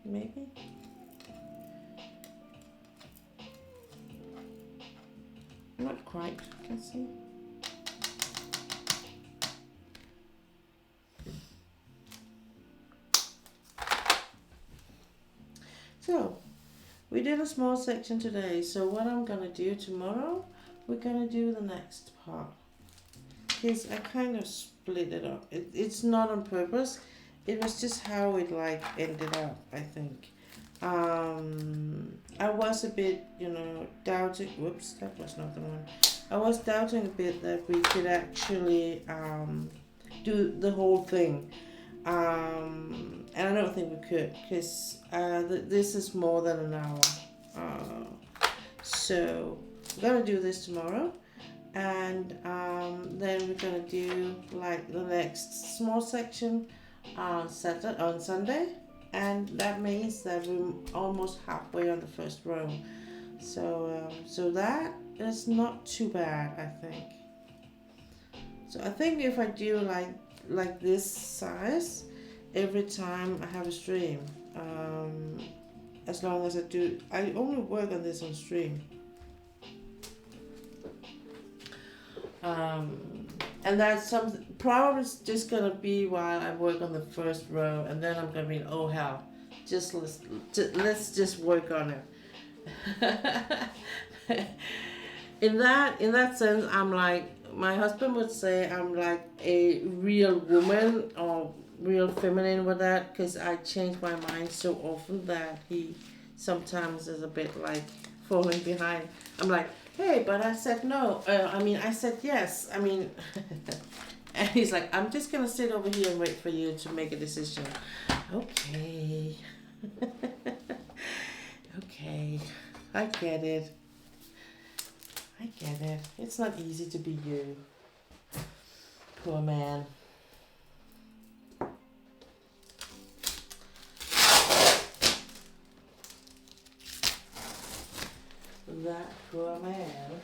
Maybe. Not quite, can see. So, we did a small section today, so what I'm gonna do tomorrow, we're gonna do the next part. Because I kind of split it up. It's not on purpose, it was just how it like ended up, I think. I was a bit, doubting. Whoops, that was not the one. I was doubting a bit that we could actually do the whole thing. And I don't think we could because this is more than an hour. So we're gonna do this tomorrow, and then we're gonna do like the next small section on Sunday, and that means that we're almost halfway on the first row. So that is not too bad, I think. So I think if I do like this size every time I have a stream, as long as I do. I only work on this on stream. Um, and that's something probably just gonna be while I work on the first row, and then I'm gonna be oh hell, just let's just work on it. In that sense, I'm like my husband would say I'm like a real woman or real feminine with that because I change my mind so often that he sometimes is a bit like falling behind. I'm like, hey, but I said no. I said yes. And he's like, I'm just gonna sit over here and wait for you to make a decision. Okay. Okay. I get it. I get it. It's not easy to be you. Poor man. That poor man.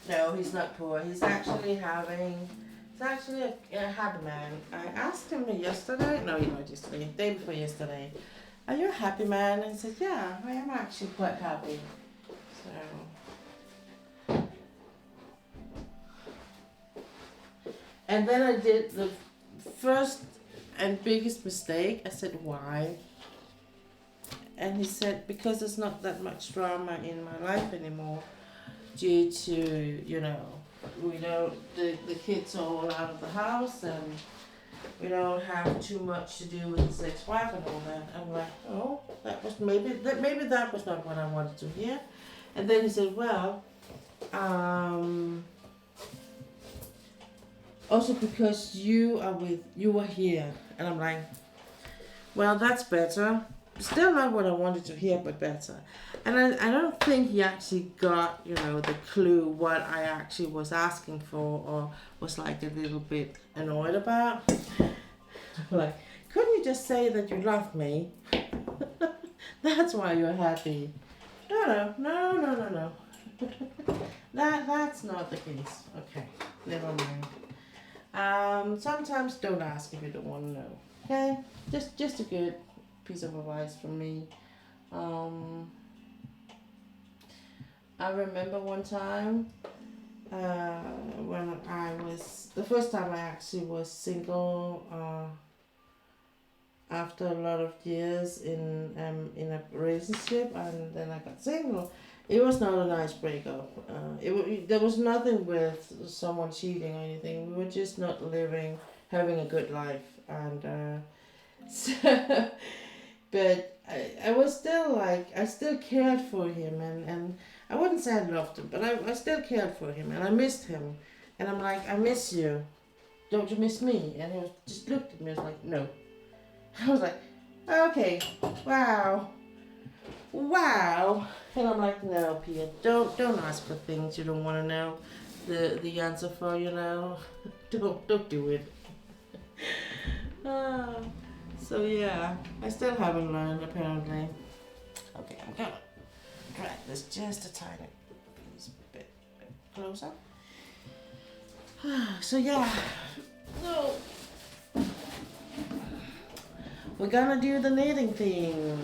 No, he's not poor. He's actually a happy man. I asked him yesterday, no, not yesterday, day before yesterday, are you a happy man? And he said, yeah, I am actually quite happy. So, and then I did the first and biggest mistake. I said, why? And he said, because there's not that much drama in my life anymore due to, the kids are all out of the house and we don't have too much to do with his ex-wife and all that. I'm like, oh, maybe that was not what I wanted to hear. And then he said, well, also because you were here. And I'm like, well, that's better. Still not what I wanted to hear, but better. And I don't think he actually got, the clue what I actually was asking for or was like a little bit annoyed about. Like, couldn't you just say that you love me? That's why you're happy. No. That's not the case. Okay, never mind. Sometimes don't ask if you don't want to know. Okay, just a good piece of advice from me. I remember one time when the first time I actually was single after a lot of years in a relationship, and then I got single. It was not a nice breakup. There was nothing with someone cheating or anything. We were just not having a good life, and so, but I was still I still cared for him, and I wouldn't say I loved him, but I still cared for him, and I missed him, and I'm like, I miss you. Don't you miss me? And he just looked at me. I was like, no. I was like, okay, wow. And I'm like, no, Pia, don't ask for things you don't want to know the answer for, don't do it. So yeah, I still haven't learned apparently. Okay, I'm gonna drag this just a tiny bit closer. So yeah, no. We're gonna do the knitting thing.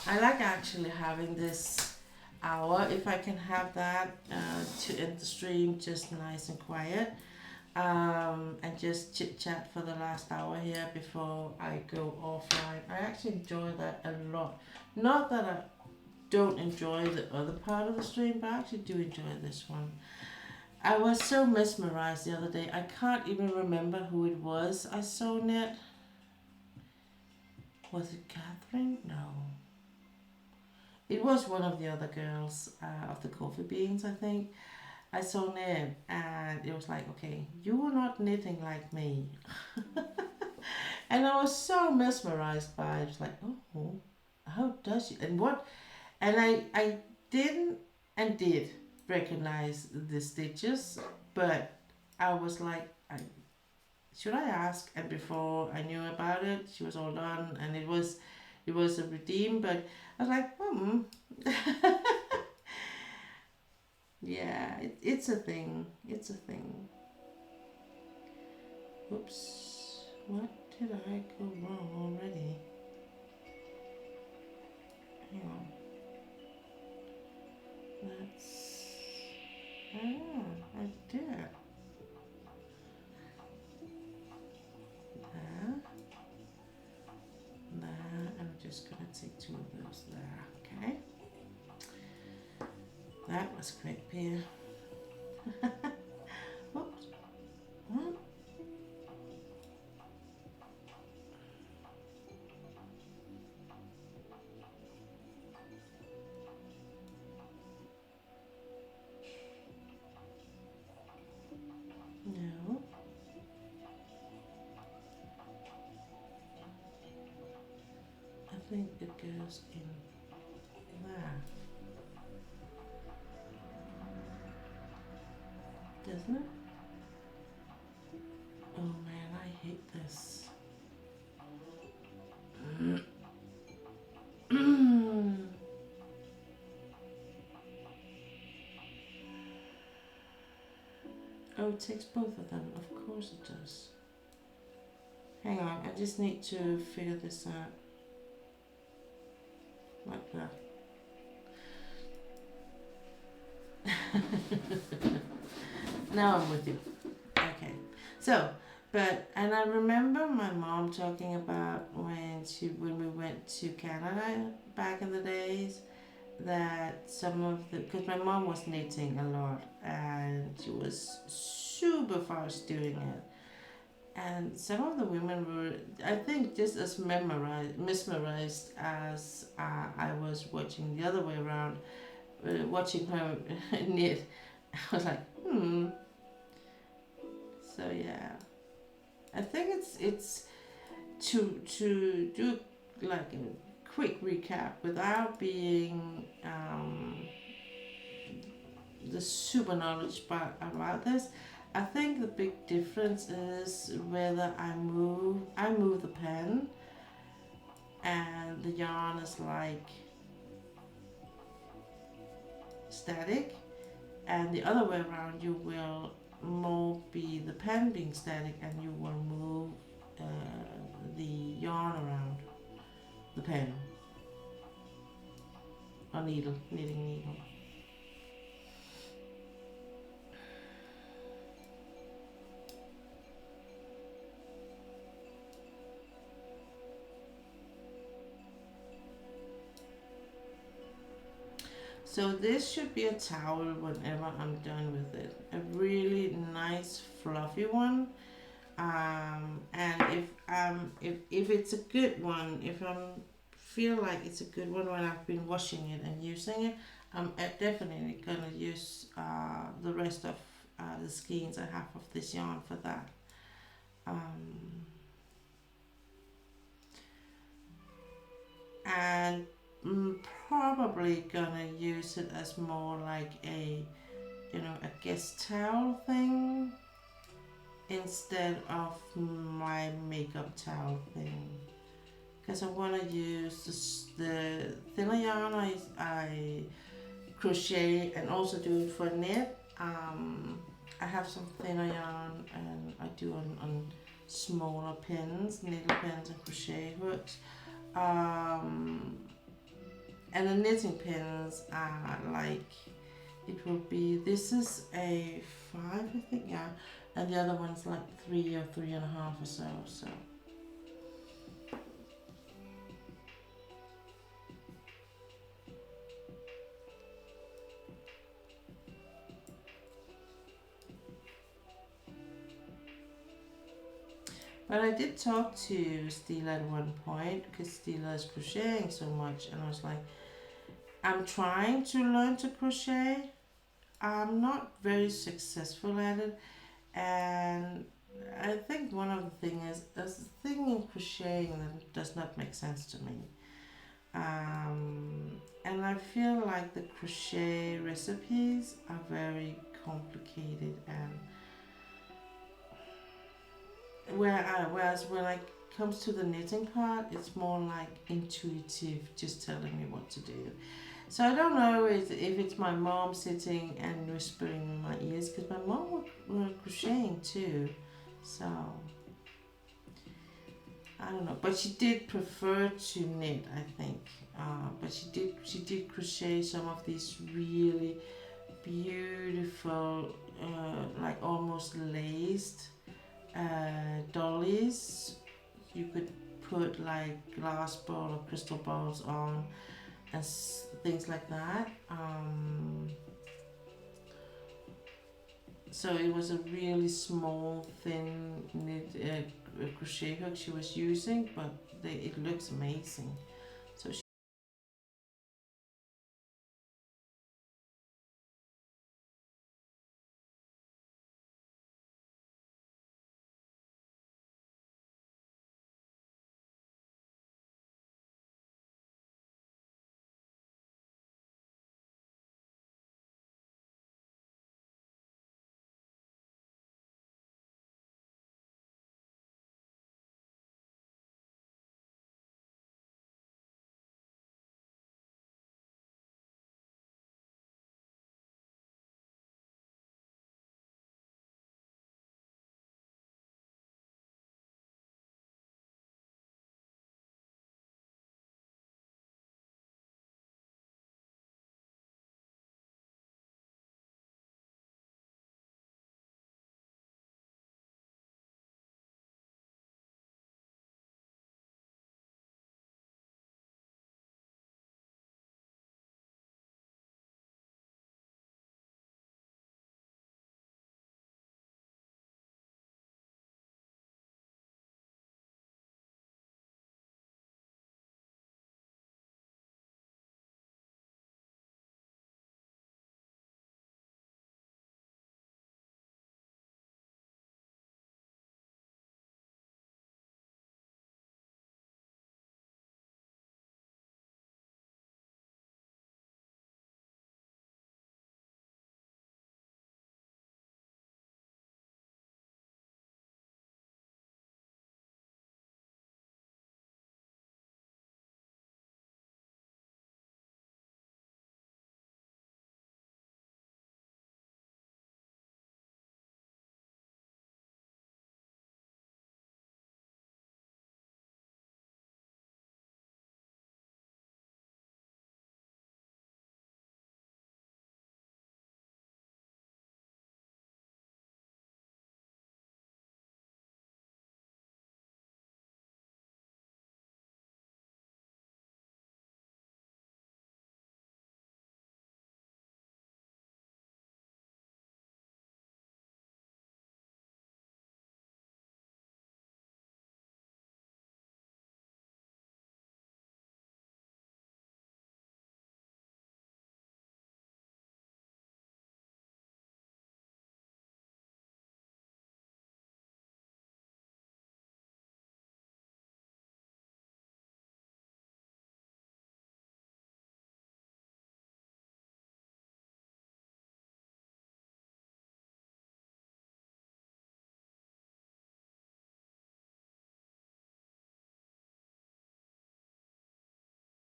I like actually having this hour, if I can have that, to end the stream just nice and quiet, and just chit chat for the last hour here before I go offline. I actually enjoy that a lot. Not that I don't enjoy the other part of the stream, but I actually do enjoy this one. I was so mesmerized the other day. I can't even remember who it was I saw knit. Was it Catherine? No. It was one of the other girls of the coffee beans, I think. I saw knit, and it was like, okay, you are not knitting like me. And I was so mesmerized by it. It was like, oh, how does she? And what? And I didn't and did recognize the stitches, but I was like, should I ask? And before I knew about it, she was all done, and it was a redeem, but I was like, Yeah, it's a thing. It's a thing. Oops. What did I go wrong already? Hang on. That's. I did. There. There. I'm just gonna take two of those there. Okay. That was quick, Pia. Oops. What? No. I think it goes in there. Doesn't it? Oh man, I hate this. Oh, it takes both of them. Of course it does. Hang on, I just need to figure this out. Like that. Now I'm with you. Okay. So, and I remember my mom talking about when we went to Canada back in the days, that some of the, because my mom was knitting a lot and she was super fast doing it, and some of the women were, I think, just as mesmerized as I was watching the other way around, watching her knit. I was like, So yeah, I think it's to do like a quick recap without being the super knowledge part about this. I think the big difference is whether I move the pen, and the yarn is like static, and the other way around you will more be the pen being static and you will move the yarn around the pen or knitting needle. So this should be a towel whenever I'm done with it. A really nice fluffy one. And if it's a good one, if I feel like it's a good one when I've been washing it and using it, I'm definitely gonna use the rest of the skeins I have of this yarn for that. And probably gonna use it as more like a guest towel thing instead of my makeup towel thing, because I want to use the thinner yarn I crochet and also do it for knit. I have some thinner yarn and I do on smaller pins, needle pins and crochet hooks. And the knitting pins are like, it will be, this is a 5 I think, yeah, and the other one's like 3 or 3.5 or so. But I did talk to Stila at one point because Stila is crocheting so much, and I was like, I'm trying to learn to crochet. I'm not very successful at it, and I think one of the things is there's a thing in crocheting that does not make sense to me. And I feel like the crochet recipes are very complicated, and whereas when it comes to the knitting part, it's more like intuitive, just telling me what to do. So I don't know if it's my mom sitting and whispering in my ears, because my mom were crocheting too. So I don't know, but she did prefer to knit, I think. But she did crochet some of these really beautiful, like almost laced dollies. You could put like glass ball or crystal balls on, and things like that. So it was a really small, thin knit crochet hook she was using, but it looks amazing. So she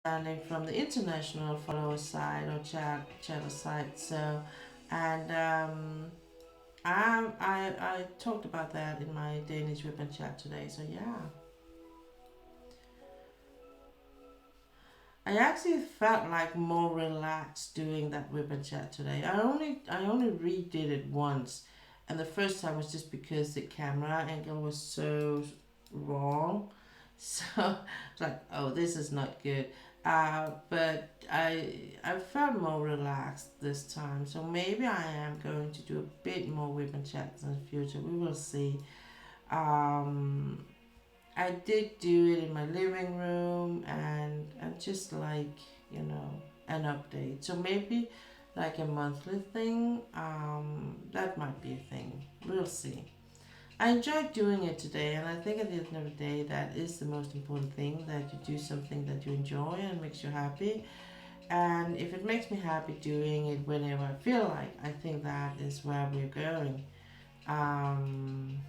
standing from the international follower side or chatter side. So, and I talked about that in my Danish ribbon chat today. So yeah, I actually felt like more relaxed doing that ribbon chat today. I only redid it once, and the first time was just because the camera angle was so wrong. So it's like, oh, this is not good. But I felt more relaxed this time, so maybe I am going to do a bit more ribbon chats in the future. We will see. Um, I did do it in my living room, and just like, an update. So maybe like a monthly thing. That might be a thing. We'll see. I enjoyed doing it today, and I think at the end of the day, that is the most important thing, that you do something that you enjoy and makes you happy. And if it makes me happy doing it whenever I feel like, I think that is where we're going. Um,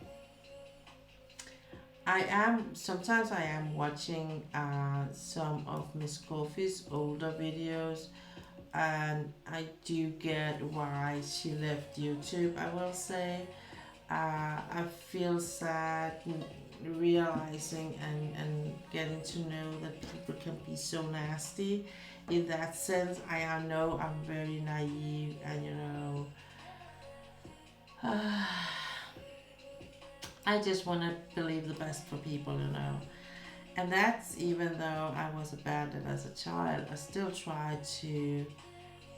sometimes I am watching some of Miss Coffee's older videos and I do get why she left YouTube, I will say. I feel sad realizing and getting to know that people can be so nasty. In that sense, I know I'm very naive, and I just want to believe the best for people. And that's even though I was abandoned as a child, I still try to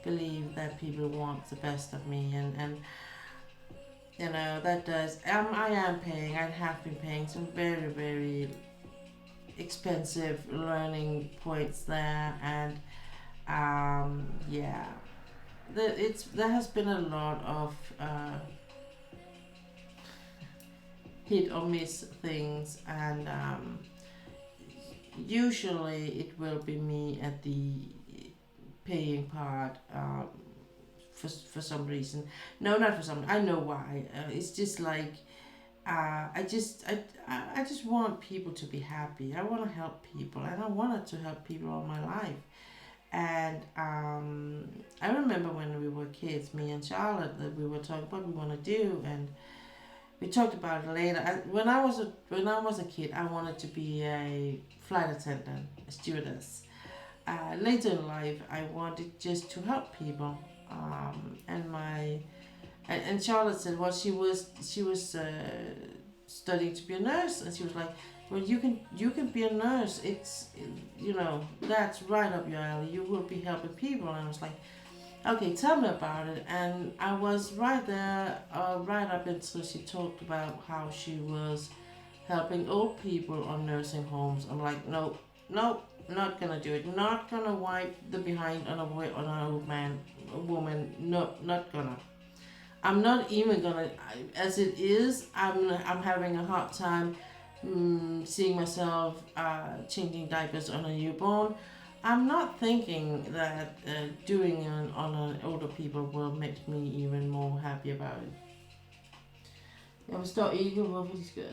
believe that people want the best of me, and that does. I am paying. I have been paying some very, very expensive learning points there, and yeah, there has been a lot of hit or miss things, and usually it will be me at the paying part. For some reason. No, not for some. I know why. It's just like I just want people to be happy. I want to help people, and I wanted to help people all my life. And I remember when we were kids, me and Charlotte, that we were talking what we want to do, and we talked about it later. When I was a kid, I wanted to be a flight attendant, a stewardess. Later in life, I wanted just to help people. And my and Charlotte said, well, she was studying to be a nurse, and she was like, well, you can be a nurse. It's that's right up your alley. You will be helping people. And I was like, okay, tell me about it. And I was right there, right up until she talked about how she was helping old people on nursing homes. I'm like, no, no, not gonna do it. Not gonna wipe the behind on an old man, a woman. No, not gonna. I'm not even gonna. As it is, I'm having a hard time seeing myself changing diapers on a newborn. I'm not thinking that doing it on an older people will make me even more happy about it. Jeg forstår ikke, hvorfor de skal...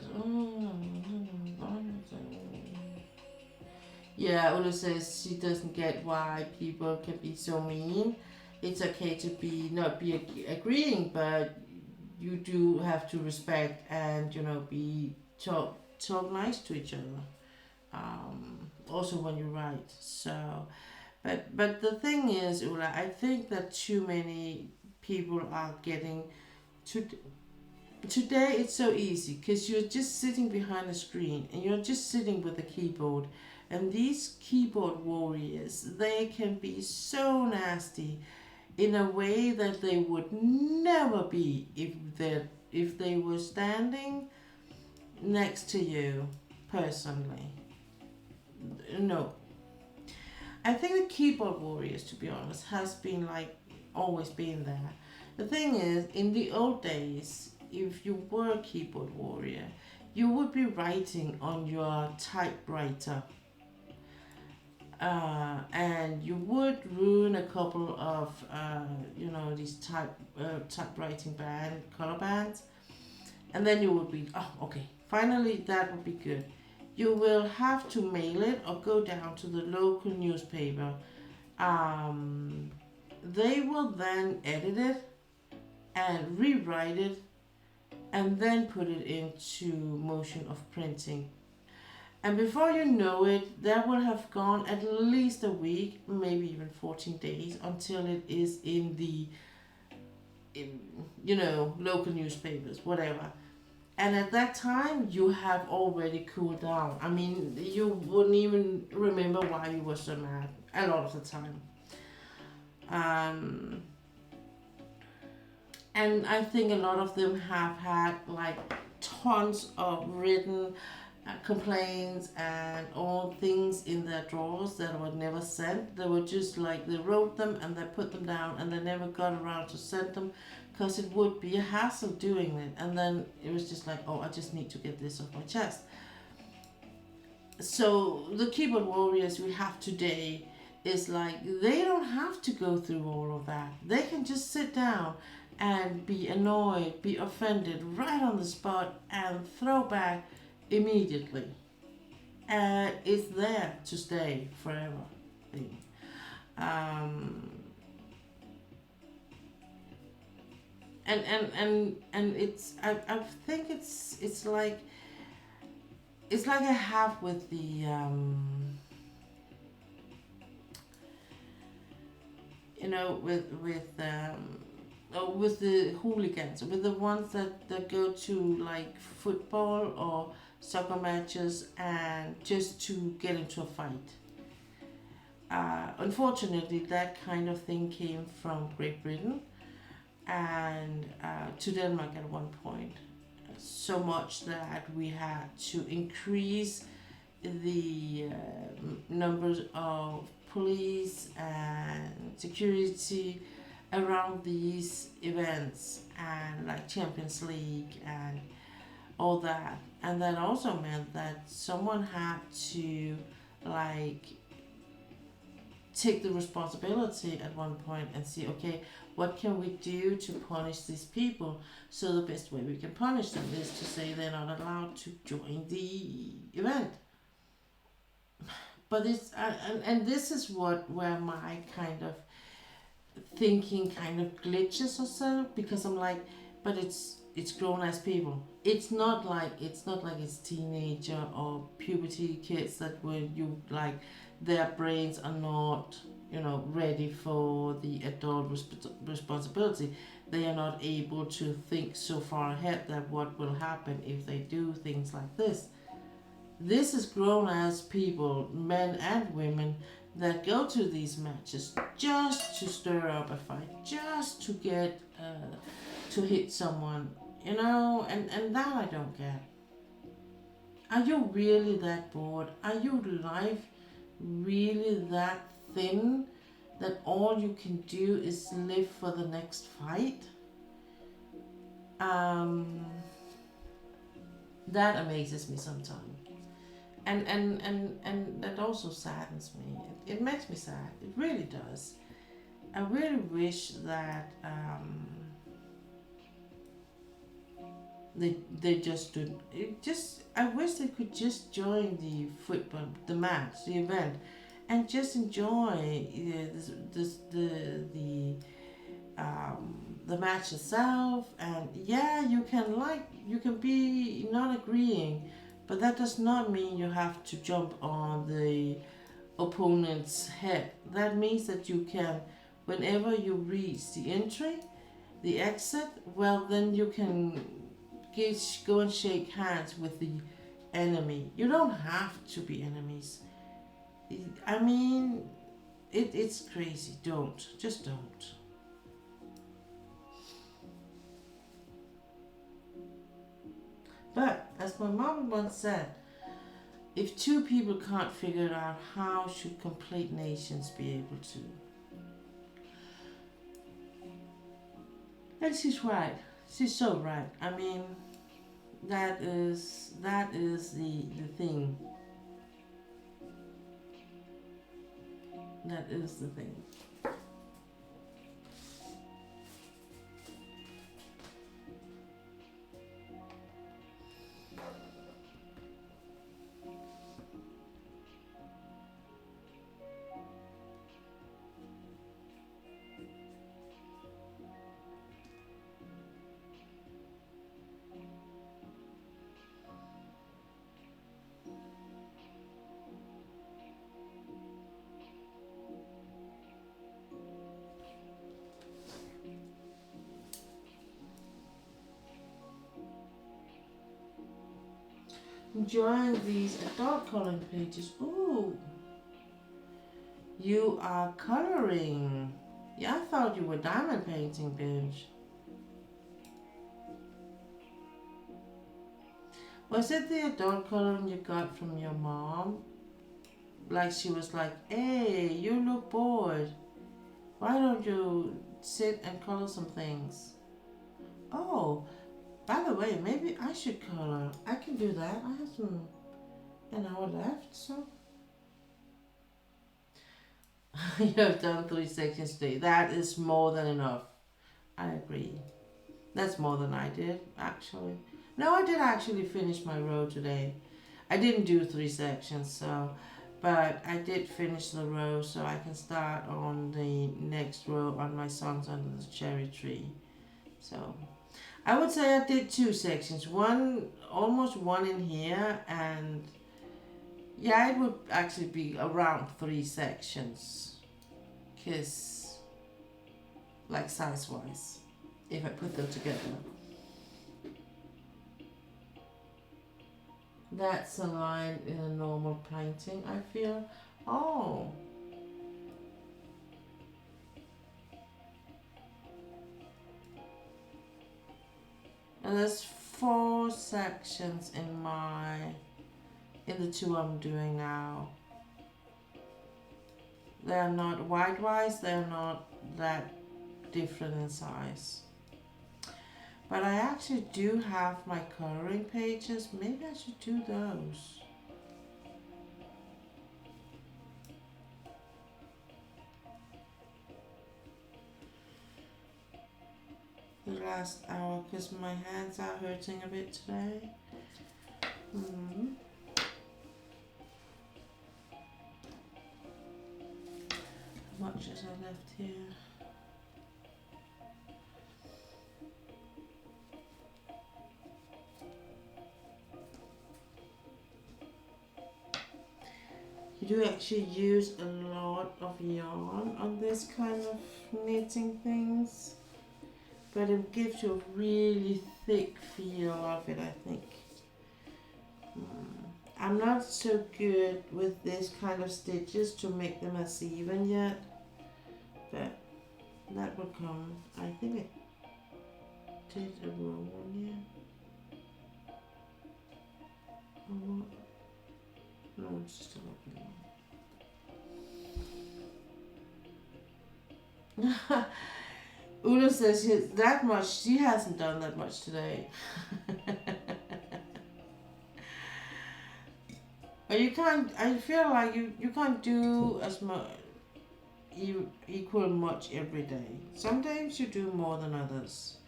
Yeah, Ulla says she doesn't get why people can be so mean. It's okay to not be agreeing, but you do have to respect and be talk nice to each other. Also when you're right. So, but the thing is, Ulla, I think that too many people are getting to. Today it's so easy because you're just sitting behind a screen and you're just sitting with a keyboard, and these keyboard warriors, they can be so nasty in a way that they would never be if they were standing next to you personally. No, I think the keyboard warriors, to be honest, has been like always been there. The thing is, in the old days, if you were a keyboard warrior, you would be writing on your typewriter, and you would ruin a couple of these typewriting color bands, and then you would be, oh, okay, finally that would be good. You will have to mail it or go down to the local newspaper. They will then edit it and rewrite it and then put it into motion of printing. And before you know it, that will have gone at least a week, maybe even 14 days, until it is in the local newspapers, whatever. And at that time, you have already cooled down. I mean, you wouldn't even remember why you were so mad a lot of the time. And I think a lot of them have had like tons of written complaints and all things in their drawers that were never sent. They were just like, they wrote them and they put them down and they never got around to send them because it would be a hassle doing it. And then it was just like, oh, I just need to get this off my chest. So the keyboard warriors we have today is like, they don't have to go through all of that. They can just sit down and be annoyed, be offended right on the spot and throw back immediately. And it's there to stay forever. And I think it's like I have with the you know, with the hooligans, with the ones that go to like football or soccer matches and just to get into a fight. Unfortunately, that kind of thing came from Great Britain and to Denmark at one point. So much that we had to increase the numbers of police and security around these events and like Champions League and all that. And that also meant that someone had to like take the responsibility at one point and see, okay, what can we do to punish these people? So the best way we can punish them is to say they're not allowed to join the event. But it's and this is what where my kind of thinking kind of glitches or so, because I'm like, but it's grown as people. It's not like it's teenager or puberty kids that were you like their brains are not, you know, ready for the adult responsibility. They are not able to think so far ahead that what will happen if they do things like this. This is grown as people, men and women, that go to these matches just to stir up a fight, just to get to hit someone, you know, and that I don't get. Are you really that bored? Are your life really that thin that all you can do is live for the next fight? Um, that amazes me sometimes. And that also saddens me. It makes me sad. It really does. I really wish that they just do it. Just I wish they could just join the football, the match, the event, and just enjoy the match itself. And yeah, you can be not agreeing, but that does not mean you have to jump on the opponent's head. That means that you can, whenever you reach the entry, the exit, well, then you can go and shake hands with the enemy. You don't have to be enemies. I mean, it's crazy. Just don't. But as my mom once said, if two people can't figure it out, how should complete nations be able to? And she's right. She's so right. I mean, that is the thing. That is the thing. Enjoying these adult coloring pages. Ooh, you are coloring. Yeah, I thought you were diamond painting, bitch. Was it the adult coloring you got from your mom? Like she was like, hey, you look bored. Why don't you sit and color some things? Oh, by the way, maybe I should color. I can do that. I have an hour left, so. You have done 3 sections today. That is more than enough. I agree. That's more than I did, actually. No, I did actually finish my row today. I didn't do 3 sections, so, but I did finish the row, so I can start on the next row on my songs under the cherry tree. So I would say I did two sections. One, almost one in here, and yeah, it would actually be around three sections. Because, like size wise, if I put them together. That's a line in a normal painting, I feel. Oh, and there's four sections in the two I'm doing now. They're not wide-wise, they're not that different in size. But I actually do have my coloring pages. Maybe I should do those. The last hour, because my hands are hurting a bit today. How much is I left here? You do actually use a lot of yarn on this kind of knitting things, but it gives you a really thick feel of it, I think. I'm not so good with this kind of stitches to make them as even yet, but that will come. I think I did a wrong one here. Oh, no, it's just a little bit. Una says that much. She hasn't done that much today. But you can't. I feel like you can't do as much equal much every day. Sometimes you do more than others.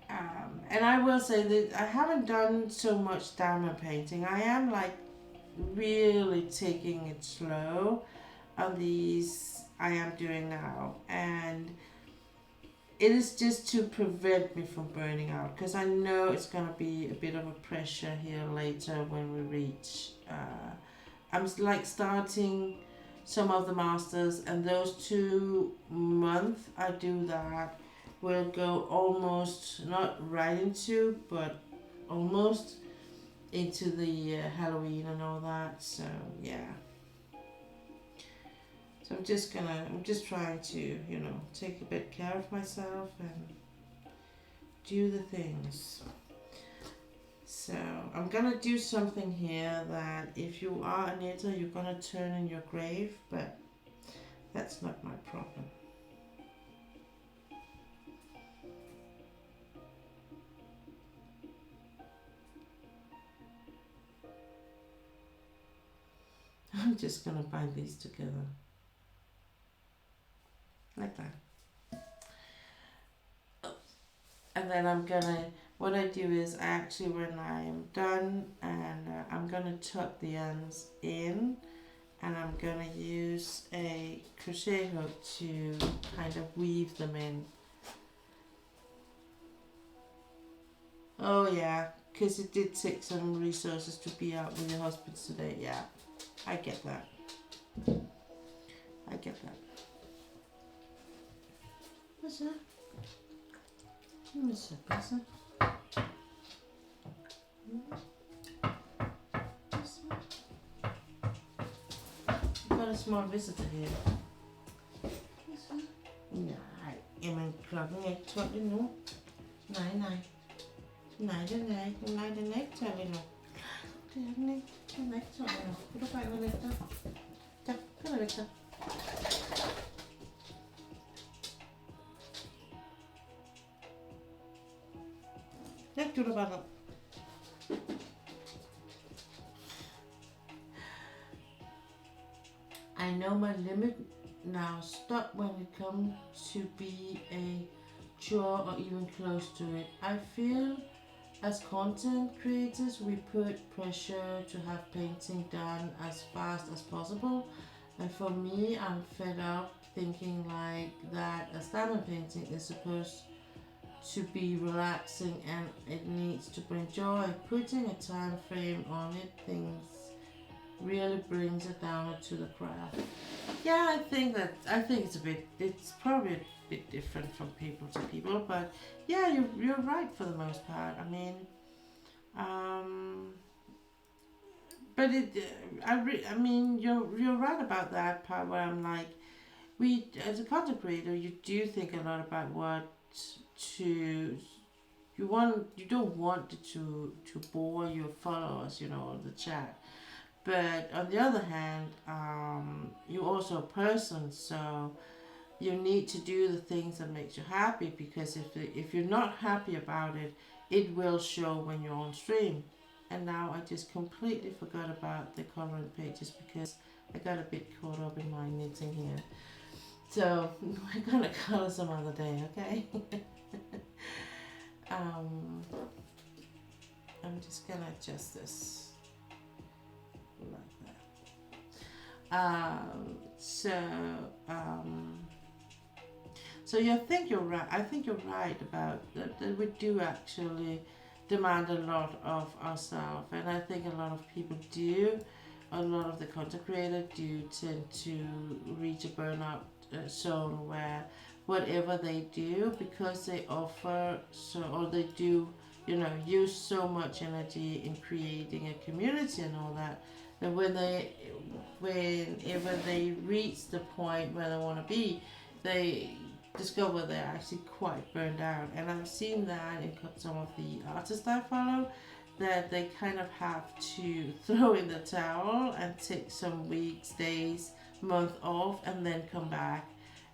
And I will say that I haven't done so much diamond painting. I am like really taking it slow on these I am doing now, and it is just to prevent me from burning out, because I know it's gonna be a bit of a pressure here later when we reach. I'm like starting some of the masters, and those 2 months I do that will go almost not right into, but almost into the Halloween and all that. So yeah. So I'm just trying to, take a bit care of myself and do the things. So I'm gonna do something here that if you are a knitter, you're gonna turn in your grave, but that's not my problem. I'm just gonna bind these together. Like that. And then what I do is I actually, when I'm done, and I'm gonna tuck the ends in, and I'm gonna use a crochet hook to kind of weave them in. Oh yeah, because it did take some resources to be out with your husband today. Yeah, I get that. I get that. What's that? What's that? What's that? We've got a small visitor here. Nej, jamen klokken er ikke 12 endnu. Nej. Nej, den er ikke. Nej, den er ikke 12 endnu. Det er den ikke. Den er ikke 12 endnu. Vil du bare ind og lægge dig? Der, kan du lægge dig? Læg du dig bare ned. I know my limit now. Stop when it comes to be a chore or even close to it. I feel as content creators we put pressure to have painting done as fast as possible, and for me I'm fed up thinking like that a diamond painting is supposed to be relaxing and it needs to bring joy. Putting a time frame on it, things really brings it down to the craft. Yeah, I think it's probably a bit different from people to people, but yeah, you're right for the most part. I mean, um, but I mean, you're right about that part where I'm like, we as a content creator, you do think a lot about what to you don't want it to bore your followers, the chat. But on the other hand, you're also a person, so you need to do the things that makes you happy, because if you're not happy about it, it will show when you're on stream. And now I just completely forgot about the coloring pages because I got a bit caught up in my knitting here. So we're gonna color some other day, okay? um, I'm just gonna adjust this like that. Um, so yeah, I think you're right. I think you're right about that we do actually demand a lot of ourselves, and I think a lot of people do. A lot of the content creators do tend to reach a burnout zone where whatever they do, because they offer so, or they do, use so much energy in creating a community and all that, that whenever they reach the point where they want to be, they discover they're actually quite burned out. And I've seen that in some of the artists I follow, that they kind of have to throw in the towel and take some weeks, days, month off, and then come back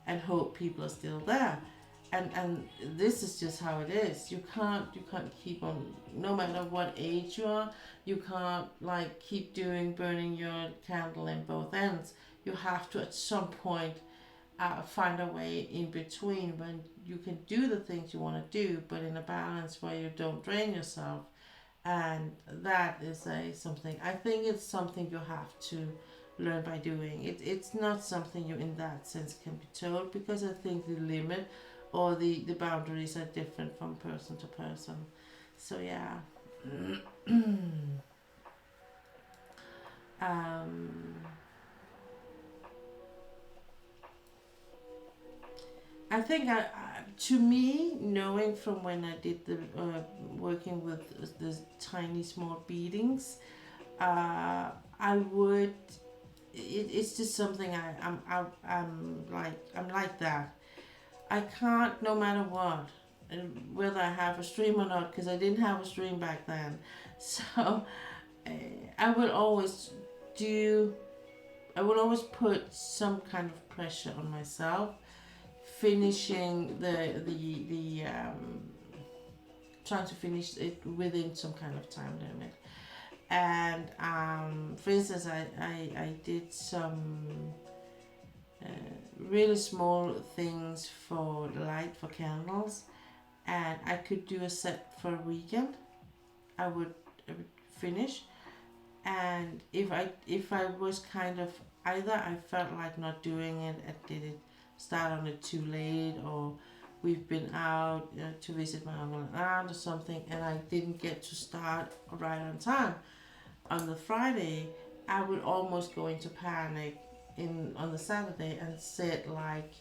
and hope people are still there. And this is just how it is. You can't keep on, no matter what age you are. You can't like keep burning your candle in both ends. You have to at some point find a way in between when you can do the things you want to do, but in a balance where you don't drain yourself. And that is something, I think it's something you have to learn by doing. It's not something you in that sense can be told, because I think the limit or the boundaries are different from person to person. So yeah. um, I think to me, knowing from when I did the working with the tiny small beadings, I would. It's just something I'm like that. I can't, no matter what, whether I have a stream or not, because I didn't have a stream back then. So I will always do. I will always put some kind of pressure on myself, finishing the trying to finish it within some kind of time limit. And for instance, I did some really small things for light for candles, and I could do a set for a weekend. I would finish, and if I was kind of, either I felt like not doing it and did it start on it too late, or we've been out to visit my uncle and aunt or something, and I didn't get to start right on time on the Friday, I would almost go into panic on the Saturday and said like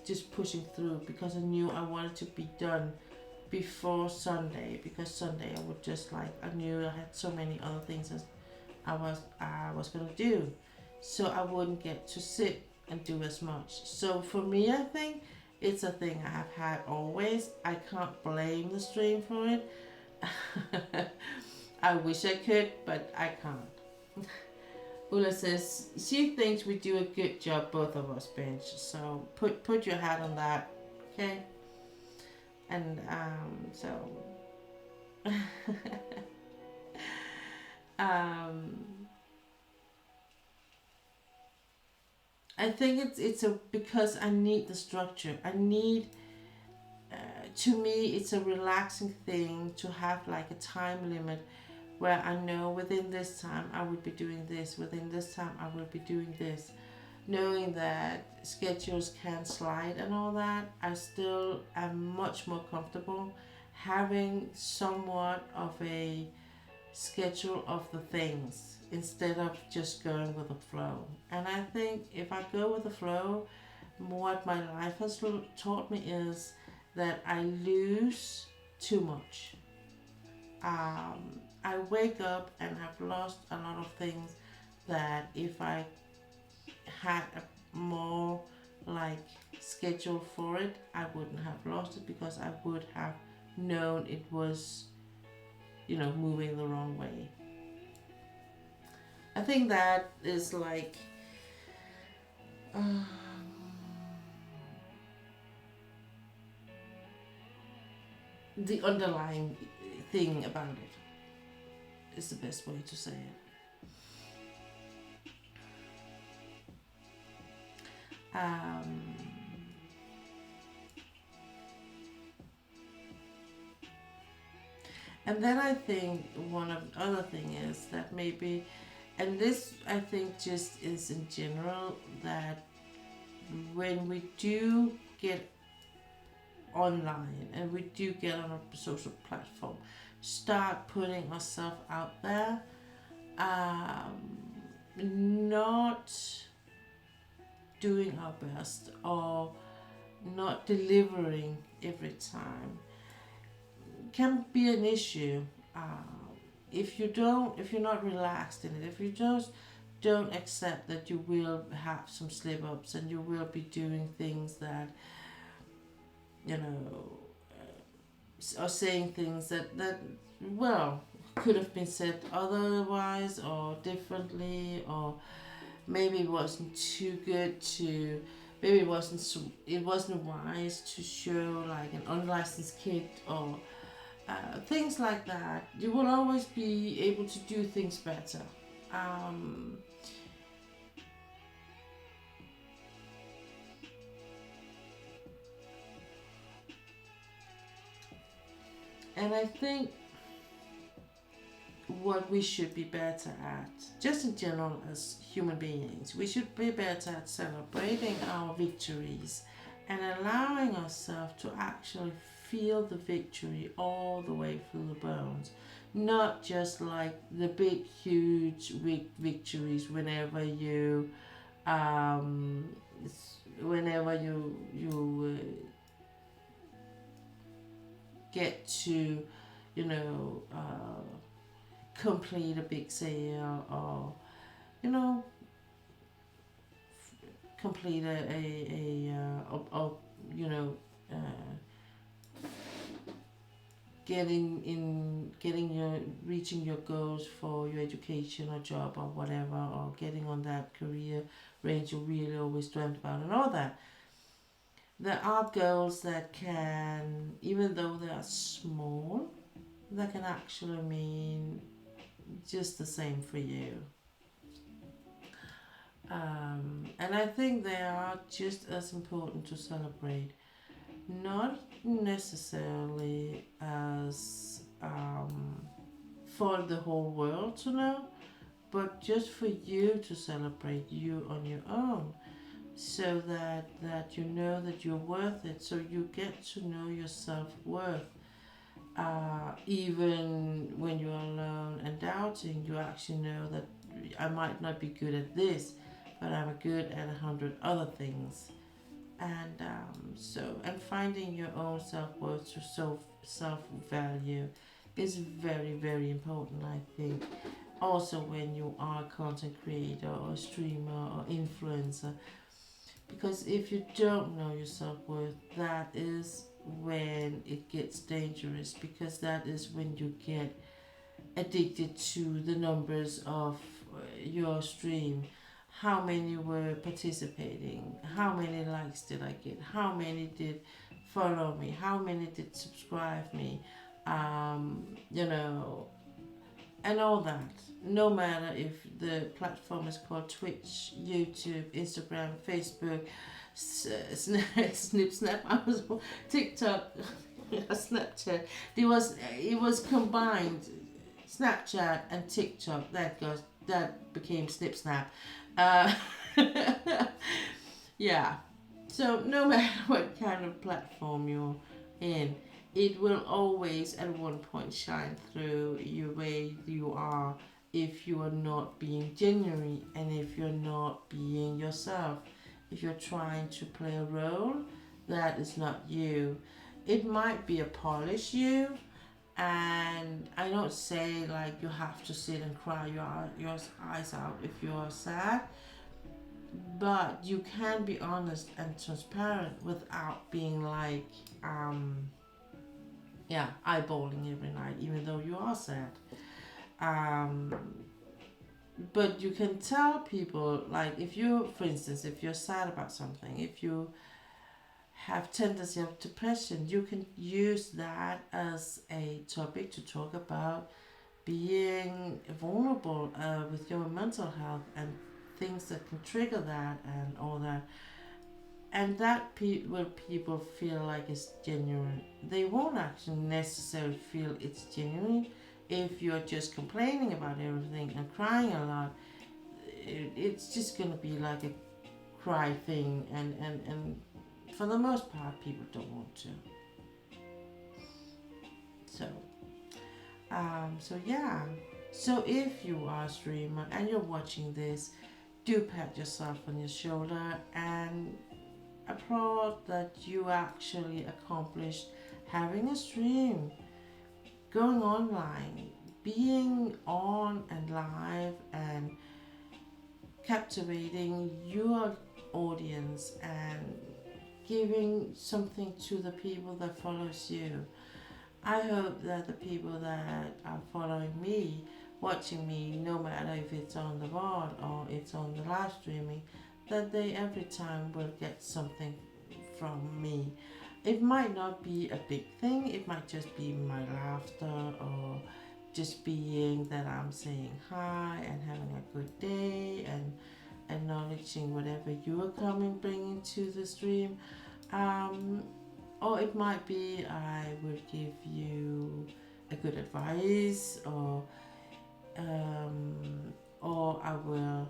just pushing through, because I knew I wanted to be done before Sunday, because Sunday I would just like, I knew I had so many other things as I was gonna do, so I wouldn't get to sit and do as much. So for me, I think it's a thing I have had always. I can't blame the stream for it. I wish I could, but I can't. Ulla says she thinks we do a good job, both of us, Bench. So put your hat on that, okay? And so I think it's because I need the structure. I need to me it's a relaxing thing to have like a time limit where I know within this time I will be doing this, within this time I will be doing this. knowing that schedules can slide and all that, I still am much more comfortable having somewhat of a schedule of the things instead of just going with the flow. And I think if I go with the flow, what my life has taught me is that I lose too much. I wake up and have lost a lot of things that if I had a more like schedule for it, I wouldn't have lost it because I would have known it was, moving the wrong way. I think that is like um, the underlying thing about it is the best way to say it. Um, and then I think one of the other thing is that maybe, and this I think just is in general, that when we do get online and we do get on a social platform, start putting ourselves out there, not doing our best or not delivering every time can be an issue. If you're not relaxed in it, if you just don't accept that you will have some slip ups and you will be doing things that, or saying things that well, could have been said otherwise or differently, or maybe it wasn't too good to, maybe it wasn't wise to show like an unlicensed kid or things like that. You will always be able to do things better. Um, and I think what we should be better at, just in general as human beings, we should be better at celebrating our victories and allowing ourselves to actually feel the victory all the way through the bones. Not just like the big, huge victories um, whenever you get to, you know, complete a big sale or, you know, complete you know, uh, reaching your goals for your education or job or whatever, or getting on that career range you really always dreamt about and all that. There are goals that can, even though they are small, that can actually mean just the same for you. And I think they are just as important to celebrate. Not necessarily as for the whole world to know, but just for you to celebrate you on your own, so that you know that you're worth it. So you get to know your self worth. Even when you're alone and doubting, you actually know that I might not be good at this, but I'm good at 100 other things. And and finding your own self-worth to self-value is very, very important, I think. Also when you are a content creator or streamer or influencer, because if you don't know your self-worth, that is when it gets dangerous, because that is when you get addicted to the numbers of your stream. How many were participating? How many likes did I get? How many did follow me? How many did subscribe me? You know, and all that. No matter if the platform is called Twitch, YouTube, Instagram, Facebook, Snap, I was TikTok, Snapchat. It was combined, Snapchat and TikTok. That became Snip Snap. Uh, Yeah. So no matter what kind of platform you're in, it will always at one point shine through you way you are if you are not being genuine and if you're not being yourself. If you're trying to play a role that is not you. It might be a polished you, and I don't say like you have to sit and cry your eyes out if you're sad, but you can be honest and transparent without being like yeah, eyeballing every night even though you are sad. um but you can tell people, like, if you, for instance, if you're sad about something, if you have tendency of depression, you can use that as a topic to talk about being vulnerable with your mental health and things that can trigger that and all that. And that will people feel like it's genuine. They won't actually necessarily feel it's genuine if you're just complaining about everything and crying a lot. It's just going to be like a cry thing, and for the most part people don't want to. So so yeah. So if you are a streamer and you're watching this, do pat yourself on your shoulder and applaud that you actually accomplished having a stream, going online, being on and live and captivating your audience and giving something to the people that follows you. I hope that the people that are following me, watching me, no matter if it's on the VOD or it's on the live streaming, that they every time will get something from me. It might not be a big thing, it might just be my laughter or just being that I'm saying hi and having a good day and acknowledging whatever you are bringing to the stream. Or it might be I will give you a good advice, or I will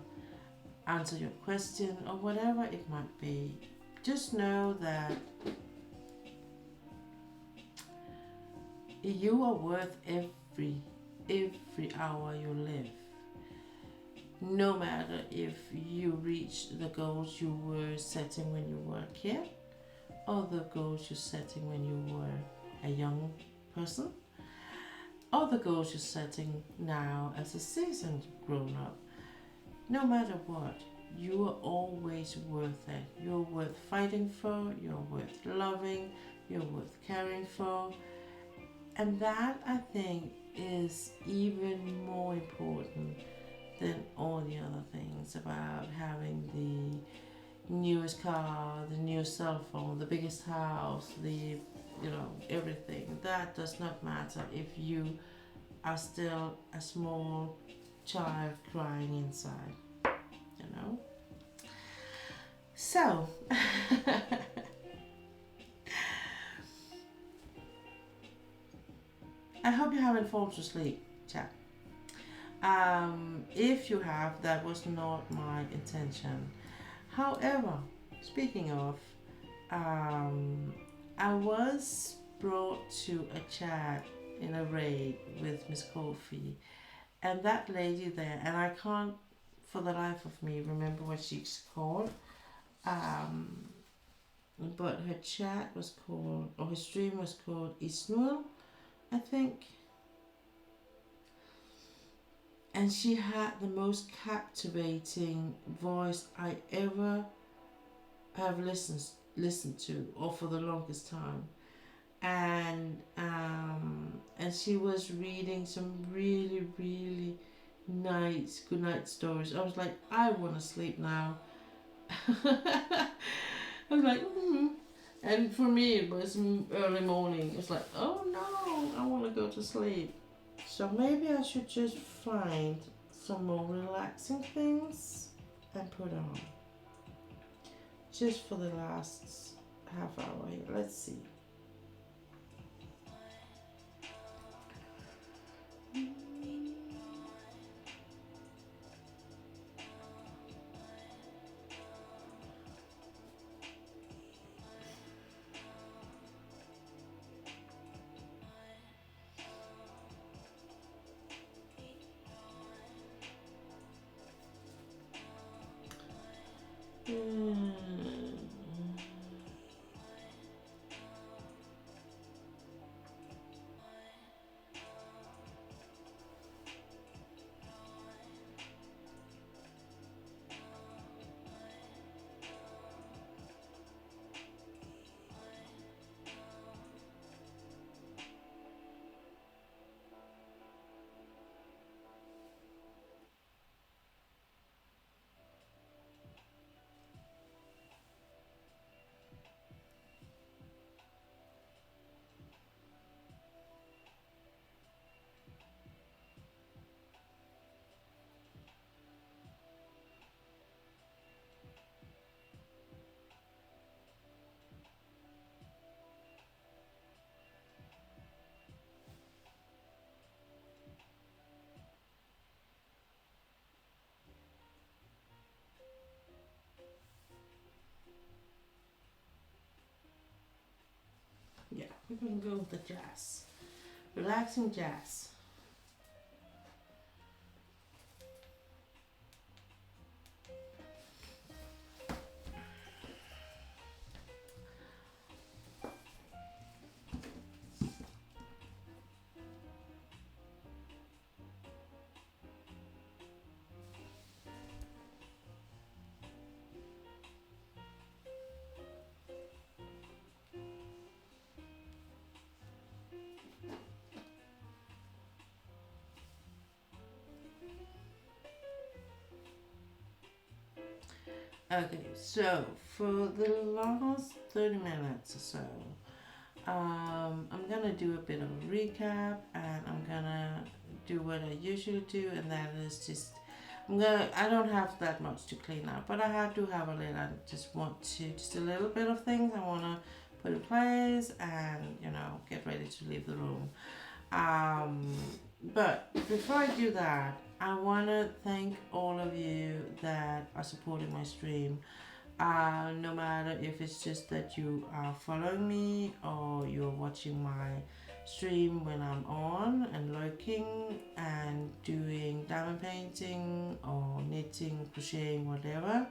answer your question, or whatever it might be. Just know that you are worth every hour you live. No matter if you reach the goals you were setting when you were a kid, or the goals you're setting when you were a young person, or the goals you're setting now as a seasoned grown up. No matter what, you are always worth it. You're worth fighting for, you're worth loving, you're worth caring for. And that, I think, is even more important than all the other things about having the newest car, the newest cell phone, the biggest house, everything. That does not matter if you are still a small child crying inside, you know? So, I hope you haven't fallen to sleep, chat. If you have, that was not my intention. However, speaking of, I was brought to a chat in a raid with Miss Coffee, and that lady there, and I can't for the life of me remember what she's called, but her chat was called, or her stream was called Isnuel, I think. And she had the most captivating voice I ever have listened to, or for the longest time. And she was reading some really nice good night stories. I was like, I want to sleep now. I was like, and for me it was early morning. It's like, oh no, I want to go to sleep. So maybe I should just find some more relaxing things and put on. Just for the last half hour here. Let's see. Yeah, we're gonna go with the jazz. Relaxing jazz. Okay, so for the last 30 minutes or so, I'm gonna do a bit of a recap, and I'm gonna do what I usually do, and that is just I don't have that much to clean up, but do have a little. I just want to just a little bit of things I wanna put in place, and get ready to leave the room. Um, but before I do that, I wanna thank all of you that are supporting my stream. No matter if it's just that you are following me or you're watching my stream when I'm on and lurking and doing diamond painting or knitting, crocheting, whatever,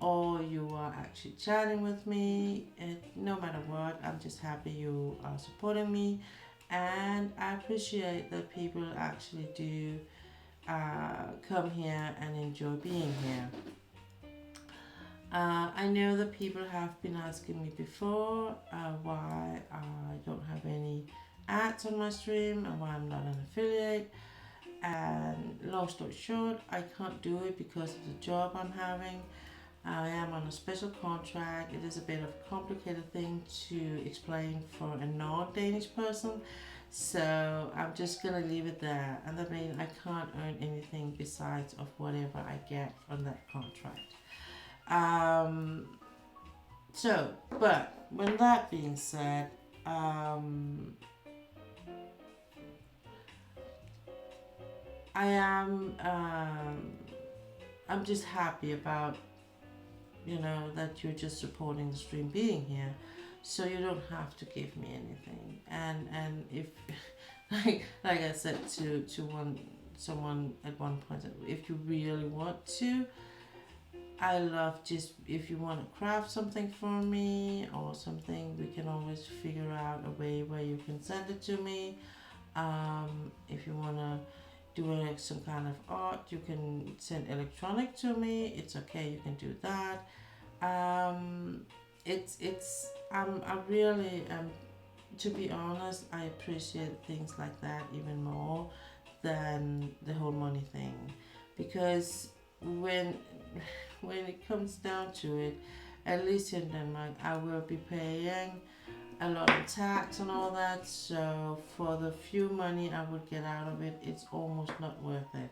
or you are actually chatting with me, no matter what, I'm just happy you are supporting me, and I appreciate that people actually do come here and enjoy being here. I know that people have been asking me before why I don't have any ads on my stream and why I'm not an affiliate. And long story short, I can't do it because of the job I'm having. I am on a special contract. It is a bit of a complicated thing to explain for a non-Danish person. So I'm just gonna leave it there, and that means I can't earn anything besides of whatever I get from that contract. Um, but when that being said, I am, I'm just happy about, that you're just supporting the stream being here. So you don't have to give me anything. And if, like I said to someone at one point, if you really want to, I love just if you want to craft something for me or something, we can always figure out a way where you can send it to me. If you want to do some kind of art, you can send electronic to me. It's okay, you can do that. I really to be honest, I appreciate things like that even more than the whole money thing, because when when it comes down to it, at least in Denmark, I will be paying a lot of tax and all that. So for the few money I would get out of it, it's almost not worth it.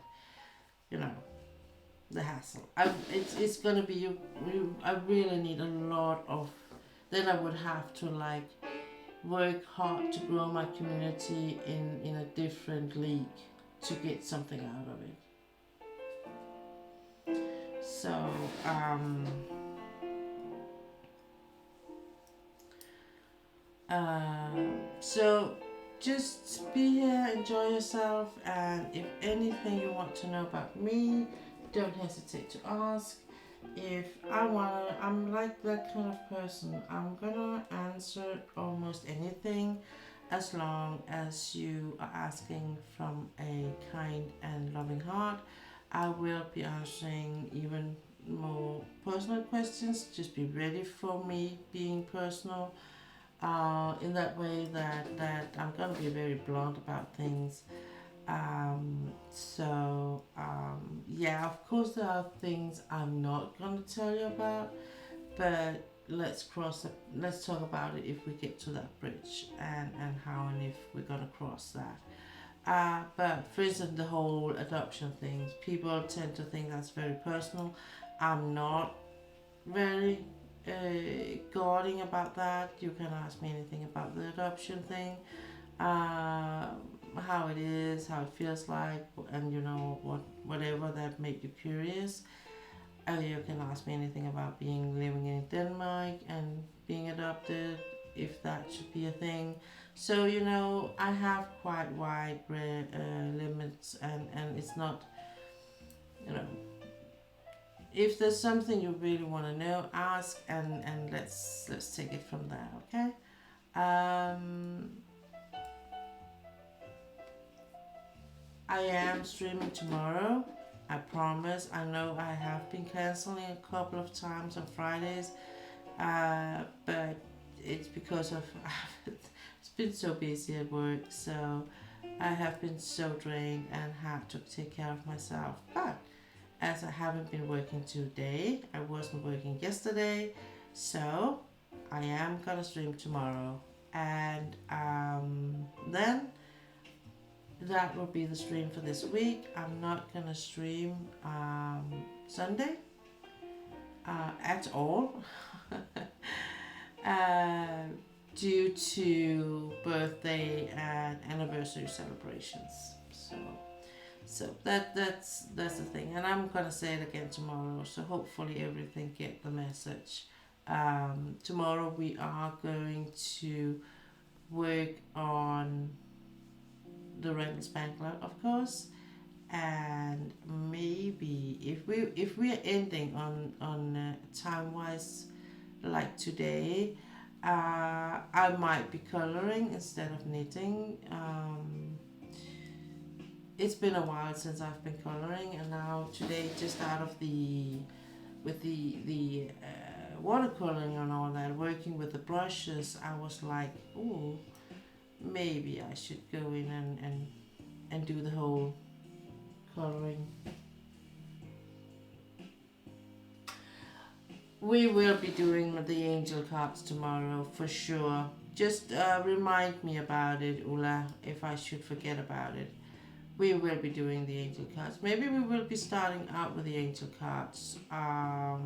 You know, the hassle. It's gonna be I really need a lot of. Then I would have to work hard to grow my community in a different league to get something out of it. So, so just be here, enjoy yourself, and if anything you want to know about me, don't hesitate to ask. If I'm like that kind of person. I'm gonna answer almost anything as long as you are asking from a kind and loving heart. I will be answering even more personal questions. Just be ready for me being personal in that way that I'm going to be very blunt about things. Yeah, of course, there are things I'm not going to tell you about, but let's talk about it if we get to that bridge, and how and if we're going to cross that. But for instance, the whole adoption thing, people tend to think that's very personal. I'm not very guarding about that. You can ask me anything about the adoption thing, how it is, how it feels like, and whatever that made you curious. You can ask me anything about living in Denmark and being adopted. if that should be a thing. So you know, I have quite wide limits, and it's not, you know, if there's something you really want to know, ask, and let's take it from there. Okay. Um, I am streaming tomorrow. I promise. I know I have been canceling a couple of times on Fridays, but it's because of it's been so busy at work. So I have been so drained and had to take care of myself. But as I haven't been working today, I wasn't working yesterday, so I am gonna stream tomorrow, and then that will be the stream for this week. I'm not gonna stream Sunday at all uh, due to birthday and anniversary celebrations. So that's the thing, and I'm gonna say it again tomorrow. So hopefully everything get the message. Tomorrow we are going to work on the rental spankler, of course, and maybe if we are ending on time wise like today, I might be coloring instead of knitting. It's been a while since I've been coloring, and now today, just out of the with the watercoloring and all that, working with the brushes, I was like, oh, maybe I should go in and do the whole coloring. We will be doing the angel cards tomorrow for sure. Just remind me about it, Ulla, if I should forget about it. We will be doing the angel cards. Maybe we will be starting out with the angel cards. I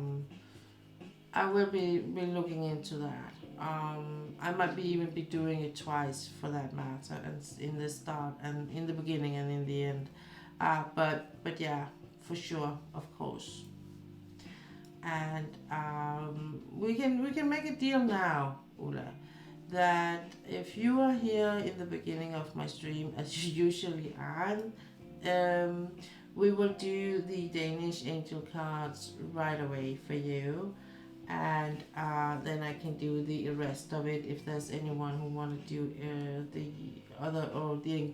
will be looking into that. I might be even be doing it twice for that matter, and in the start and in the beginning and in the end. But yeah, for sure, of course. And we can make a deal now, Ulla, that if you are here in the beginning of my stream, as you usually are, we will do the Danish angel cards right away for you, and then I can do the rest of it if there's anyone who want to do the other or the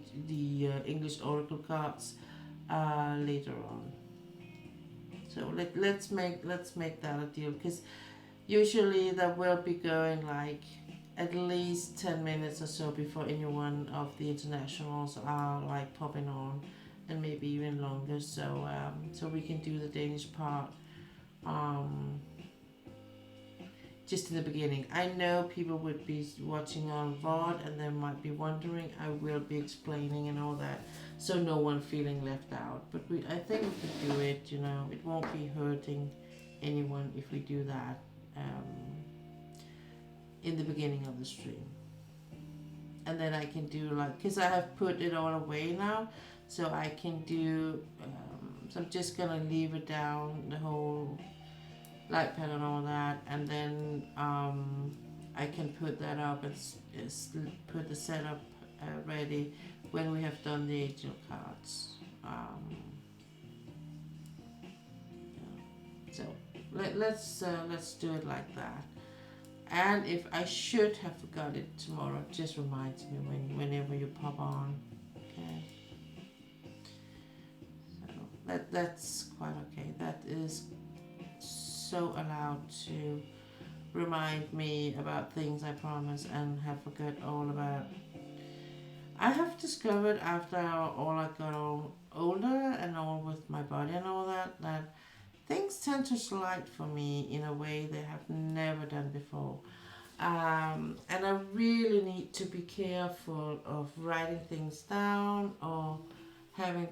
English oracle cards later on. So let's make that a deal, because usually that will be going like at least 10 minutes or so before any one of the internationals are like popping on, and maybe even longer. So so we can do the Danish part just in the beginning. I know people would be watching on VOD and they might be wondering. I will be explaining and all that, so no one feeling left out. But I think we could do it. You know, it won't be hurting anyone if we do that in the beginning of the stream. And then I can do like, because I have put it all away now, so I can do. So I'm just gonna leave it down the whole light pen and all that, and then I can put that up and put the setup ready when we have done the angel cards. Yeah. So let's do it like that. And if I should have forgot it tomorrow, just remind me whenever you pop on. Okay. So that's quite okay. That is so allowed to remind me about things I promise and have forgot all about. I have discovered after all I got older and all with my body and all that things tend to slide for me in a way they have never done before. And I really need to be careful of writing things down or having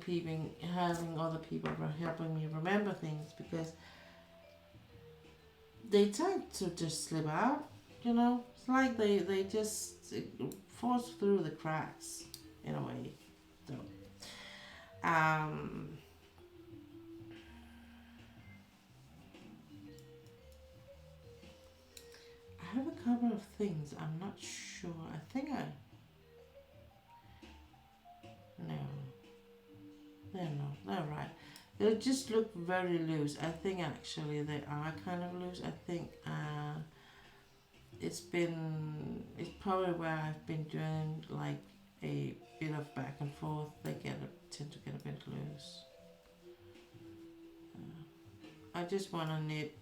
other people helping me remember things, because they tend to just slip out, you know. It's like they just falls through the cracks in a way. So I have a couple of things. I'm not sure. I think I. No. They're not. They're right. They just look very loose. I think actually they are kind of loose. I think it's probably where I've been doing like a bit of back and forth. Tend to get a bit loose. I just want to knit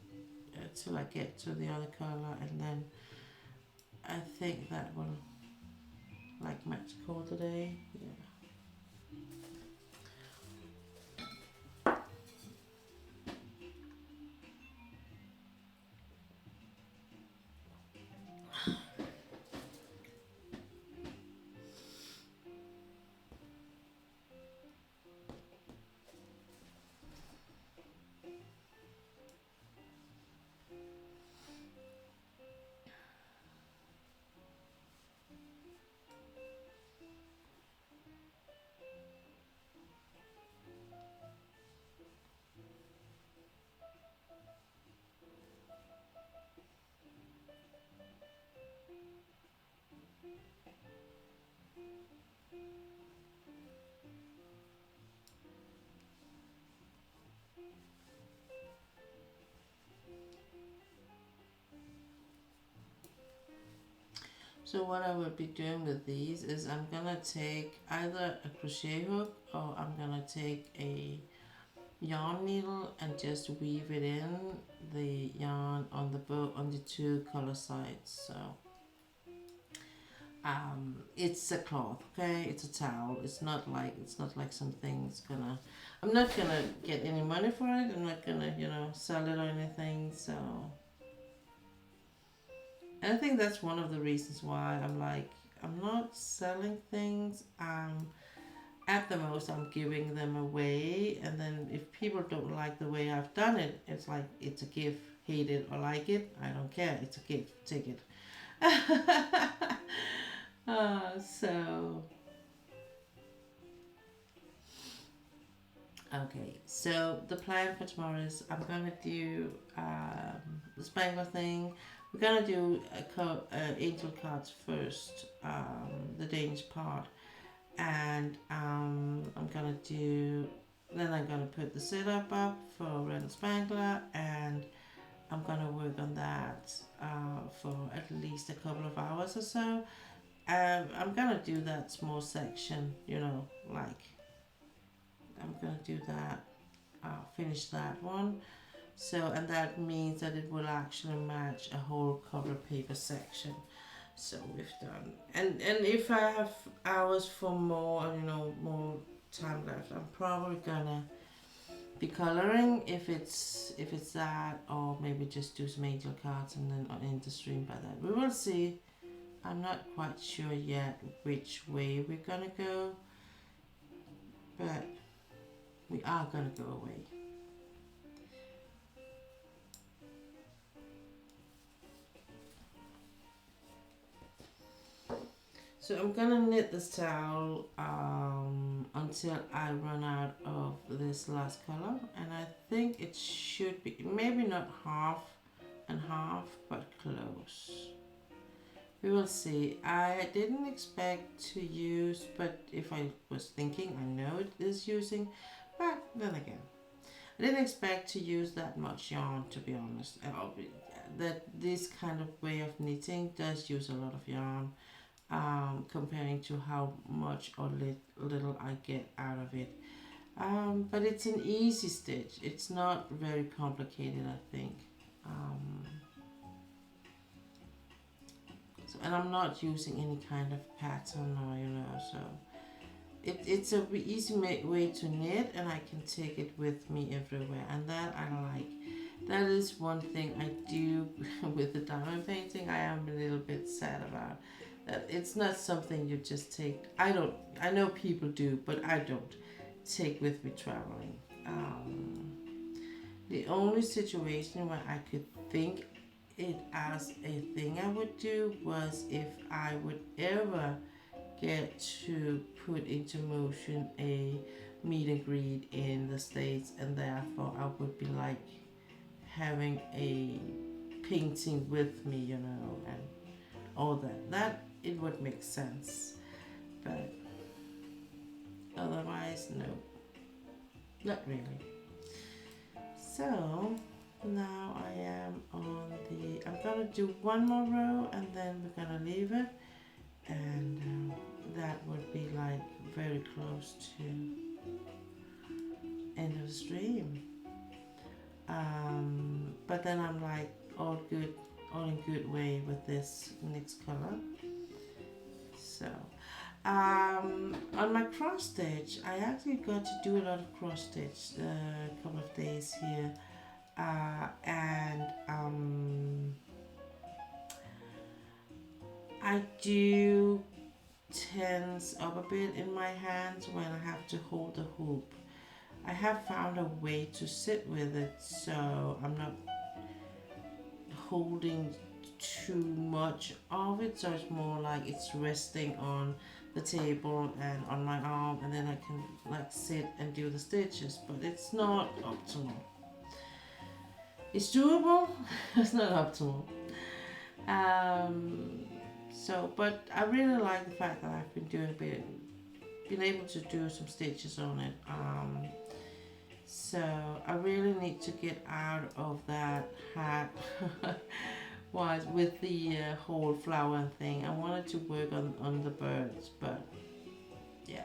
till I get to the other color, and then I think that will like match core today. Yeah. So what I will be doing with these is I'm gonna take either a crochet hook, or I'm gonna take a yarn needle and just weave it in the yarn on the bow on the two color sides. So it's a cloth, okay? It's a towel. It's not like something's gonna. I'm not gonna get any money for it. I'm not gonna sell it or anything. So. And I think that's one of the reasons why I'm not selling things. At the most, I'm giving them away. And then if people don't like the way I've done it, it's like it's a gift. Hate it or like it, I don't care. It's a gift. Take it. So. Okay, so the plan for tomorrow is I'm gonna do the Spangler thing. We're gonna do angel cards first, the Danish part, and I'm gonna do. Then I'm gonna put the setup up for Red Spangler, and I'm gonna work on that for at least a couple of hours or so. I'm gonna do that small section, like I'm gonna do that. Finish that one. So, and that means that it will actually match a whole cover paper section. So we've done, and if I have hours for more, more time left, I'm probably gonna be coloring if it's that, or maybe just do some angel cards and then end the stream by that. We will see. I'm not quite sure yet which way we're gonna go, but we are gonna go away. So I'm gonna knit this towel until I run out of this last color, and I think it should be maybe not half and half, but close. We will see. I didn't expect to use, but if I was thinking, I know it is using, but then again, I didn't expect to use that much yarn, to be honest. That this kind of way of knitting does use a lot of yarn. Comparing to how much or little I get out of it. But it's an easy stitch. It's not very complicated, I think. And I'm not using any kind of pattern or so. It's a easy way to knit, and I can take it with me everywhere, and that I like. That is one thing I do with the diamond painting. I am a little bit sad about. It's not something you just take. I know people do, but I don't take with me traveling. The only situation where I could think it as a thing I would do was if I would ever get to put into motion a meet and greet in the States, and therefore I would be like having a painting with me, you know, and all that. That it would make sense, but otherwise, no, not really. So now I am on the. I'm gonna do one more row and then we're gonna leave it, and that would be like very close to end of the stream. But then I'm like all good, all in good way with this next color. So on my cross stitch, I actually got to do a lot of cross stitch a couple of days here, and I do tense up a bit in my hands when I have to hold the hoop. I have found a way to sit with it so I'm not holding too much of it, so it's more like it's resting on the table and on my arm, and then I can like sit and do the stitches, but it's not optimal. It's doable, it's not optimal. So, but I really like the fact that I've been able to do some stitches on it. So I really need to get out of that hat with the whole flower thing. I wanted to work on the birds, but yeah.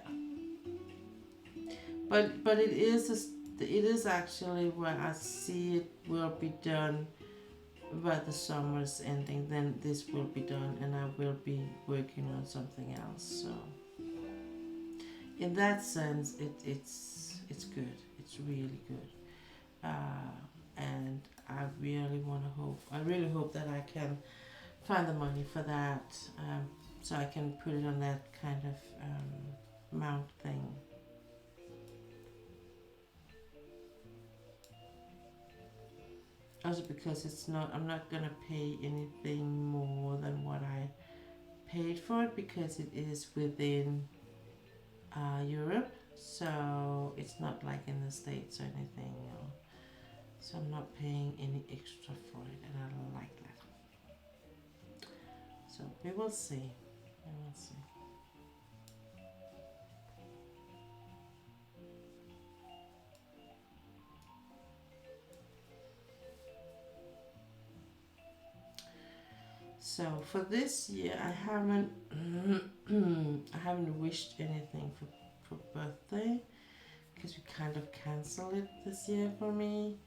But it is actually when I see it will be done by the summer's ending, then this will be done and I will be working on something else. So in that sense, it's good. It's really good, and I really hope that I can find the money for that, so I can put it on that kind of mount thing. Also because I'm not gonna pay anything more than what I paid for it, because it is within Europe, so it's not like in the States or anything, you know. So I'm not paying any extra for it, and I don't like that. So we will see. We will see. So for this year, I haven't I haven't wished anything for birthday, because we kind of canceled it this year for me,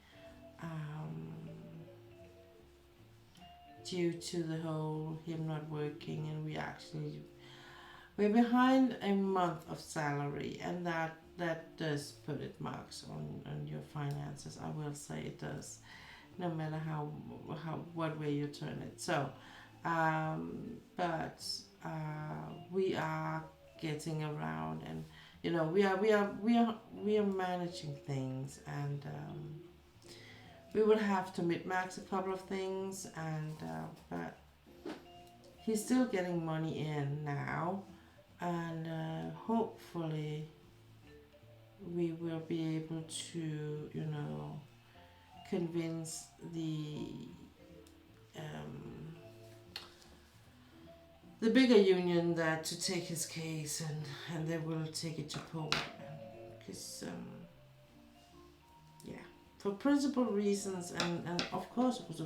due to the whole him not working, and we're behind a month of salary, and that does put it marks on your finances. I will say it does, no matter how what way you turn it. So but we are getting around, and you know we are managing things, and we will have to mid-max a couple of things, and but he's still getting money in now, and hopefully we will be able to, you know, convince the bigger union that to take his case, and they will take it to court, because yeah, for principal reasons, and of course also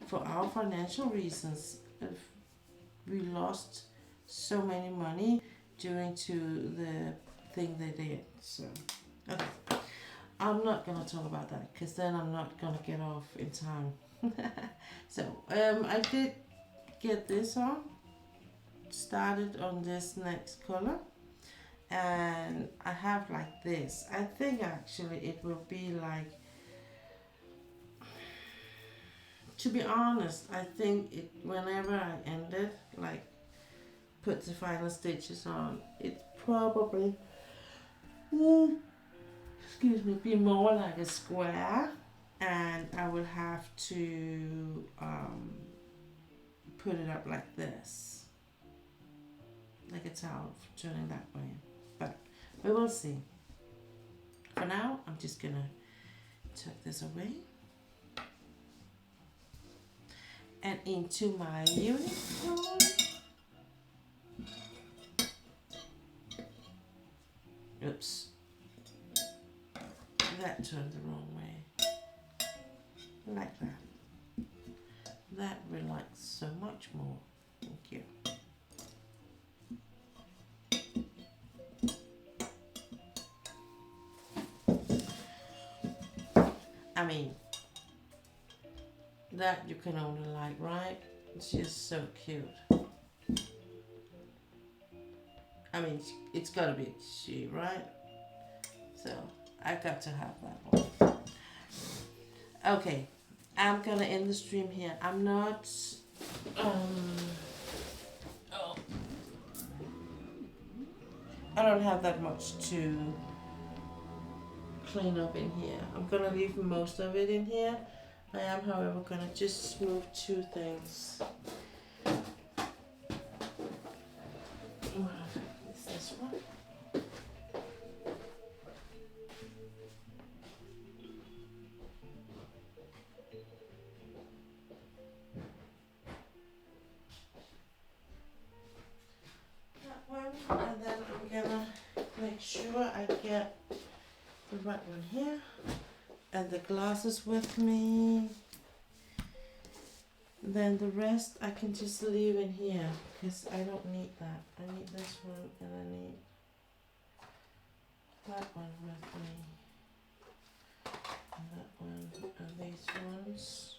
for our financial reasons. If we lost so many money due to the thing they did. So okay, I'm not gonna talk about that, because then I'm not gonna get off in time. So I did get this on, started on this next color, and I have like this. I think actually it will be like, to be honest, I think whenever I end it, like put the final stitches on, it's probably excuse me, be more like a square, and I will have to put it up like this, like a towel, turning that way. But we will see. For now, I'm just gonna tuck this away. and into my unicorn. Oops. That turned the wrong way. Like that. That relaxes so much more. Thank you. I mean, that you can only like, right? It's just so cute. I mean, it's gotta be she, right? So, I got to have that one. Okay, I'm gonna end the stream here. I'm not, oh, I don't have that much to clean up in here. I'm gonna leave most of it in here. I am, however, gonna just move two things. What is this one? That one, and then I'm gonna make sure I get the right one here, and the glasses with me. Then the rest I can just leave in here because I don't need that. I need this one and I need that one with me. And that one and these ones.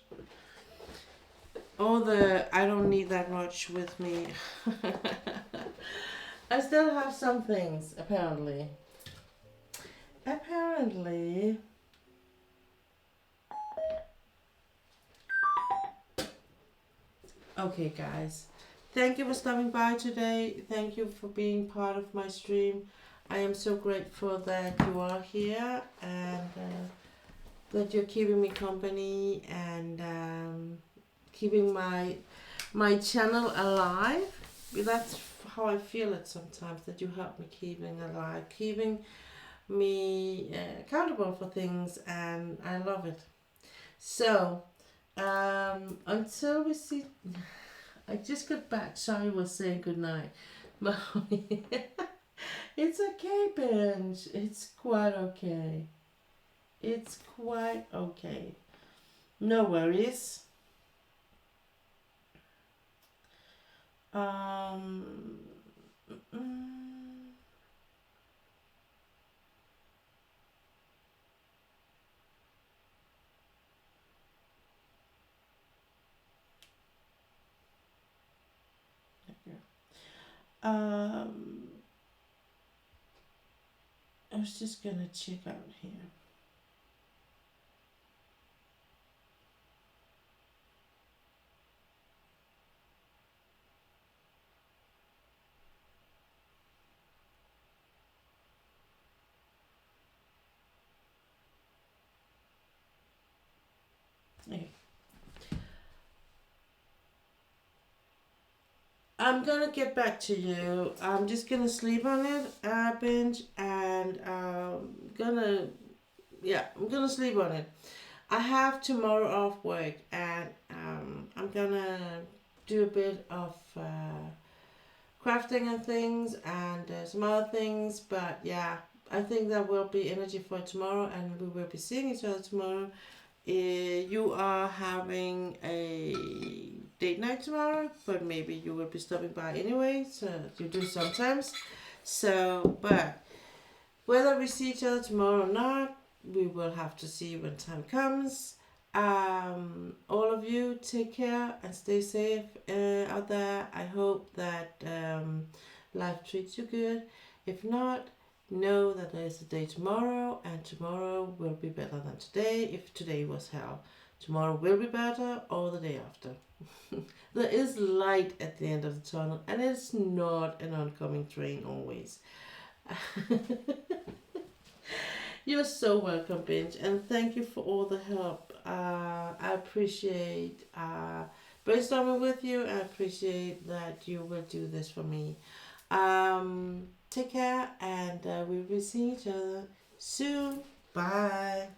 All the, I don't need that much with me. I still have some things, apparently. Apparently. Okay, guys. Thank you for stopping by today. Thank you for being part of my stream. I am so grateful that you are here and that you're keeping me company and keeping my channel alive. That's how I feel it sometimes, that you help me keeping alive, keeping me accountable for things, and I love it. So, until we see, I just got back. Sorry, was saying goodnight. Mommy, it's okay, Benj. It's quite okay. It's quite okay. No worries. Mm, I was just gonna check out here. Okay. I'm gonna get back to you. I'm just gonna sleep on it, binge, and I'm gonna sleep on it. I have tomorrow off work, and I'm gonna do a bit of crafting and things, and some other things. But yeah, I think there will be energy for tomorrow, and we will be seeing each other tomorrow. You are having a date night tomorrow, but maybe you will be stopping by anyway, so you do sometimes. So, but whether we see each other tomorrow or not, we will have to see when time comes. All of you take care and stay safe out there. I hope that life treats you good. If not, know that there is a day tomorrow, and tomorrow will be better than today. If today was hell, tomorrow will be better, or the day after. There is light at the end of the tunnel, and it's not an oncoming train always. You're so welcome, Binge, and thank you for all the help. I appreciate brainstorming with you. I appreciate that you will do this for me. Take care, and we will see each other soon. Bye.